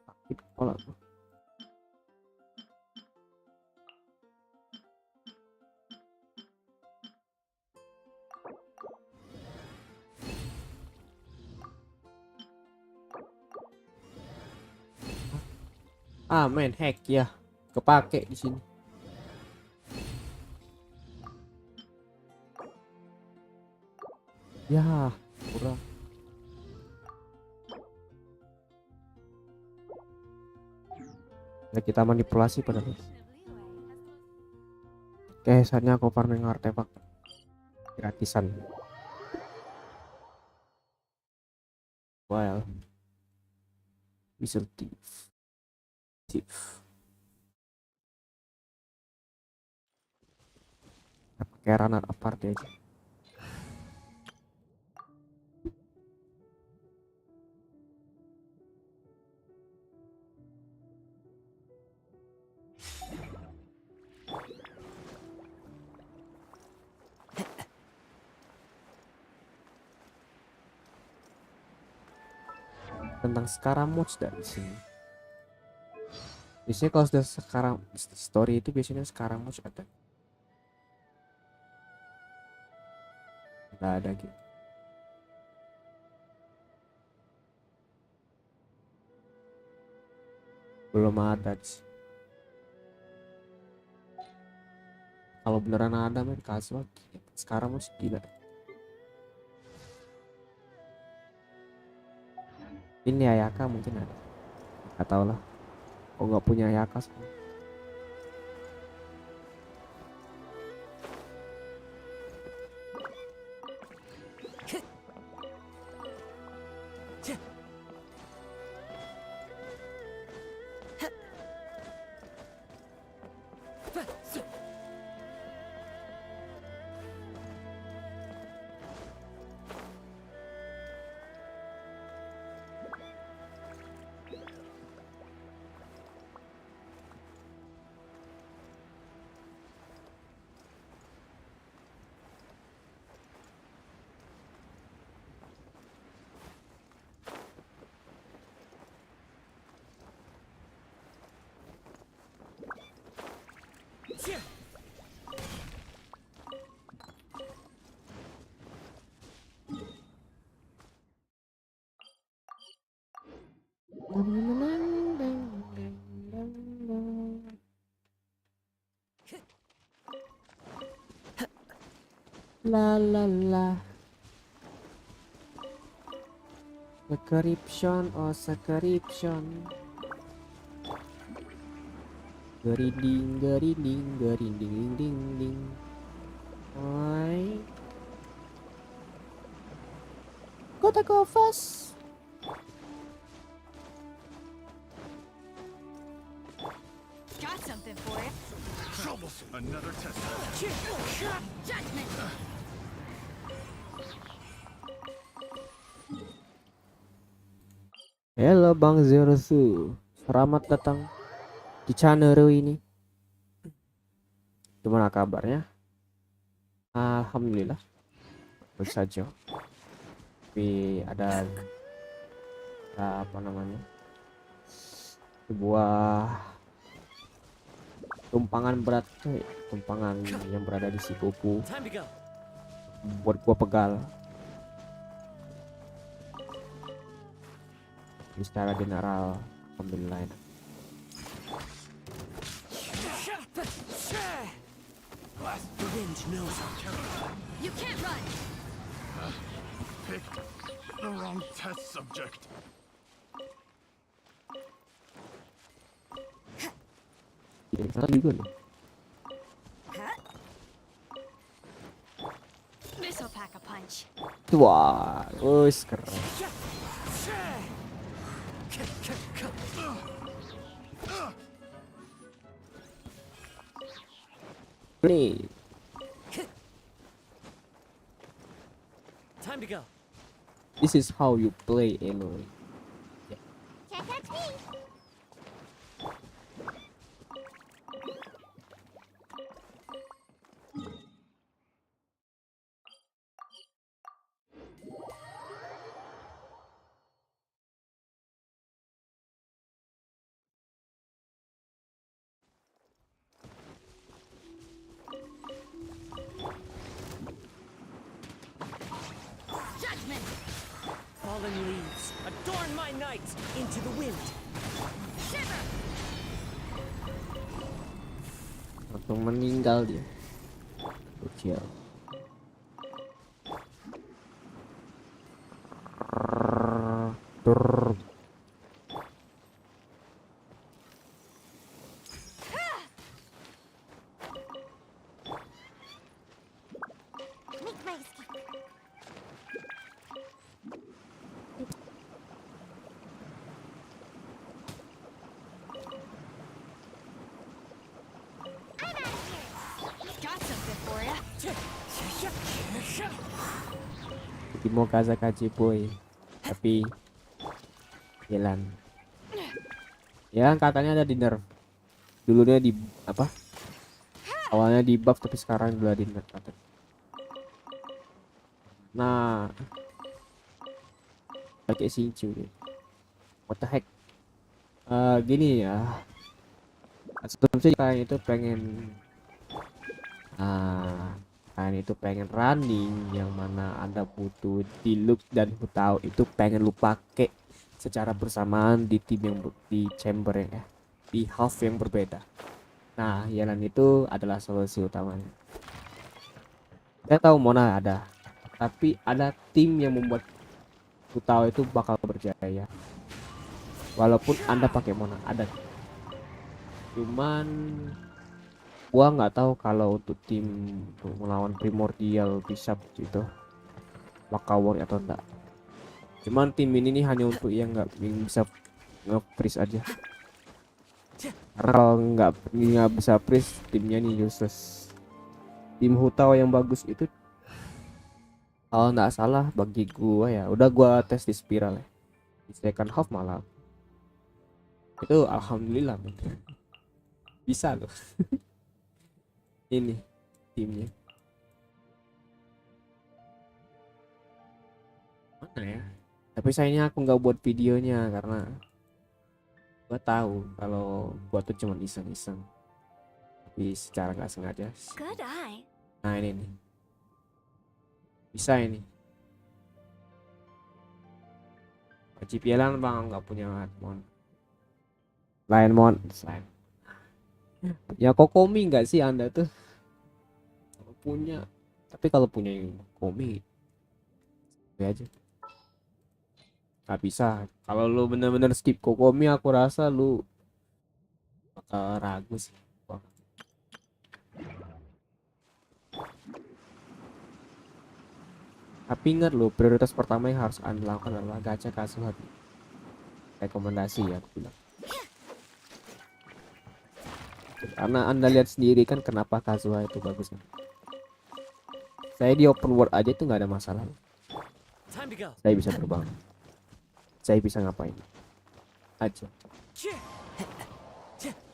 [SPEAKER 1] Sakit kepala tuh. Ah, main hack ya. Kepake di sini. Ya, kurang. Nah, kita manipulasi padahal. Oke, saatnya aku farming artefak gratisan. Well, whistle thief. Pakai runner apart aja. Tentang Scaramouche dari sini. Biasanya kalau sudah sekarang story itu biasanya Scaramouche ada. Nggak ada gitu. belum ada sih. Kalau beneran ada men Kazuha sekarang masih gila. Ini Ayaka mungkin ada, nggak tahu lah. Oh nggak punya Ayaka sekarang. La la la. Subscription, oh subscription. Gerinding, gerinding, gerinding, ding, ding, ding. Oi. Kota Kofas.
[SPEAKER 8] Got something for you.
[SPEAKER 18] Troublesome. Another test.
[SPEAKER 8] Judgment.
[SPEAKER 1] Halo Bang Zerosu, selamat datang di channel ini. Gimana kabarnya? Alhamdulillah baik saja. Tapi ada apa namanya, sebuah tumpangan berat, tumpangan yang berada di Shikoku buat gua pegal. Secara general alhamdulillah enak.
[SPEAKER 8] The wind knows you can't run.
[SPEAKER 18] Picked the wrong test subject.
[SPEAKER 1] Sana juga nih.
[SPEAKER 8] This'll pack a punch.
[SPEAKER 1] Wah, wes keren. Nih.
[SPEAKER 20] Time to go.
[SPEAKER 1] This is how you play Eloy.
[SPEAKER 6] Can't catch me.
[SPEAKER 8] Judgment.
[SPEAKER 20] Fallen leaves, adorn my night into the wind.
[SPEAKER 8] Shiver.
[SPEAKER 1] Langsung meninggal dia. Kecil.
[SPEAKER 6] Make my escape.
[SPEAKER 8] Got something for ya.
[SPEAKER 1] Timo Kazakachi boy. Tapi jalan. Ya katanya ada di nerf. Dulunya di apa? Awalnya di buff tapi sekarang udah di nerf katanya. Nah, pakai Shinchu deh. What the heck? Gini ya. Sebelumnya kalian itu pengen kalian itu pengen running yang mana Anda butuh deluxe dan tahu itu pengen lu pakai secara bersamaan di tim yang di chamber ya. di half yang berbeda. Nah, Yalan itu adalah solusi utamanya. Saya tahu Mona ada, tapi ada tim yang membuat ku tahu itu bakal berjaya. Walaupun Anda pakai Mona, ada. Cuman gua nggak tahu kalau untuk tim untuk melawan Primordial Bishop gitu bakal work atau enggak. Cuman tim ini nih hanya untuk yang nggak bisa nge-freeze aja. Karena kalau nggak bisa freeze, timnya nih useless. Tim Hutao yang bagus itu kalau nggak salah bagi gua ya, udah gua tes di spiral ya. Di second half malah itu alhamdulillah bisa loh. Ini timnya mana ya, tapi sayangnya aku nggak buat videonya karena gua tahu kalau gua tuh cuma iseng-iseng, tapi secara nggak sengaja.
[SPEAKER 5] Good eye.
[SPEAKER 1] Nah ini nih bisa ini wajib Yalan bang, nggak punya mon lain mon selain ya Kokomi nggak sih Anda tuh kalau punya, tapi kalau punya Kokomi ya aja nggak bisa. Kalau lu bener-bener skip Kokomi aku rasa lu bakal ragu sih. Wah. Tapi ingat lo, prioritas pertama yang harus Anda lakukan adalah gacha Kazuha. Rekomendasi ya aku bilang. Karena Anda lihat sendiri kan kenapa Kazuha itu bagus kan. Saya di open world aja itu nggak ada masalah. Saya bisa terbang. Saya bisa ngapain aja.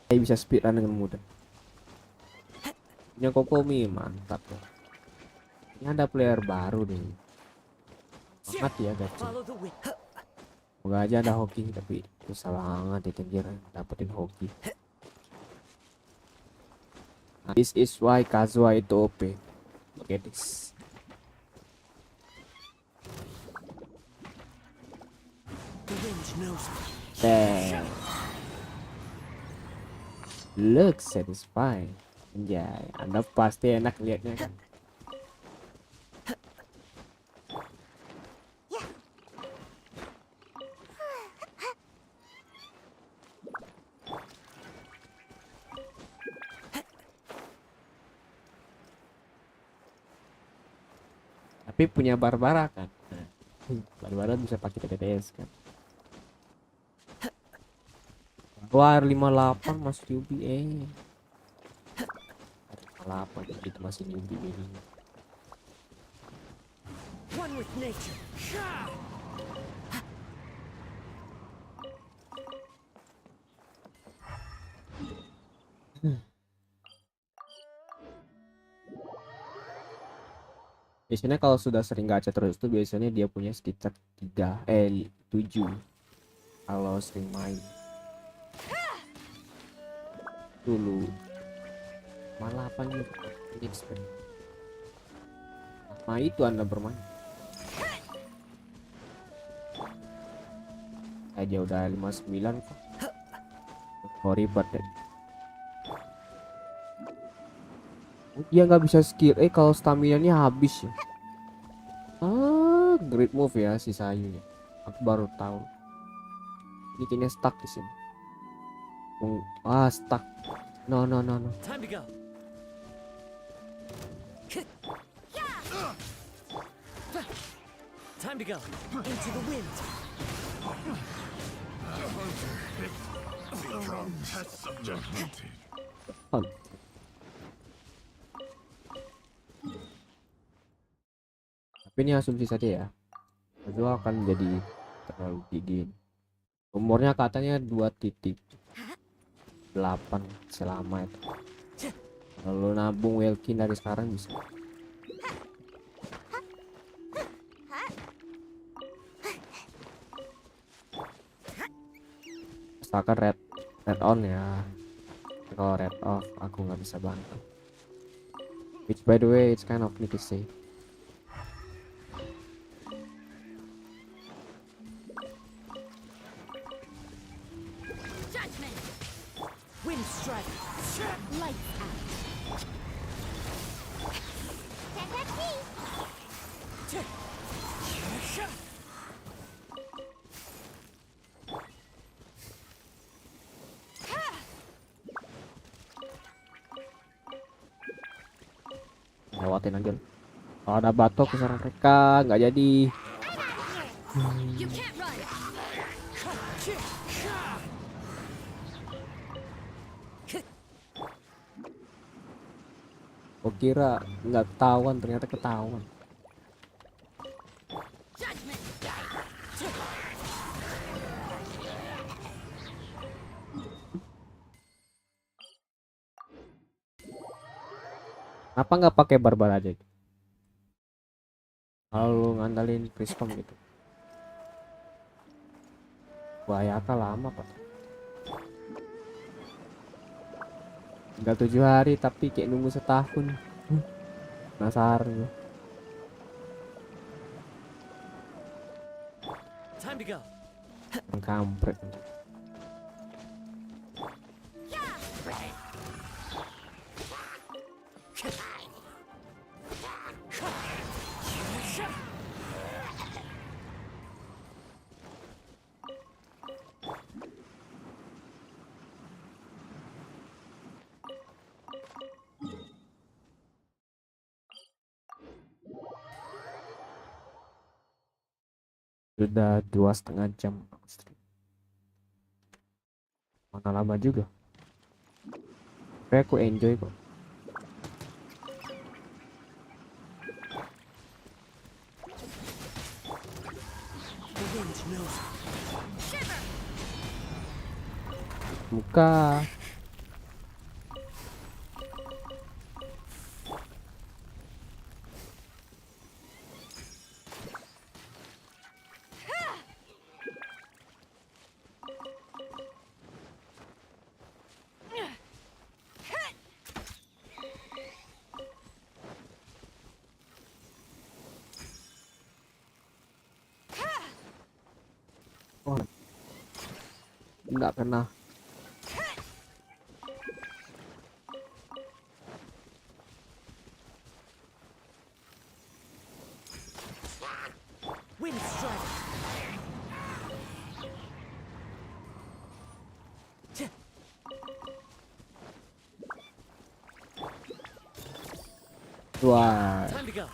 [SPEAKER 1] Saya bisa speedrun dengan mudah. Punya Kokomi mantap ya. Ini ada player baru nih. Semangat ya gacha. Semoga aja ada hoki, tapi susah banget dikejar dapetin hoki. Nah, this is why Kazuha itu OP. Look at this. Damn. Look satisfying. Anjay, Anda pasti enak liatnya kan. Tapi punya Barbara kan. Barbara bisa pakai TTS kan. Wah 58 masih newbie 58 itu masih newbie ini.
[SPEAKER 20] One with nature.
[SPEAKER 1] Biasanya kalau sudah sering gacha terus tuh biasanya dia punya sekitar 7 kalau sering main. Dulu malah apa nih expert. Nah itu Anda bermain aja udah 59 kok. Sorry but dia nggak bisa skill kalau stamina nya habis ya. Great move ya si Sayu ya. Aku baru tahu ini kayaknya stuck di sini. Stuck. No.
[SPEAKER 20] Time to go. Time to go. Into the wind.
[SPEAKER 1] Tapi ini asumsi saja ya. Itu akan jadi terlalu tinggi. Umurnya katanya 2.8 selama itu. Kalau nabung Welkin dari sekarang bisa. Asalkan red on ya. Kalau red off aku nggak bisa bantu. Which by the way it's kind of need to say.
[SPEAKER 20] dragon.
[SPEAKER 6] Lights out. Can't touch me.
[SPEAKER 1] Lewatin aja. Kalau ada batok ke sana mereka nggak jadi.
[SPEAKER 2] You can't run.
[SPEAKER 1] Gua kira nggak ketahuan, ternyata ketahuan. Kenapa nggak pakai barbar aja? Kalau lu ngandalin respon gitu. Bahaya lama pak. Tinggal 7 hari tapi kayak nunggu setahun. Penasaran gua.
[SPEAKER 20] Time to go.
[SPEAKER 1] Kampret. Sudah 2,5 jam stream. Mana lama juga. Tapi aku enjoy kok. Buka. Oh, nggak kena.
[SPEAKER 20] Wind strike.
[SPEAKER 1] Wah.
[SPEAKER 20] Time to go.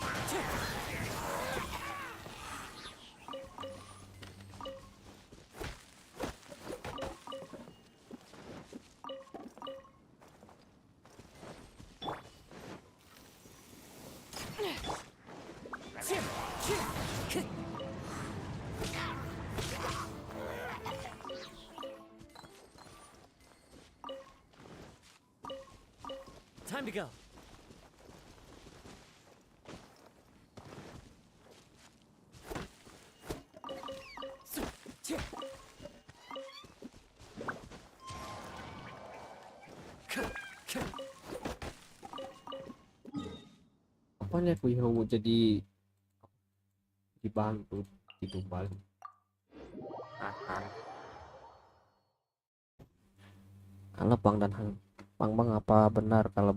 [SPEAKER 20] Time to go.
[SPEAKER 1] Apanya aku mau jadi dibantu ditumbal. Kalau Bang dan Bang apa benar kalau